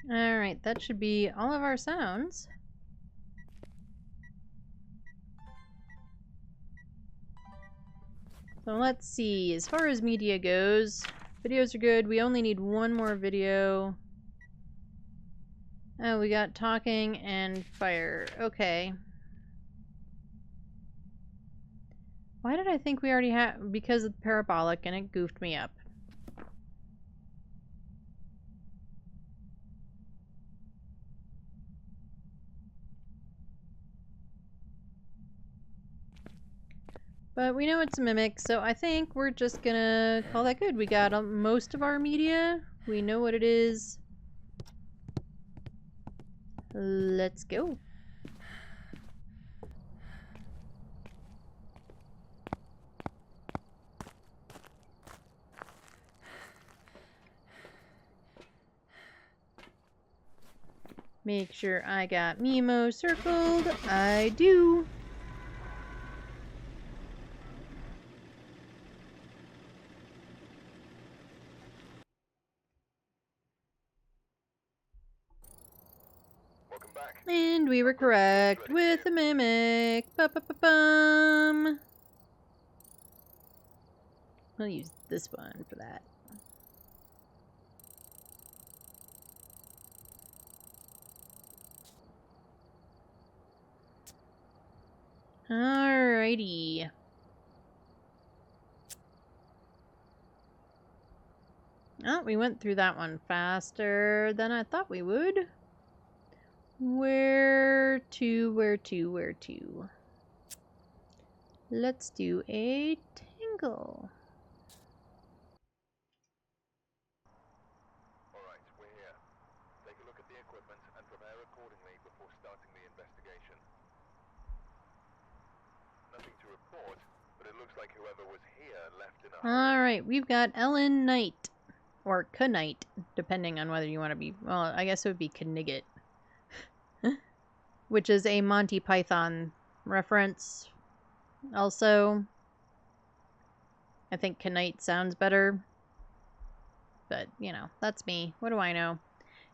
[SPEAKER 1] Alright, that should be all of our sounds. So let's see, as far as media goes, videos are good. We only need one more video. Oh, we got talking and fire. Okay. Why did I think we already had... Because of the parabolic and it goofed me up. But we know it's a mimic, so I think we're just gonna call that good. We got most of our media. We know what it is. Let's go. Make sure I got Mimo circled. I do.
[SPEAKER 2] Welcome back.
[SPEAKER 1] And we were correct with the mimic. Ba-ba-ba-bum. I'll use this one for that. Alrighty. Oh, we went through that one faster than I thought we would. Where to? Let's do a tingle.
[SPEAKER 2] Alright, we're here. Take a look at the equipment and prepare accordingly before starting the investigation. Nothing to report, but it looks like whoever was here left in a hurry.
[SPEAKER 1] Alright, we've got Ellen Knight. Or Knight, depending on whether you want to be... Well, I guess it would be Knigget. Which is a Monty Python reference. Also, I think Knight sounds better. But, you know, that's me. What do I know?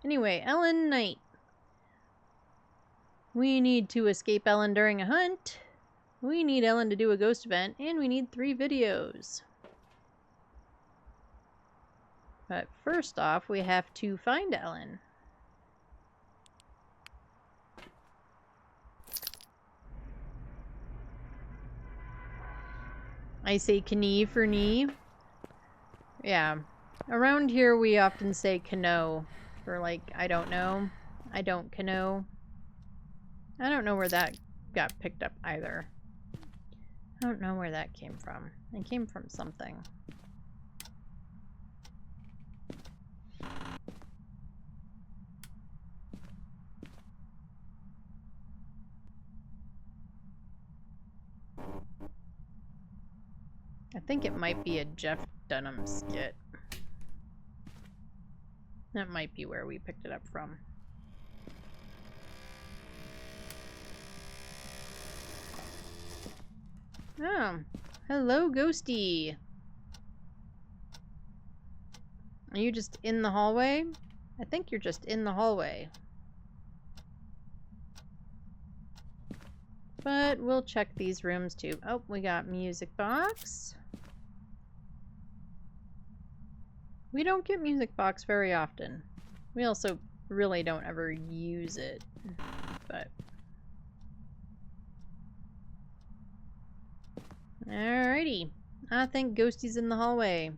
[SPEAKER 1] Anyway, Ellen Knight. We need to escape Ellen during a hunt. We need Ellen to do a ghost event, and we need 3 videos. But first off, we have to find Ellen. I say knee for knee. Yeah. Around here we often say cano for like, I don't know. I don't cano. I don't know where that got picked up either. I don't know where that came from. It came from something. I think it might be a Jeff Dunham skit. That might be where we picked it up from. Oh, hello, Ghosty. Are you just in the hallway? I think you're just in the hallway. But we'll check these rooms too. Oh, we got music box. We don't get music box very often. We also really don't ever use it. But alrighty. I think Ghosty's in the hallway.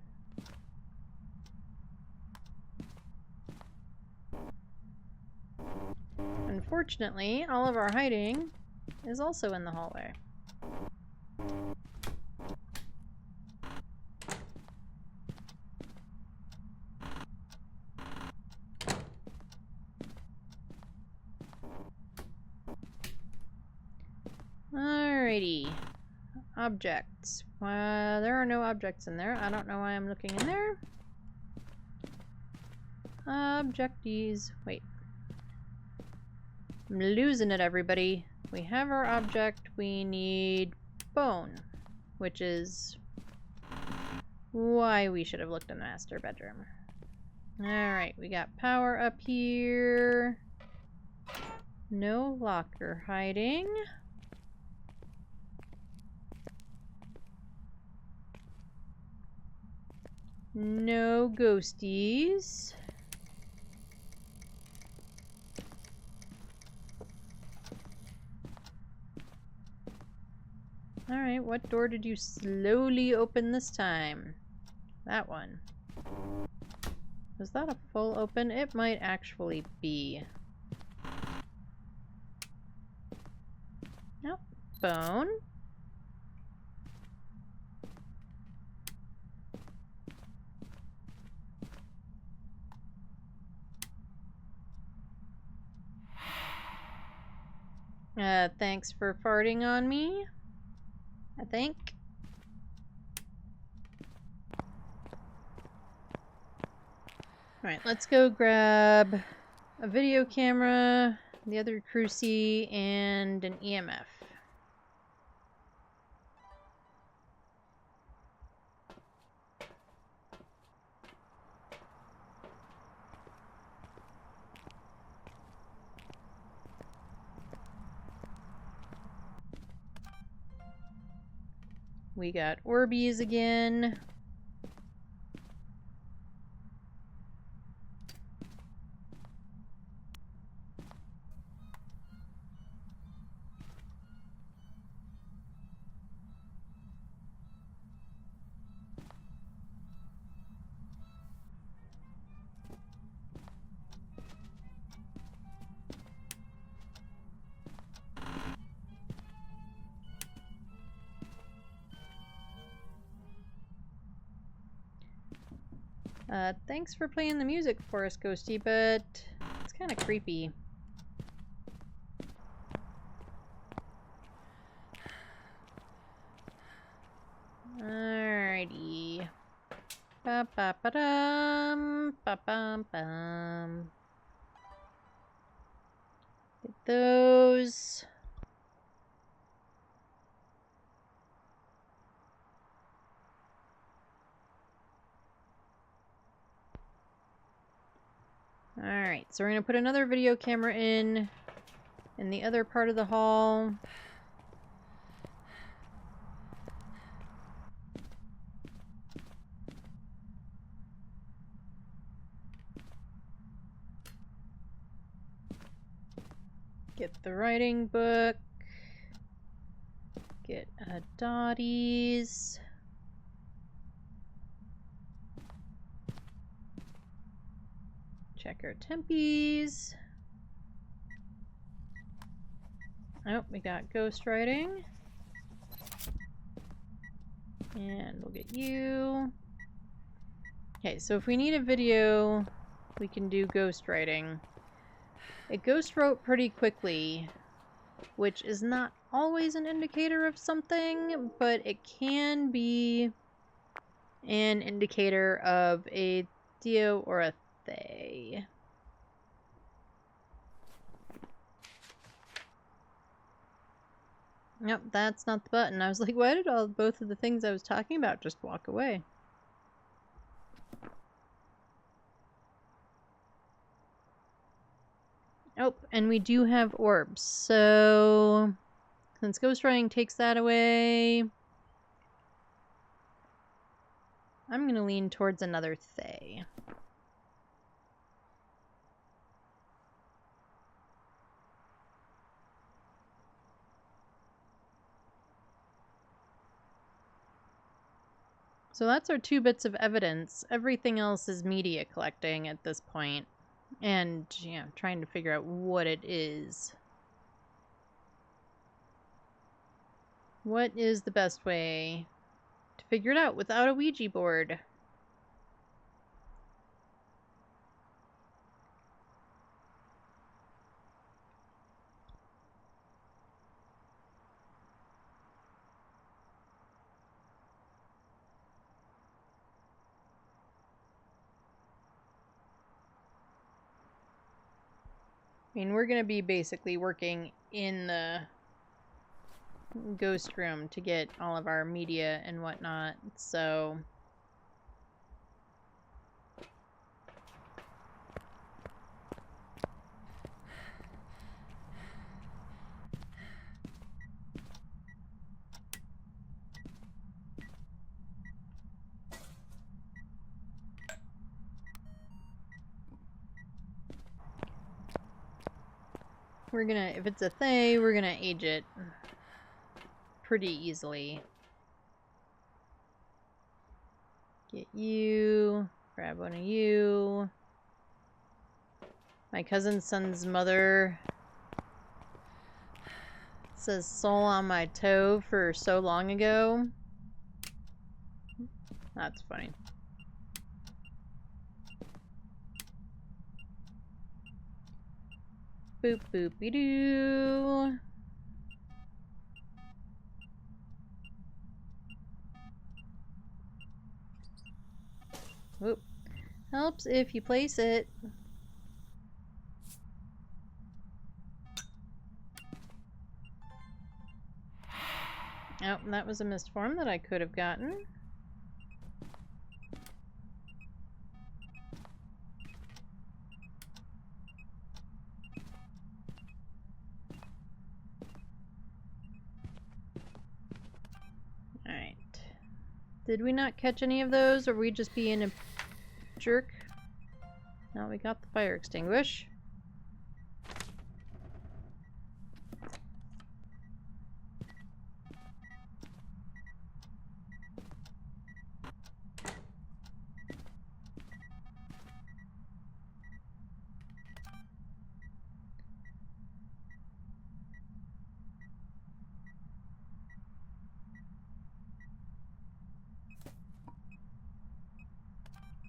[SPEAKER 1] Unfortunately, all of our hiding is also in the hallway. Alrighty. Objects. There are no objects in there. I don't know why I'm looking in there. Objecties. Wait. I'm losing it, everybody. We have our object. We need bone, which is why we should have looked in the master bedroom. Alright, we got power up here. No locker hiding. No ghosties. Alright, what door did you slowly open this time? That one. Was that a full open? It might actually be. Nope. Bone. Thanks for farting on me, I think. Alright, let's go grab a video camera, the other crucie, and an EMF. We got Orbeez again. Thanks for playing the music for us, Ghosty, but it's kind of creepy. Alrighty. Ba-ba-ba-dum, ba-bum-bum. Get those. Alright, so we're going to put another video camera in the other part of the hall. Get the writing book. Get a Dottie's. Check our tempies. Oh, we got ghostwriting. And we'll get you. Okay, so if we need a video, we can do ghostwriting. It ghost wrote pretty quickly, which is not always an indicator of something, but it can be an indicator of a Dio or a Thay. Nope, that's not the button. I was like, why did both of the things I was talking about just walk away? Oh, and we do have orbs, so since ghostwriting takes that away, I'm gonna lean towards another Thay. So that's our 2 bits of evidence. Everything else is media collecting at this point. And, yeah, trying to figure out what it is. What is the best way to figure it out without a Ouija board? I mean, we're going to be basically working in the ghost room to get all of our media and whatnot, so... We're gonna, if it's a Thay, we're gonna age it pretty easily. Get you, grab one of you. My cousin's son's mother says soul on my toe for so long ago. That's funny. Boop boopy doo. Whoop. Helps if you place it. Oh, that was a missed form that I could have gotten. Alright. Did we not catch any of those, or were we just being a jerk? No, we got the fire extinguish.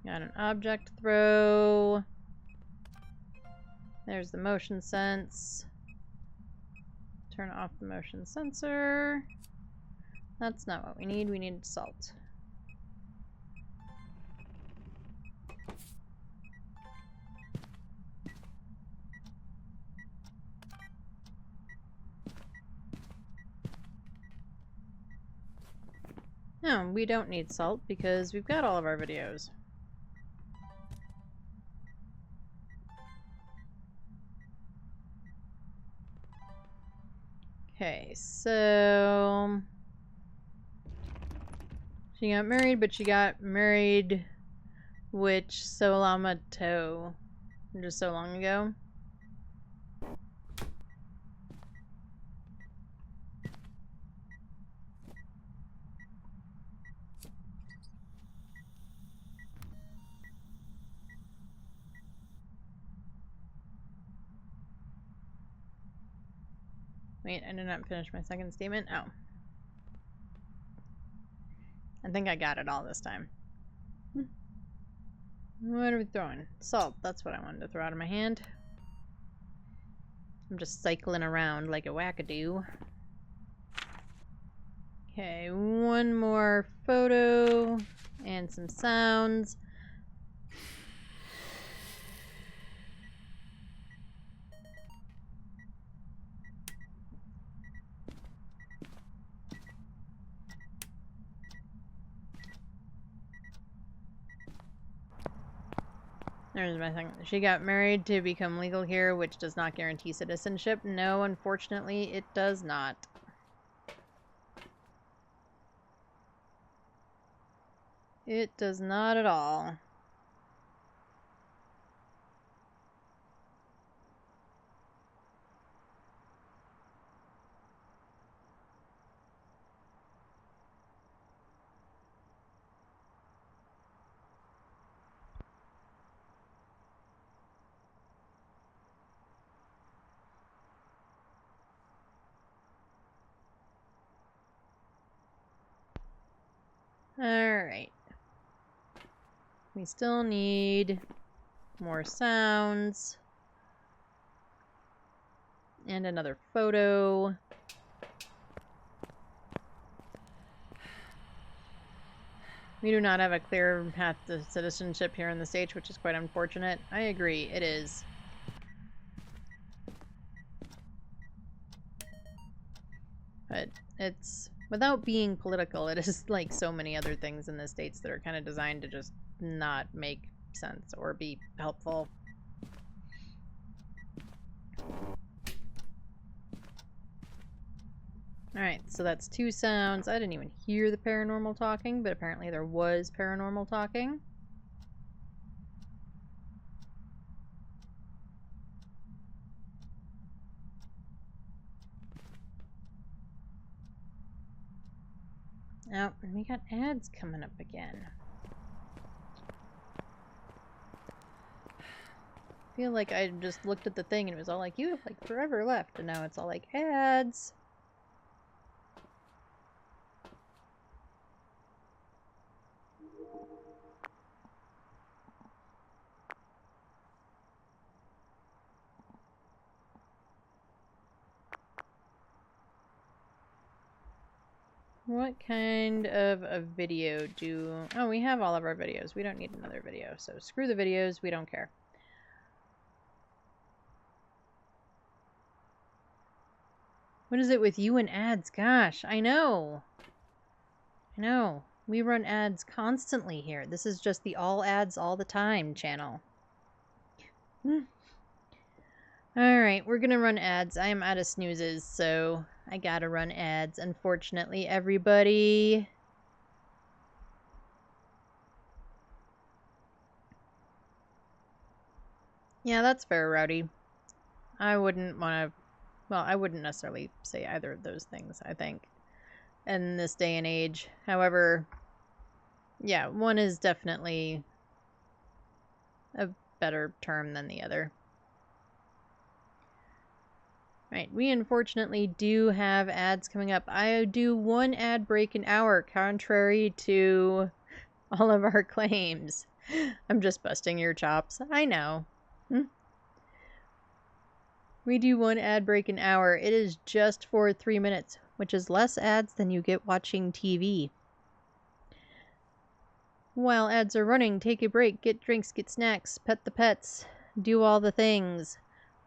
[SPEAKER 1] Got an object throw. There's the motion sense. Turn off the motion sensor. That's not what we need. We need salt. No, we don't need salt because we've got all of our videos. Okay, so she got married, but she got married which Solamato just so long ago. Wait, I did not finish my second statement. Oh. I think I got it all this time. What are we throwing? Salt. That's what I wanted to throw out of my hand. I'm just cycling around like a wackadoo. Okay, one more photo and some sounds. There's my thing. She got married to become legal here, which does not guarantee citizenship. No, unfortunately, it does not. It does not at all. Alright. We still need more sounds. And another photo. We do not have a clear path to citizenship here in the States, which is quite unfortunate. I agree, it is. But it's, without being political, it is like so many other things in the States that are kind of designed to just not make sense or be helpful. Alright, so that's 2 sounds. I didn't even hear the paranormal talking, but apparently there was paranormal talking. Oh, and we got ads coming up again. I feel like I just looked at the thing and it was all like, you have like forever left, and now it's all like, ads. What kind of a video do... Oh, we have all of our videos. We don't need another video, so screw the videos. We don't care. What is it with you and ads? Gosh, I know. I know. We run ads constantly here. This is just the all ads all the time channel. Alright, we're gonna run ads. I am out of snoozes, so I gotta run ads, unfortunately, everybody. Yeah, that's fair, Rowdy. I wouldn't want to... Well, I wouldn't necessarily say either of those things, I think, in this day and age. However, yeah, one is definitely a better term than the other. Right, we unfortunately do have ads coming up. I do 1 ad break an hour, contrary to all of our claims. I'm just busting your chops. I know. We do 1 ad break an hour. It is just for 3 minutes, which is less ads than you get watching TV. While ads are running, take a break, get drinks, get snacks, pet the pets, do all the things.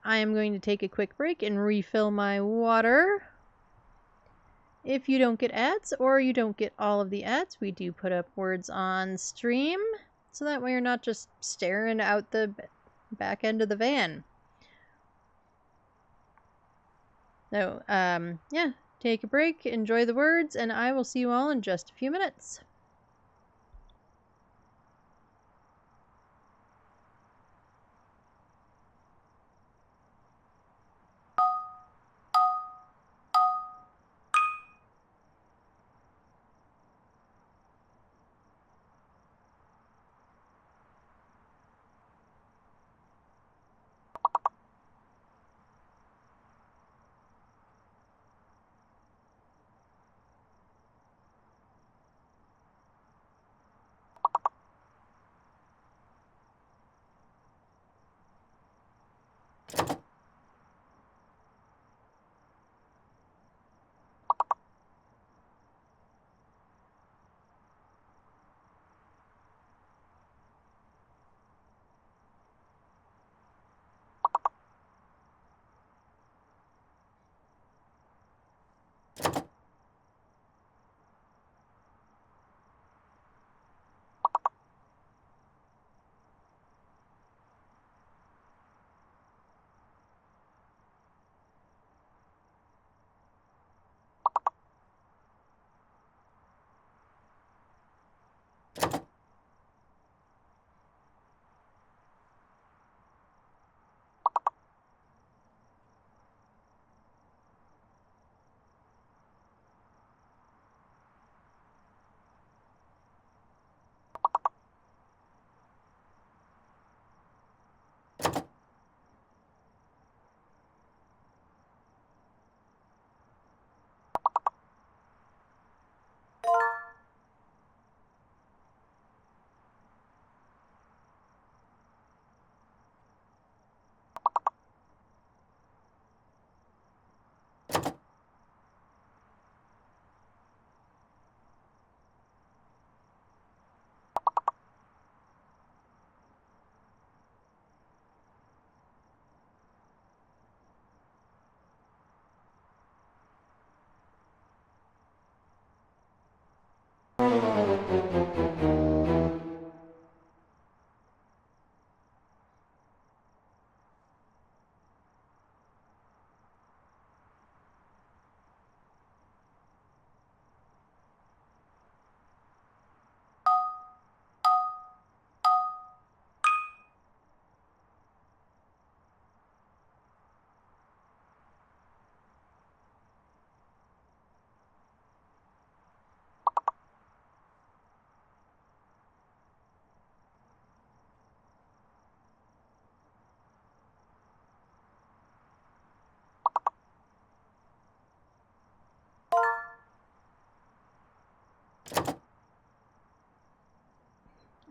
[SPEAKER 1] I am going to take a quick break and refill my water. If you don't get ads, or you don't get all of the ads, we do put up words on stream, so that way you're not just staring out the back end of the van. So, yeah, take a break, enjoy the words, and I will see you all in just a few minutes.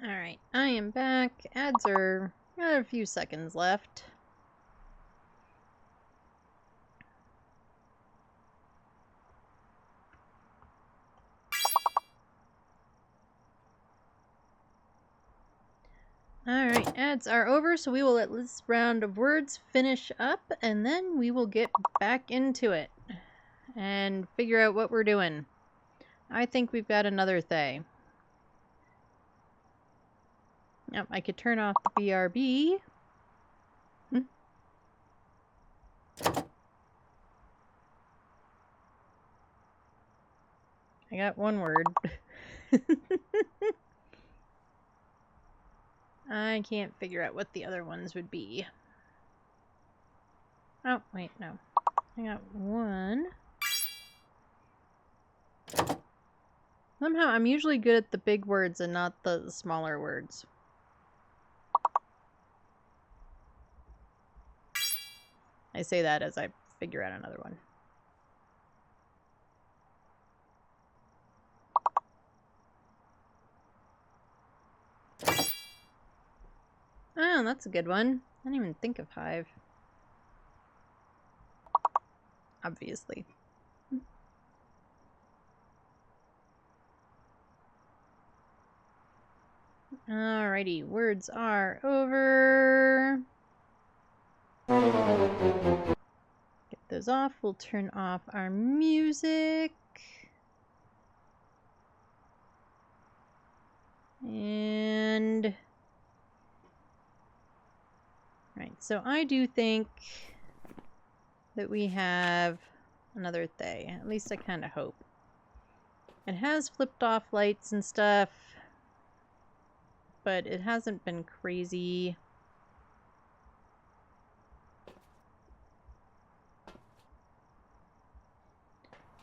[SPEAKER 1] Alright, I am back. Ads are got a few seconds left. Alright, ads are over, so we will let this round of words finish up, and then we will get back into it and figure out what we're doing. I think we've got another Thay. Yep, I could turn off the BRB. I got one word. I can't figure out what the other ones would be. Oh, wait, no. I got one. Somehow, I'm usually good at the big words and not the smaller words. I say that as I figure out another one. Oh, that's a good one. I didn't even think of hive. Obviously. Alrighty, words are over. Get those off. We'll turn off our music. And... right, so I do think that we have another Thay. At least I kind of hope. It has flipped off lights and stuff, but it hasn't been crazy.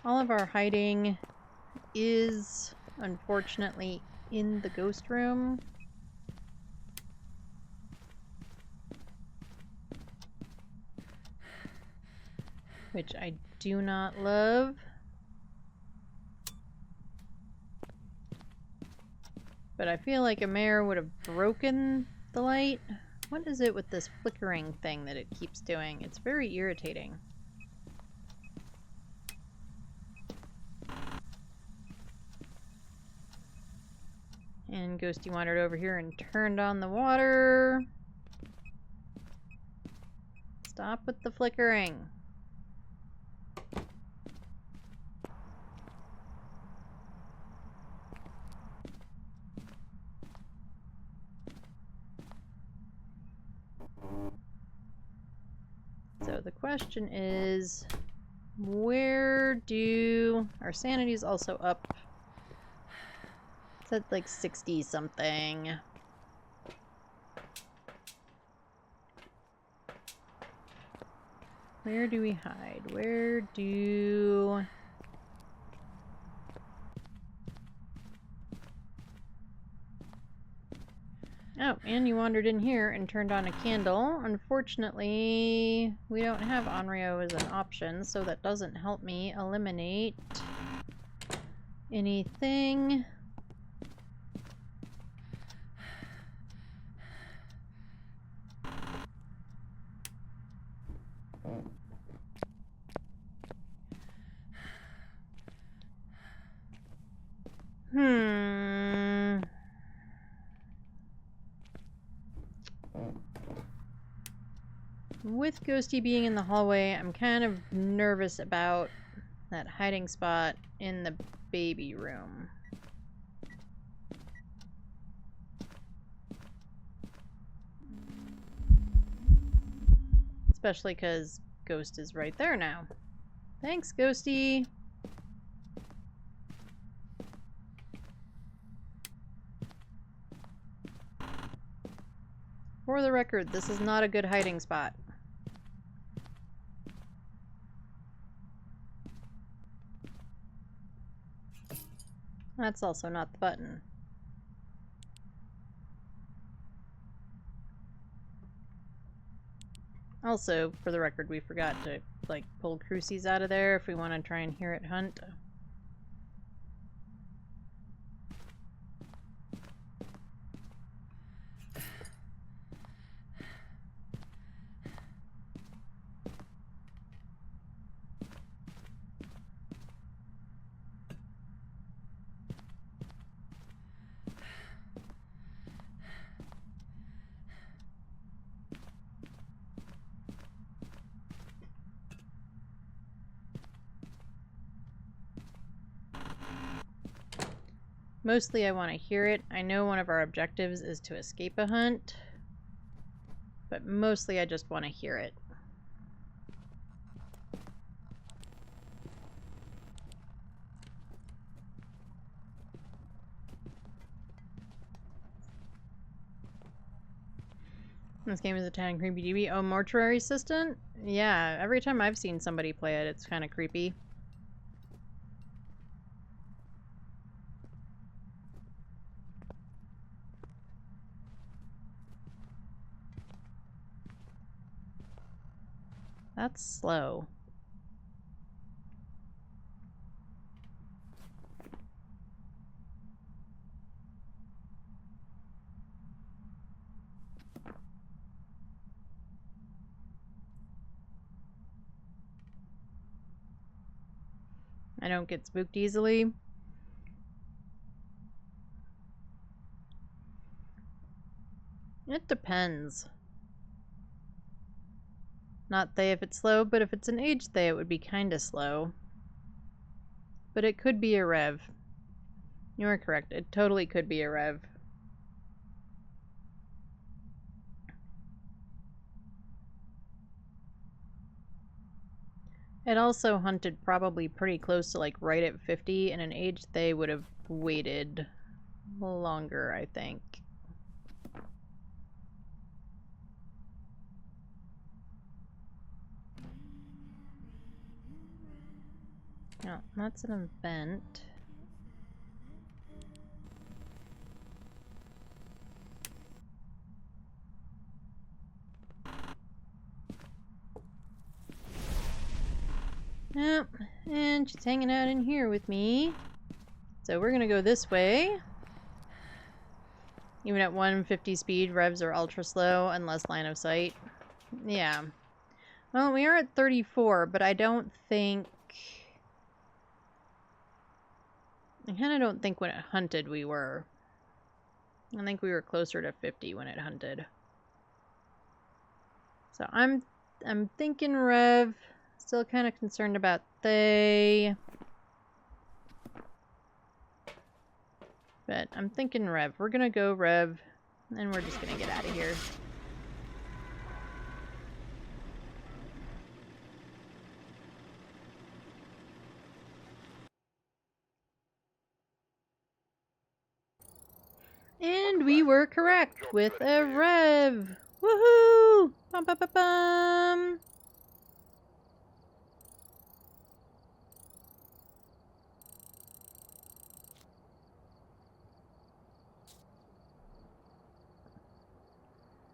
[SPEAKER 1] All of our hiding is, unfortunately, in the ghost room. Which I do not love. But I feel like a mayor would have broken the light What is it with this flickering thing that it keeps doing? It's very irritating. And Ghosty wandered over here and turned on the water. Stop with the flickering. So the question is, where do... Our sanity is also up. It's at like 60 something. Where do we hide? Where do... Oh, and you wandered in here and turned on a candle. Unfortunately, we don't have Onryo as an option, so that doesn't help me eliminate anything. With Ghosty being in the hallway, I'm kind of nervous about that hiding spot in the baby room. Especially because Ghost is right there now. Thanks, Ghosty! For the record, this is not a good hiding spot. That's also not the button. Also, for the record, we forgot to, like, pull Crucies out of there if we want to try and hear it hunt. Mostly I want to hear it. I know one of our objectives is to escape a hunt, but mostly I just want to hear it. This game is a tan creepy DB. Oh, Mortuary Assistant? Yeah, every time I've seen somebody play it, it's kind of creepy. That's slow. I don't get spooked easily. It depends. Not they if it's slow, but if it's an age they, it would be kinda slow. But it could be a rev. You are correct. It totally could be a rev. It also hunted probably pretty close to like right at 50, and an age they would have waited longer, I think. No, that's an event. Yep, and she's hanging out in here with me. So we're gonna go this way. Even at 150 speed, revs are ultra slow and less line of sight. Yeah. Well, we are at 34, but I don't think... I kind of don't think when it hunted we were. I think we were closer to 50 when it hunted. So I'm thinking rev. Still kind of concerned about they. But I'm thinking rev. We're gonna go rev, and we're just gonna get out of here. And we were correct with a rev. Woohoo! Bum bum bum bum.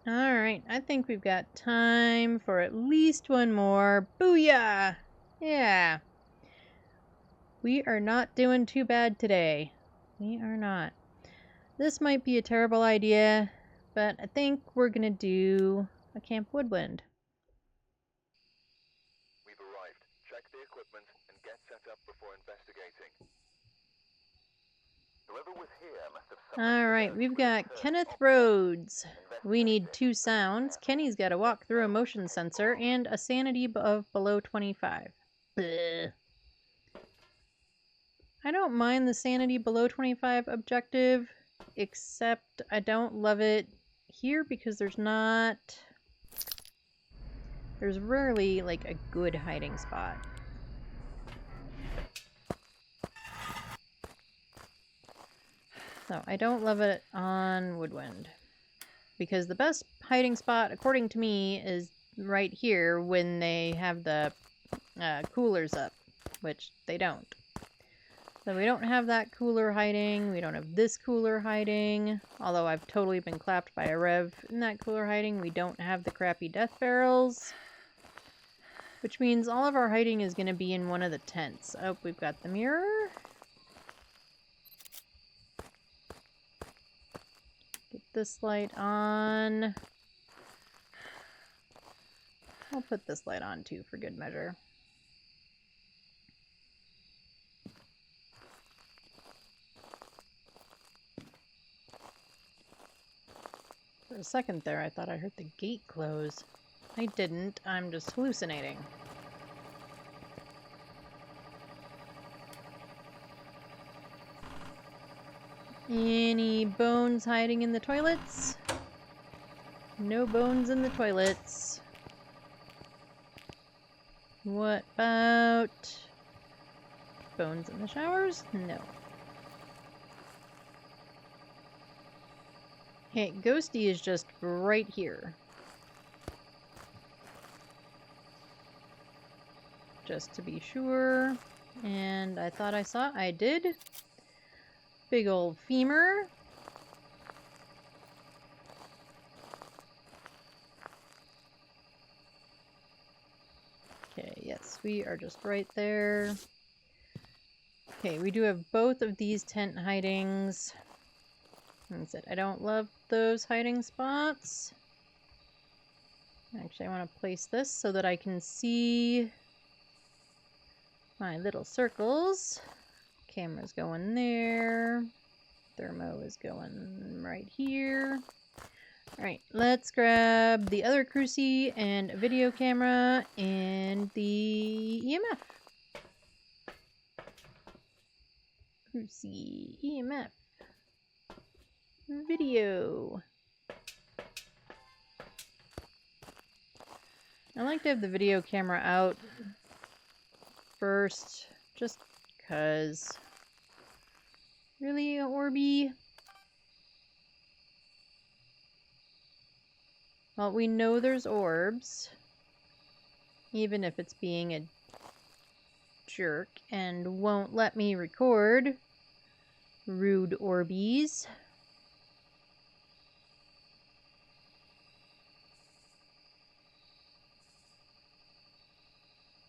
[SPEAKER 1] Alright, I think we've got time for at least one more. Booyah! Yeah. We are not doing too bad today. We are not. This might be a terrible idea, but I think we're gonna do a Camp Woodwind.
[SPEAKER 2] We've arrived. Check the equipment and get set up before investigating. Whoever was here must have
[SPEAKER 1] Alright, we've got Kenneth Rhodes. We need 2 sounds. Kenny's got to walk through a motion sensor and a sanity of below 25. Bleh. I don't mind the sanity below 25 objective, except I don't love it here because there's rarely like a good hiding spot. So I don't love it on Woodwind because the best hiding spot, according to me, is right here when they have the coolers up, which they don't. So we don't have that cooler hiding, we don't have this cooler hiding, although I've totally been clapped by a rev in that cooler hiding. We don't have the crappy death barrels, which means all of our hiding is going to be in one of the tents. Oh, we've got the mirror. Get this light on. I'll put this light on too for good measure. For a second there, I thought I heard the gate close. I didn't. I'm just hallucinating. Any bones hiding in the toilets? No bones in the toilets. What about bones in the showers? No. Hey, Ghosty is just right here. Just to be sure. And I thought I did. Big old femur. Okay, yes, we are just right there. Okay, we do have both of these tent hidings. Like I said, I don't love those hiding spots. Actually, I want to place this so that I can see my little circles. Camera's going there. Thermo is going right here. Alright, let's grab the other crucie and a video camera and the EMF. Crucie, EMF. Video. I like to have the video camera out first, just because. Really, Orby? Well, we know there's orbs, even if it's being a jerk and won't let me record. Rude Orbies.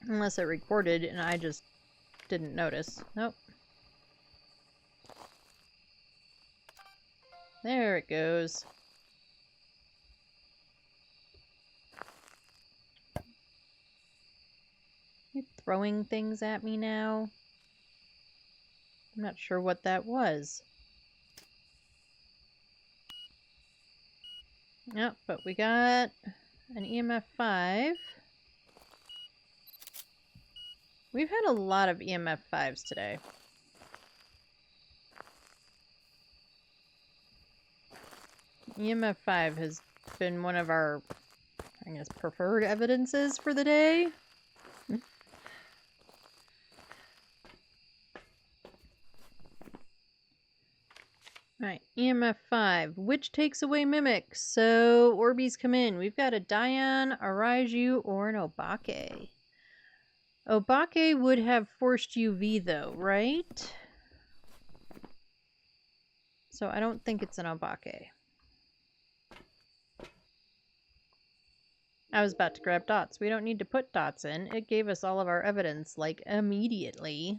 [SPEAKER 1] Unless it recorded and I just didn't notice. Nope. There it goes. You throwing things at me now? I'm not sure what that was. Yep, but we got an EMF 5. We've had a lot of EMF 5s today. EMF 5 has been one of our, I guess, preferred evidences for the day. Alright, EMF 5, which takes away mimics, so Orbeez come in. We've got a Dian, a Raiju, or an Obake. Obake would have forced UV though, right? So I don't think it's an Obake. I was about to grab dots. We don't need to put dots in. It gave us all of our evidence, like, immediately.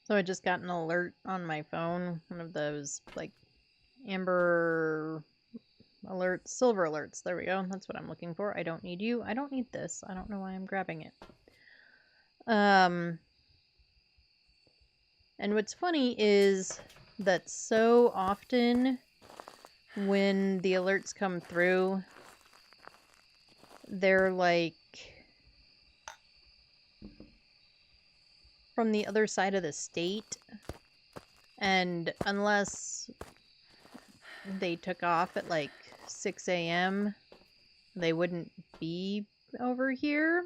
[SPEAKER 1] So I just got an alert on my phone. One of those, like, amber alerts, silver alerts. There we go. That's what I'm looking for. I don't need you. I don't need this. I don't know why I'm grabbing it. And what's funny is that so often when the alerts come through, they're like from the other side of the state, and unless they took off at like 6 a.m., they wouldn't be over here.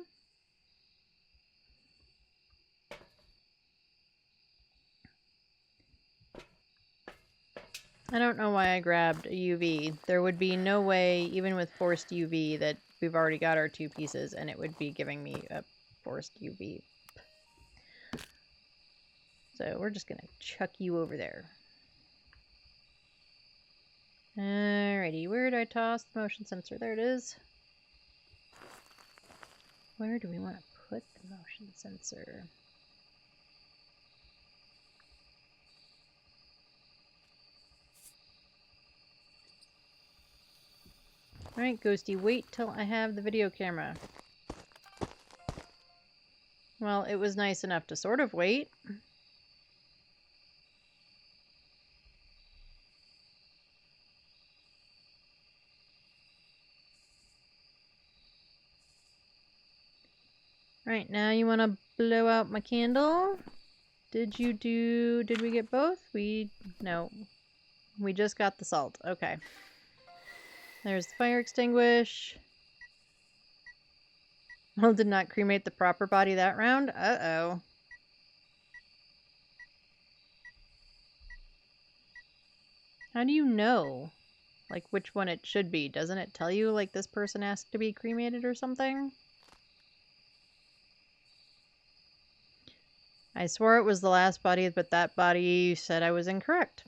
[SPEAKER 1] I don't know why I grabbed a UV. There would be no way, even with forced UV, that we've already got our 2 pieces and it would be giving me a forced UV. So we're just gonna chuck you over there. Alrighty, where did I toss the motion sensor? There it is. Where do we want to put the motion sensor? Alright, Ghosty, wait till I have the video camera. Well, it was nice enough to sort of wait. Right, now you want to blow out my candle? Did we get both? No. We just got the salt. Okay. There's the fire extinguish. Well, did not cremate the proper body that round? Uh-oh. How do you know, like, which one it should be? Doesn't it tell you, like, this person asked to be cremated or something? I swore it was the last body, but that body said I was incorrect.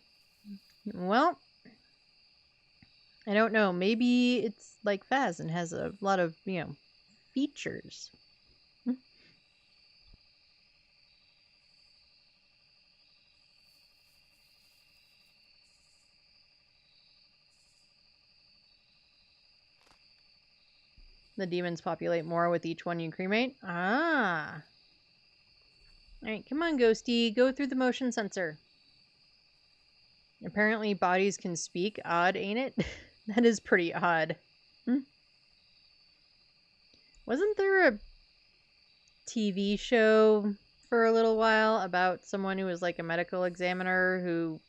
[SPEAKER 1] Well, I don't know. Maybe it's like Phas and has a lot of, features. The demons populate more with each one you cremate. Ah. Alright, come on, Ghosty. Go through the motion sensor. Apparently bodies can speak. Odd, ain't it? That is pretty odd. Wasn't there a TV show for a little while about someone who was like a medical examiner who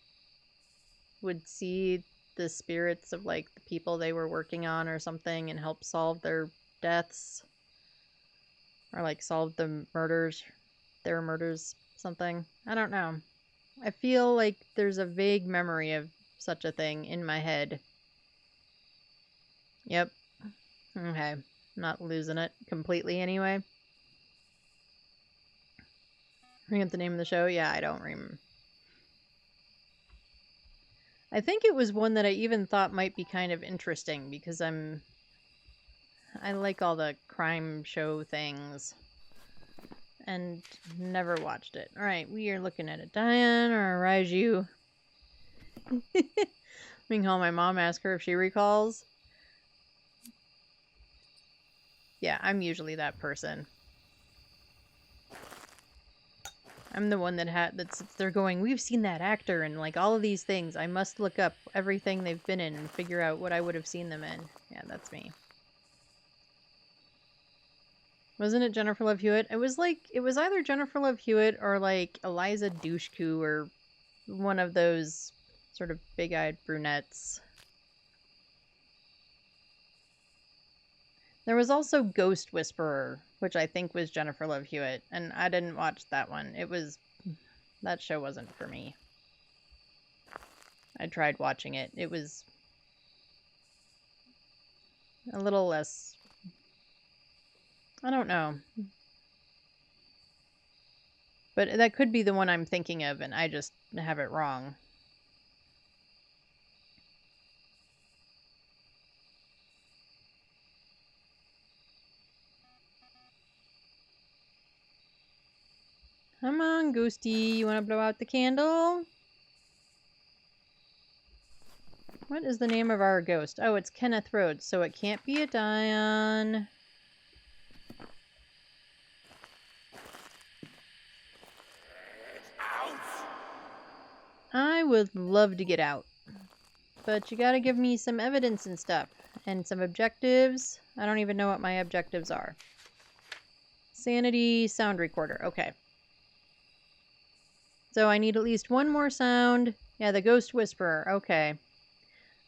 [SPEAKER 1] would see the spirits of like the people they were working on or something and help solve their deaths? Or like solve the murders, their murders, something. I don't know. I feel like there's a vague memory of such a thing in my head. Yep. Okay. Not losing it completely anyway. Forget the name of the show? Yeah, I don't remember. I think it was one that I even thought might be kind of interesting because I like all the crime show things. And never watched it. Alright, we are looking at a Diane or a Raiju. We can call my mom, ask her if she recalls. Yeah, I'm usually that person. I'm the one that sits there going, we've seen that actor and like all of these things. I must look up everything they've been in and figure out what I would have seen them in. Yeah, that's me. Wasn't it Jennifer Love Hewitt? It was either Jennifer Love Hewitt or like Eliza Dushku or one of those sort of big-eyed brunettes. There was also Ghost Whisperer, which I think was Jennifer Love Hewitt, and I didn't watch that one. That show wasn't for me. I tried watching it. It was a little less, I don't know. But that could be the one I'm thinking of, and I just have it wrong. Come on, Ghosty. You want to blow out the candle? What is the name of our ghost? Oh, it's Kenneth Rhodes, so it can't be a Dion. I would love to get out. But you gotta give me some evidence and stuff. And some objectives. I don't even know what my objectives are. Sanity sound recorder. Okay. So I need at least one more sound. Yeah, the Ghost Whisperer. Okay.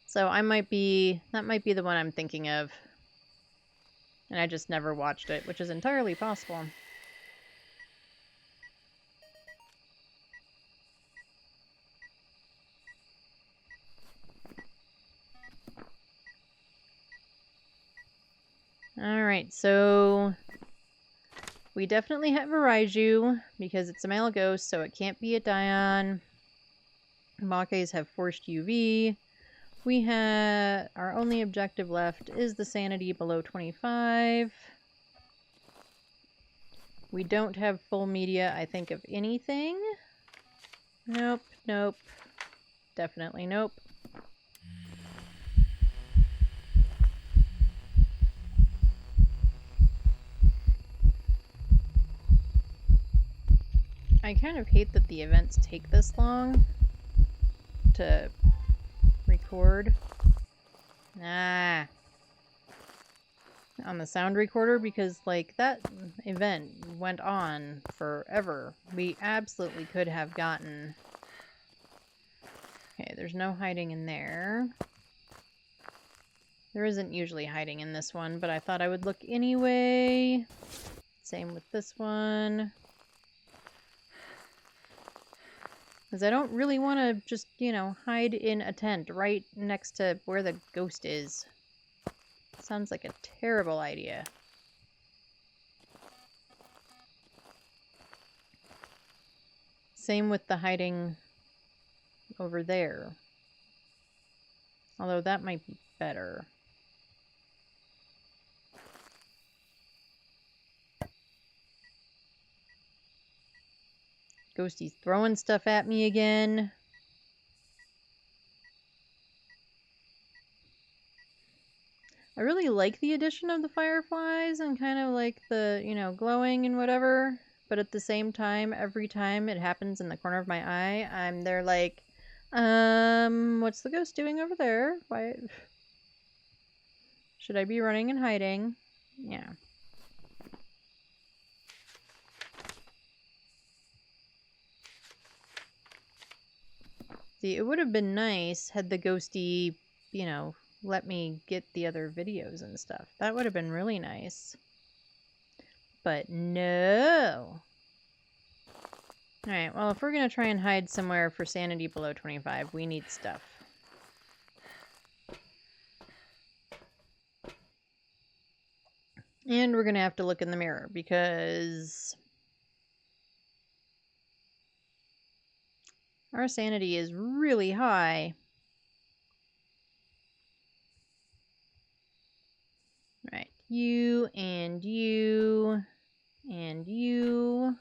[SPEAKER 1] So that might be the one I'm thinking of. And I just never watched it, which is entirely possible. Alright, so we definitely have a Raiju, because it's a male ghost, so it can't be a Dion. Makes have forced UV. We have... Our only objective left is the sanity below 25. We don't have full media, I think, of anything. Nope, nope. Definitely nope. I kind of hate that the events take this long to record. On the sound recorder, because like that event went on forever. We absolutely could have gotten... Okay, there's no hiding in there. There isn't usually hiding in this one, but I thought I would look anyway. Same with this one. Because I don't really want to just, you know, hide in a tent right next to where the ghost is. Sounds like a terrible idea. Same with the hiding over there. Although that might be better. Ghosty's throwing stuff at me again. I really like the addition of the fireflies and kind of like the, you know, glowing and whatever. But at the same time, every time it happens in the corner of my eye, I'm there like, what's the ghost doing over there? Why? Should I be running and hiding? Yeah. See, it would have been nice had the ghosty, you know, let me get the other videos and stuff. That would have been really nice. But no. Alright, well, if we're gonna try and hide somewhere for sanity below 25, we need stuff. And we're gonna have to look in the mirror, because our sanity is really high. Right, you, and you, and you.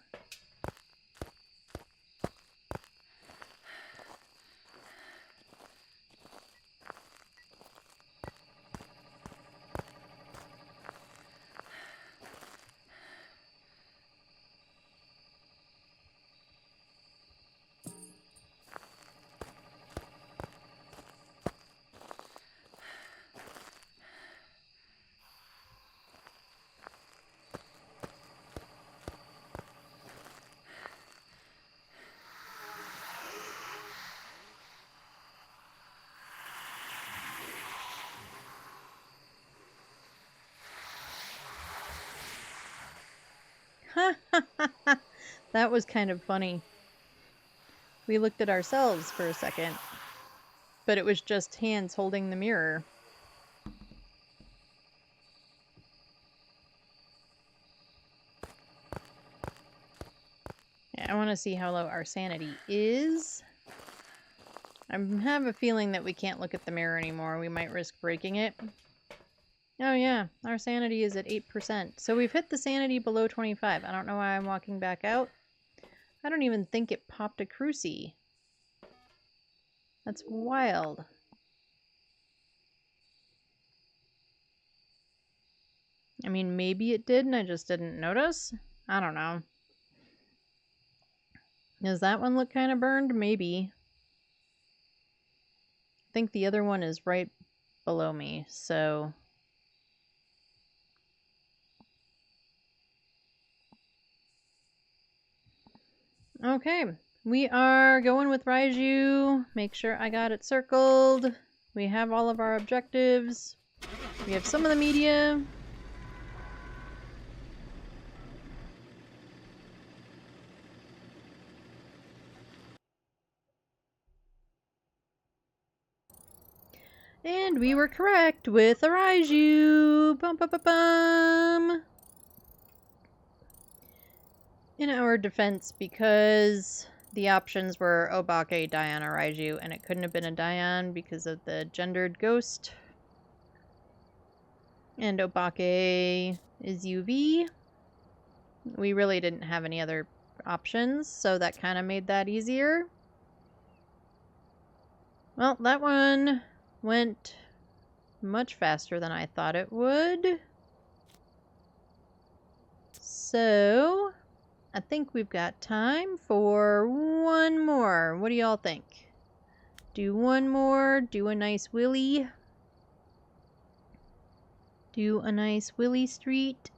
[SPEAKER 1] That was kind of funny. We looked at ourselves for a second, but it was just hands holding the mirror. Yeah, I want to see how low our sanity is. I have a feeling that we can't look at the mirror anymore. We might risk breaking it. Oh yeah, our sanity is at 8%. So we've hit the sanity below 25. I don't know why I'm walking back out. I don't even think it popped a crucie. That's wild. I mean, maybe it did and I just didn't notice. I don't know. Does that one look kind of burned? Maybe. I think the other one is right below me, so... Okay, we are going with Raiju. Make sure I got it circled. We have all of our objectives. We have some of the media. And we were correct with a Raiju. Bum bum bum bum. In our defense, because the options were Obake, Dion, or Raiju, and it couldn't have been a Dion because of the gendered ghost. And Obake is UV. We really didn't have any other options, so that kind of made that easier. Well, that one went much faster than I thought it would. So, I think we've got time for one more. What do y'all think? Do one more, do a nice Willy. Do a nice Willy Street.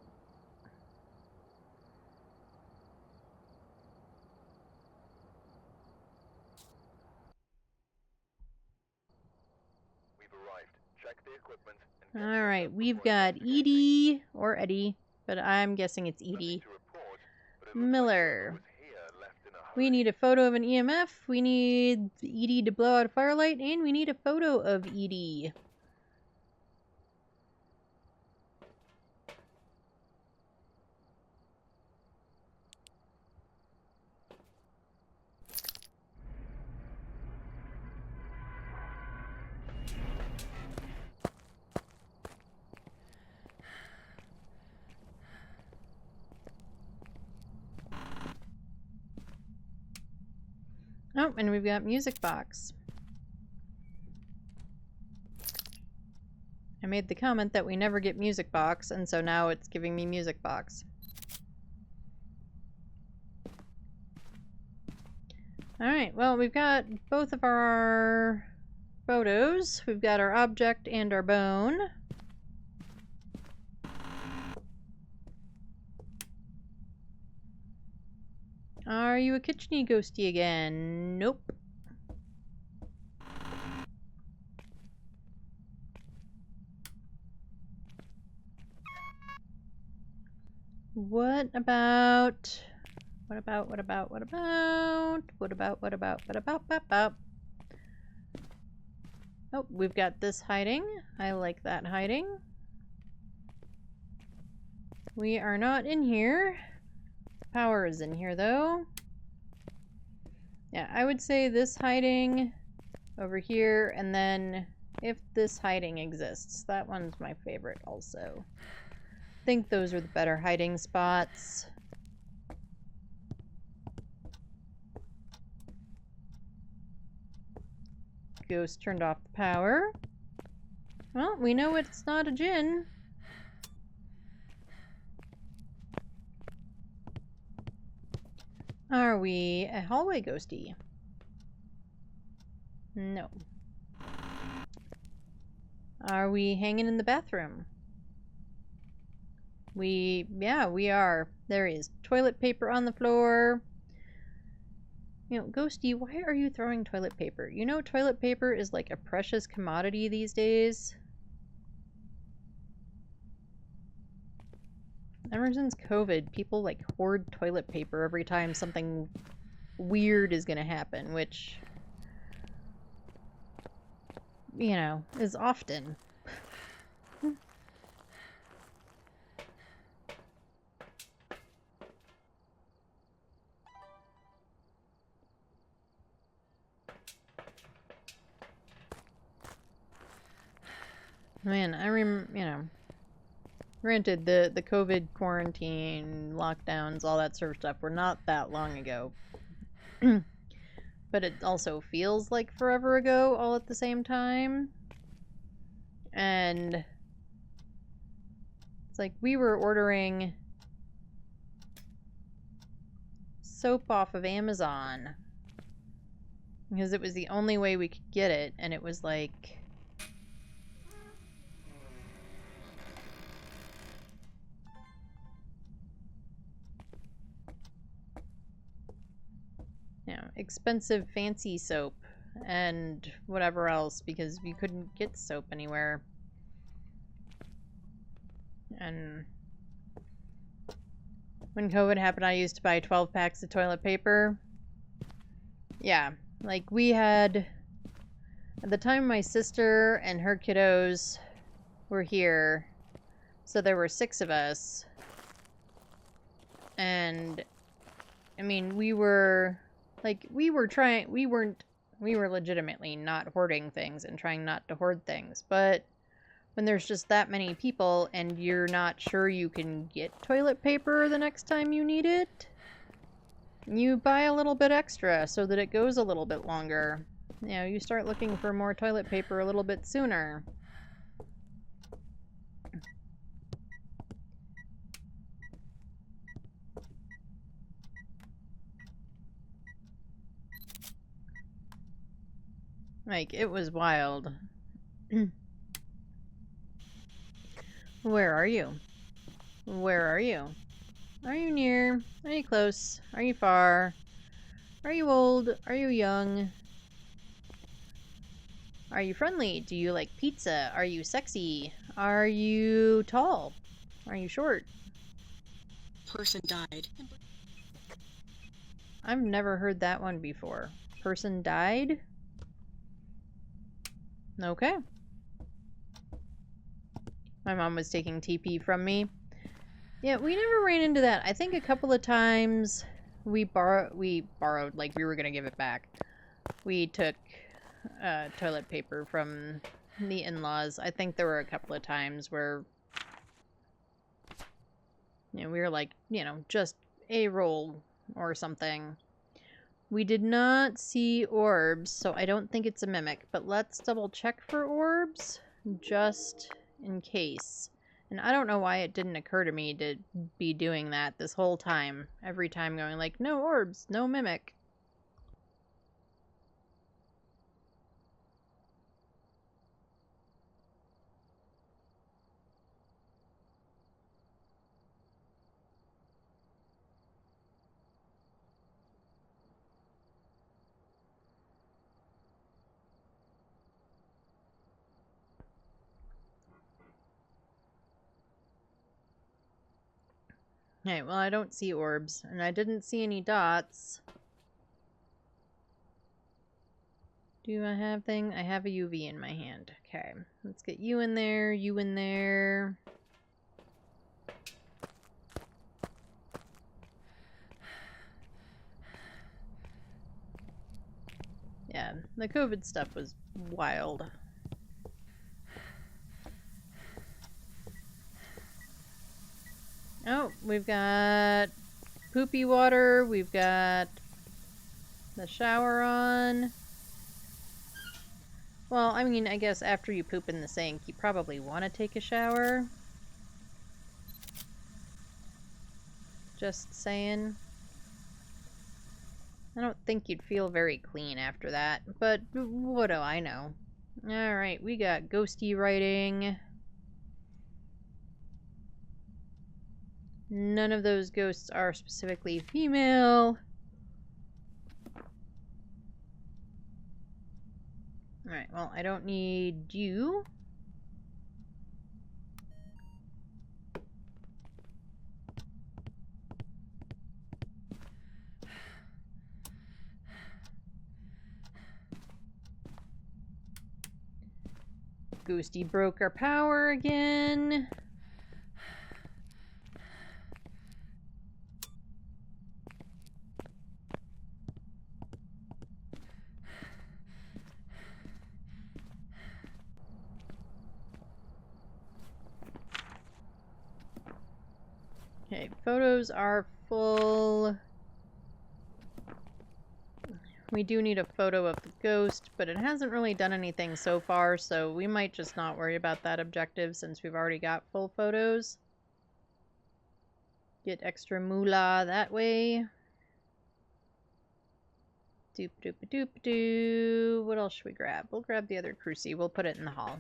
[SPEAKER 2] We've arrived. Check the equipment and get
[SPEAKER 1] Alright,
[SPEAKER 2] set up
[SPEAKER 1] we've
[SPEAKER 2] before
[SPEAKER 1] got
[SPEAKER 2] investigating.
[SPEAKER 1] Edie, or Eddie, but I'm guessing it's Edie.
[SPEAKER 2] Nothing to report, but it looks like
[SPEAKER 1] Miller.
[SPEAKER 2] whoever was here left in a hurry.
[SPEAKER 1] We need a photo of an EMF, we need Edie to blow out a firelight, and we need a photo of Edie. Oh, and we've got music box. I made the comment that we never get music box, and so now it's giving me music box. Alright, well, we've got both of our photos. We've got our object and our bone. Are you a kitcheny ghosty again? Nope. What about What about, what about, what about, what about, what about, what about, what about? Oh, we've got this hiding. I like that hiding. We are not in here. Power is in here, though. Yeah, I would say this hiding over here, and then if this hiding exists. That one's my favorite also. I think those are the better hiding spots. Ghost turned off the power. Well, we know it's not a djinn. Are we a hallway ghosty? No. Are we hanging in the bathroom? Yeah, we are. There is toilet paper on the floor. You know, Ghosty, why are you throwing toilet paper? You know toilet paper is like a precious commodity these days. Ever since COVID, people like hoard toilet paper every time something weird is gonna happen, which, you know, is often. Man, you know, granted, the COVID quarantine, lockdowns, all that sort of stuff were not that long ago. But it also feels like forever ago all at the same time. And it's like we were ordering soap off of Amazon because it was the only way we could get it, and it was like, you know, expensive fancy soap and whatever else because you couldn't get soap anywhere. And when COVID happened, I used to buy 12 packs of toilet paper. Yeah, like we had, at the time my sister and her kiddos were here, so there were 6 of us. And I mean, we were legitimately not hoarding things and trying not to hoard things, but when there's just that many people and you're not sure you can get toilet paper the next time you need it, you buy a little bit extra so that it goes a little bit longer. You know, you start looking for more toilet paper a little bit sooner. Like, it was wild. Where are you? Where are you? Are you near? Are you close? Are you far? Are you old? Are you young? Are you friendly? Do you like pizza? Are you sexy? Are you tall? Are you short?
[SPEAKER 3] Person died.
[SPEAKER 1] I've never heard that one before. Person died? Okay. My mom was taking TP from me. Yeah, we never ran into that. I think a couple of times we borrowed, like we were gonna give it back. We took toilet paper from the in-laws. I think there were a couple of times where, you know, we were like, you know, just a roll or something. We did not see orbs, so I don't think it's a mimic, but let's double check for orbs just in case. And I don't know why it didn't occur to me to be doing that this whole time. Every time going like, no orbs, no mimic. Alright, well, I don't see orbs, and I didn't see any dots. Do I have thing? I have a UV in my hand. Okay, let's get you in there, you in there. Yeah, the COVID stuff was wild. Oh, we've got poopy water, we've got the shower on. Well, I mean, I guess after you poop in the sink, you probably want to take a shower. Just saying. I don't think you'd feel very clean after that, but what do I know? Alright, we got ghosty writing. None of those ghosts are specifically female. Alright, well, I don't need you. Ghosty broke our power again. Okay, photos are full. We do need a photo of the ghost, but it hasn't really done anything so far, so we might just not worry about that objective since we've already got full photos. Get extra moolah that way. Doop doop doop doo. What else should we grab? We'll grab the other crucie. We'll put it in the hall.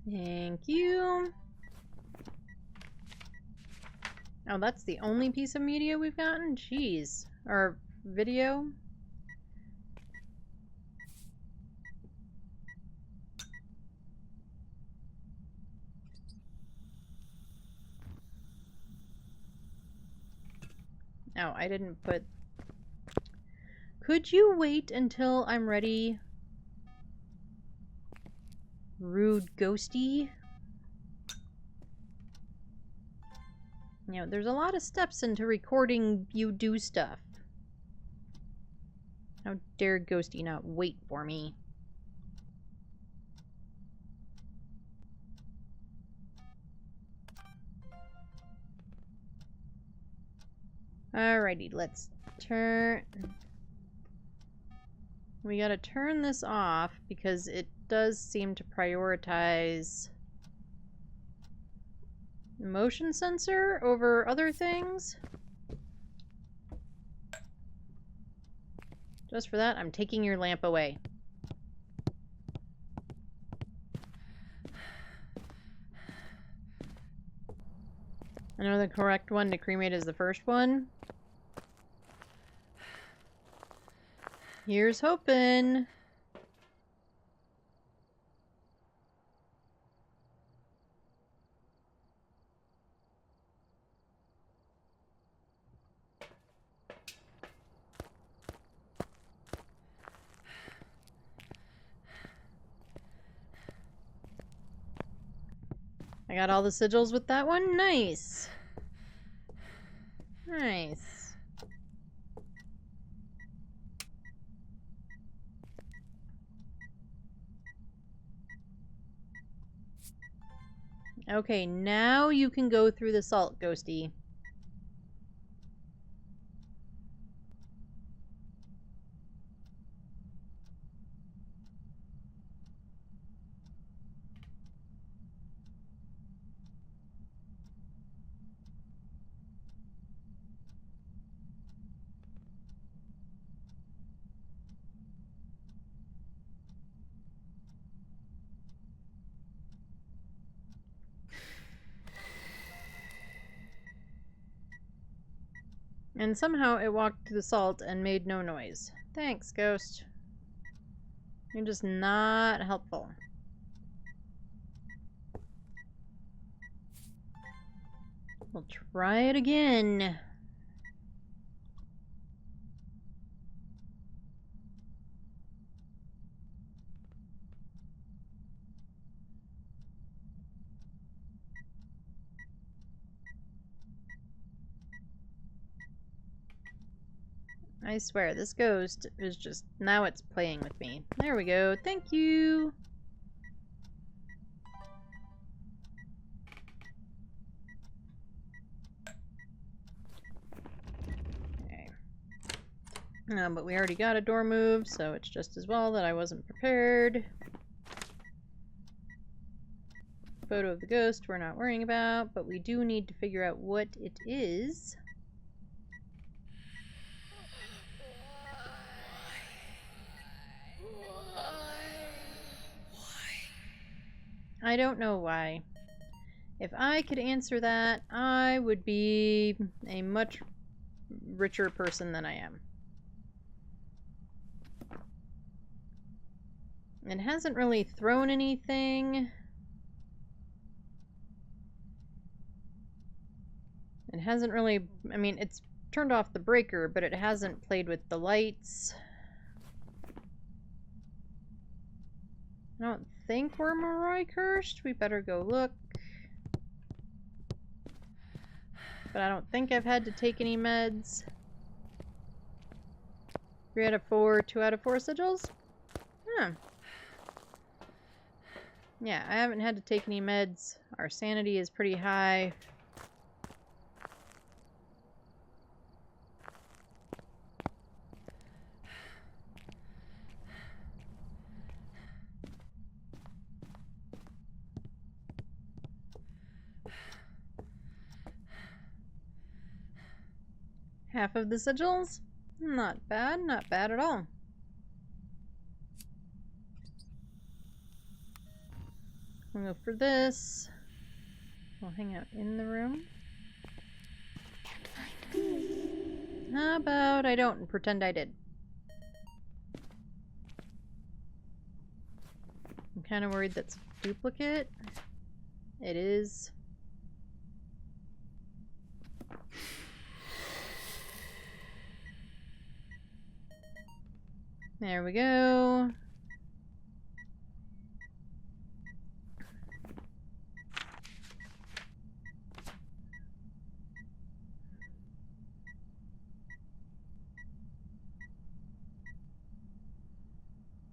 [SPEAKER 1] Thank you. Oh, that's the only piece of media we've gotten? Jeez. Or video? Oh, I didn't put... Could you wait until I'm ready? Rude ghosty? You know, there's a lot of steps into recording you do stuff. How dare ghosty not wait for me? Alrighty, let's turn... We gotta turn this off because it does seem to prioritize motion sensor over other things. Just for that, I'm taking your lamp away. I know the correct one to cremate is the first one. Here's hoping. I got all the sigils with that one. Nice. Nice. Okay, now you can go through the salt, Ghosty. And somehow it walked through the salt and made no noise. Thanks, ghost. You're just not helpful. We'll try it again. I swear, this ghost is just... now it's playing with me. There we go. Thank you! Okay. But we already got a door move, so it's just as well that I wasn't prepared. Photo of the ghost we're not worrying about, but we do need to figure out what it is. I don't know why. If I could answer that, I would be a much richer person than I am. It hasn't really thrown anything. It hasn't really... I mean, it's turned off the breaker, but it hasn't played with the lights. I don't think we're Moroi cursed. We better go look. But I don't think I've had to take any meds. 3 out of 4, 2 out of 4 sigils? Huh. Yeah, I haven't had to take any meds. Our sanity is pretty high. Half of the sigils? Not bad, not bad at all. We'll go for this. We'll hang out in the room. How about I don't and pretend I did? I'm kind of worried that's a duplicate. It is. There we go.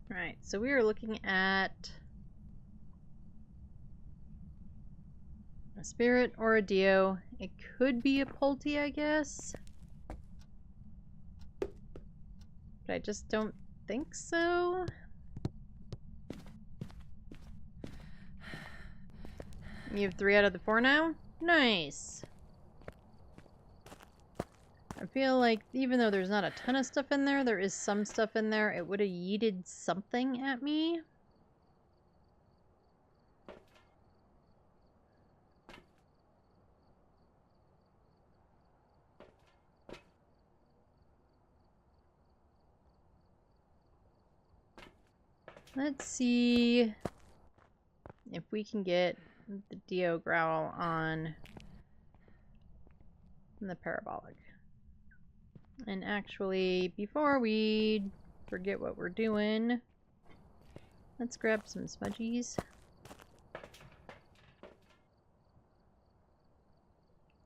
[SPEAKER 1] Right, so we are looking at a spirit or a dio. It could be a Polti, I guess. But I just don't think so. You have 3 out of the 4 now? Nice! I feel like even though there's not a ton of stuff in there, there is some stuff in there. It would have yeeted something at me. Let's see if we can get the Dio Growl on the parabolic. And actually, before we forget what we're doing, let's grab some smudgies.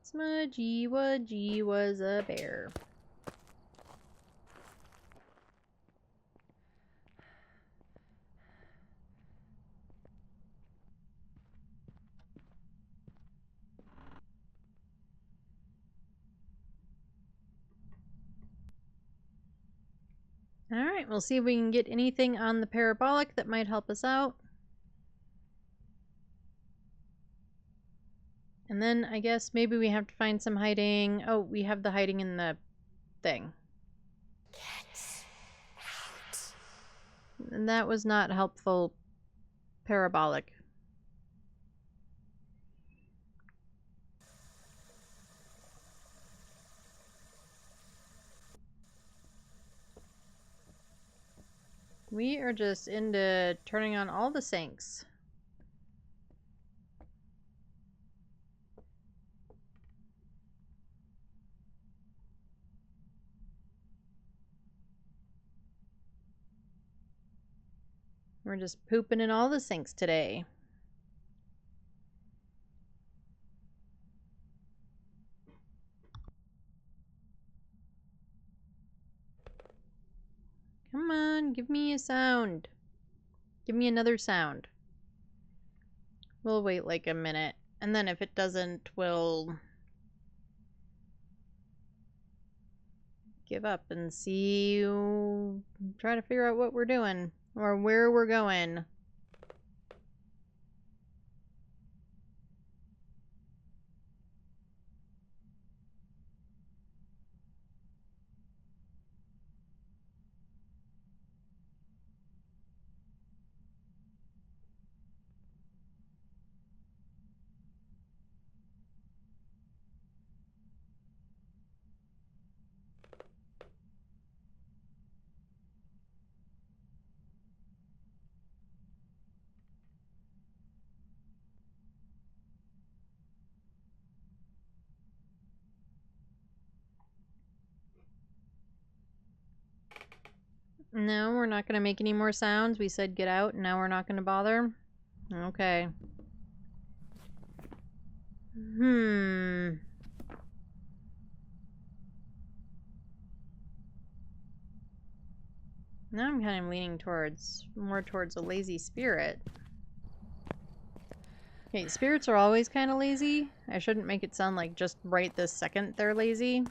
[SPEAKER 1] Smudgy Wudgy was a bear. Alright, we'll see if we can get anything on the parabolic that might help us out. And then I guess maybe we have to find some hiding. Oh, we have the hiding in the thing.
[SPEAKER 3] Get out.
[SPEAKER 1] And that was not helpful. Parabolic. We are just into turning on all the sinks. We're just pooping in all the sinks today. Come on, give me a sound. Give me another sound. We'll wait like a minute, and then if it doesn't, we'll give up and see. Try to figure out what we're doing or where we're going. No, we're not going to make any more sounds. We said get out, and now we're not going to bother. Okay. Now I'm kind of leaning more towards a lazy spirit. Okay, spirits are always kind of lazy. I shouldn't make it sound like just right this second they're lazy.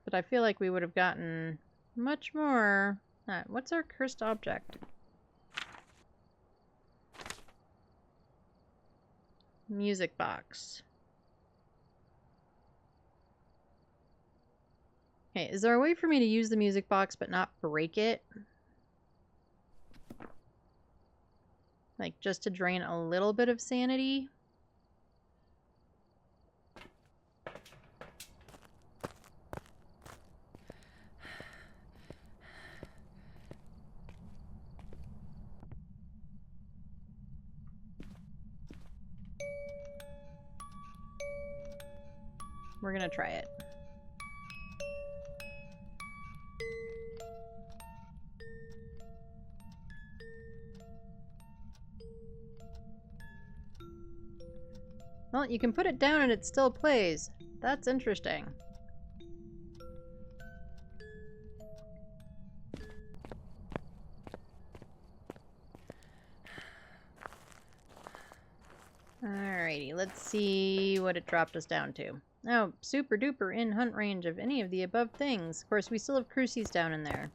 [SPEAKER 1] But I feel like we would have gotten much more. What's our cursed object? Music box. Okay, is there a way for me to use the music box but not break it? Like, just to drain a little bit of sanity? We're gonna try it. Well, you can put it down and it still plays. That's interesting. Alrighty, let's see what it dropped us down to. Oh, super duper in hunt range of any of the above things. Of course, we still have crucies down in there.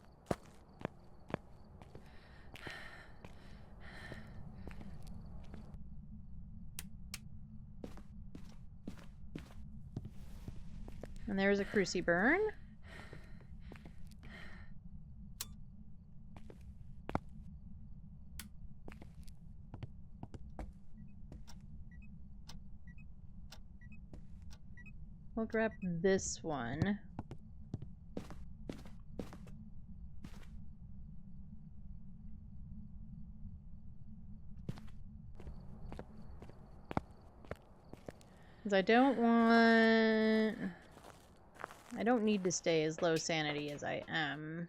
[SPEAKER 1] And there's a crucie burn. We'll grab this one. Because I don't need to stay as low sanity as I am.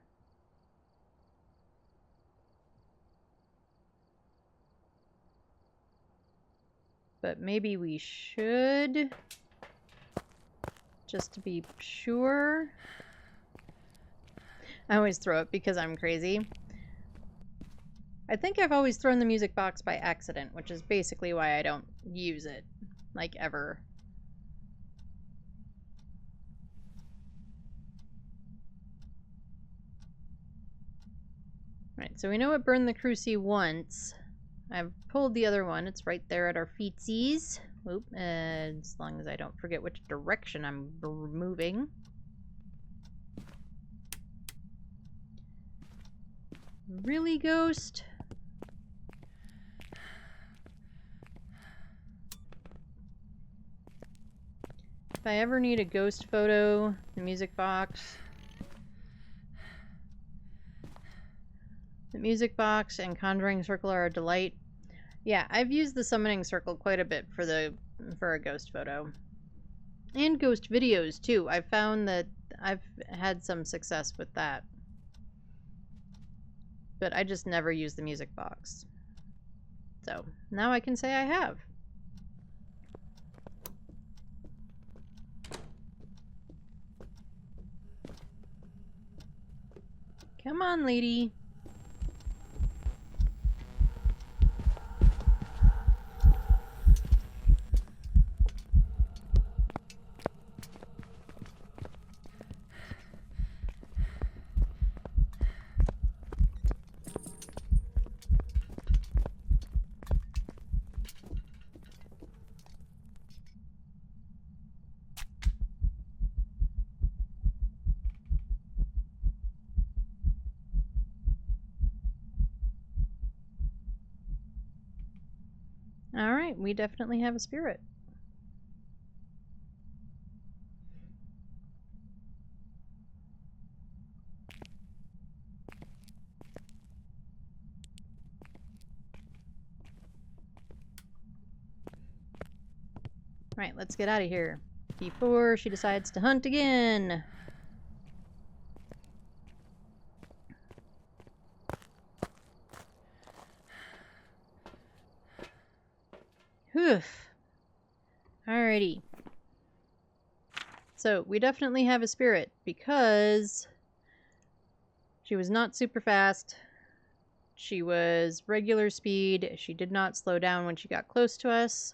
[SPEAKER 1] But maybe we should, just to be sure. I always throw it because I'm crazy. I think I've always thrown the music box by accident, which is basically why I don't use it, like, ever. Right, so we know it burned the crucie once. I've pulled the other one. It's right there at our feetsies. Oop, as long as I don't forget which direction I'm moving. Really, Ghost? If I ever need a ghost photo, the music box. The music box and conjuring circle are a delight. Yeah, I've used the summoning circle quite a bit for a ghost photo. And ghost videos too. I've found that I've had some success with that. But I just never use the music box. So, now I can say I have. Come on, lady. Alright, we definitely have a spirit. Right, let's get out of here before she decides to hunt again. Whew. Alrighty. So, we definitely have a spirit because she was not super fast. She was regular speed. She did not slow down when she got close to us.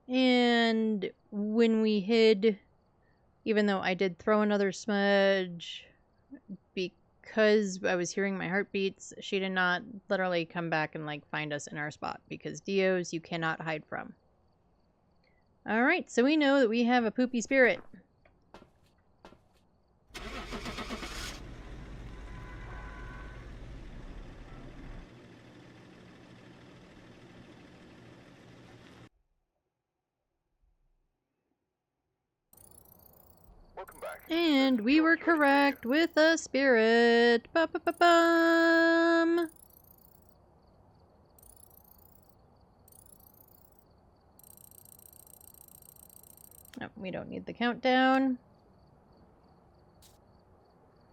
[SPEAKER 1] And when we hid, even though I did throw another smudge because I was hearing my heartbeats, she did not literally come back and like find us in our spot because Dios you cannot hide from. Alright, so we know that we have a poopy spirit.
[SPEAKER 2] Welcome back.
[SPEAKER 1] And we were correct with a spirit. Ba-ba-ba-bum. Oh, we don't need the countdown.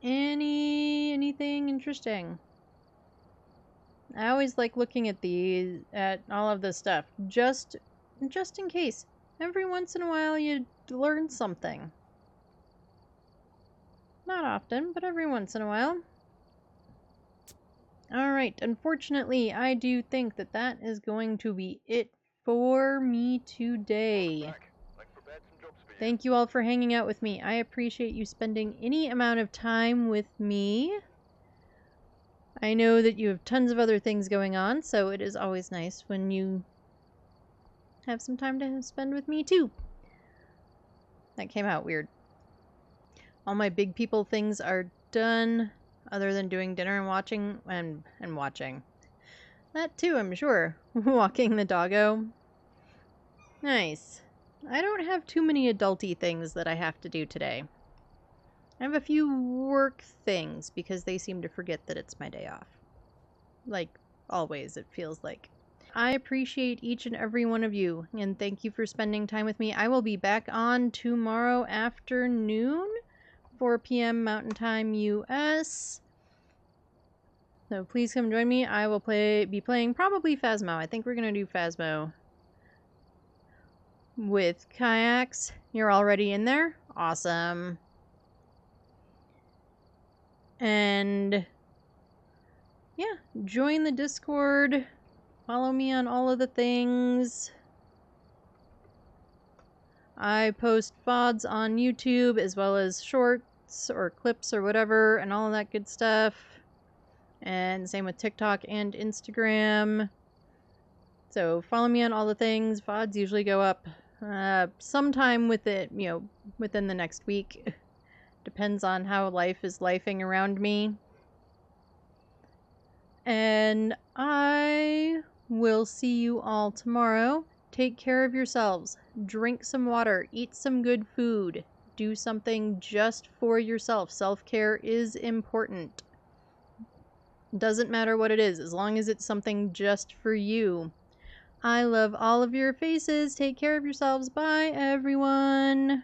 [SPEAKER 1] Anything interesting? I always like looking at all of this stuff, just in case. Every once in a while you learn something. Not often, but every once in a while. Alright, unfortunately, I do think that that is going to be it for me today. Thank you all for hanging out with me. I appreciate you spending any amount of time with me. I know that you have tons of other things going on, so it is always nice when you have some time to spend with me too. That came out weird. All my big people things are done, other than doing dinner and watching, and watching. That too, I'm sure. Walking the doggo. Nice. I don't have too many adulty things that I have to do today. I have a few work things because they seem to forget that it's my day off. Like, always, it feels like. I appreciate each and every one of you, and thank you for spending time with me. I will be back on tomorrow afternoon, 4 p.m. Mountain Time US. So please come join me. I will be playing probably Phasmo. I think we're going to do Phasmo with kayaks. You're already in there? Awesome. And yeah, join the Discord. Follow me on all of the things. I post VODs on YouTube as well as shorts or clips or whatever and all of that good stuff. And same with TikTok and Instagram. So follow me on all the things. VODs usually go up sometime within the next week. Depends on how life is lifing around me. And I will see you all tomorrow. Take care of yourselves. Drink some water. Eat some good food. Do something just for yourself. Self-care is important. Doesn't matter what it is, as long as it's something just for you. I love all of your faces. Take care of yourselves. Bye, everyone.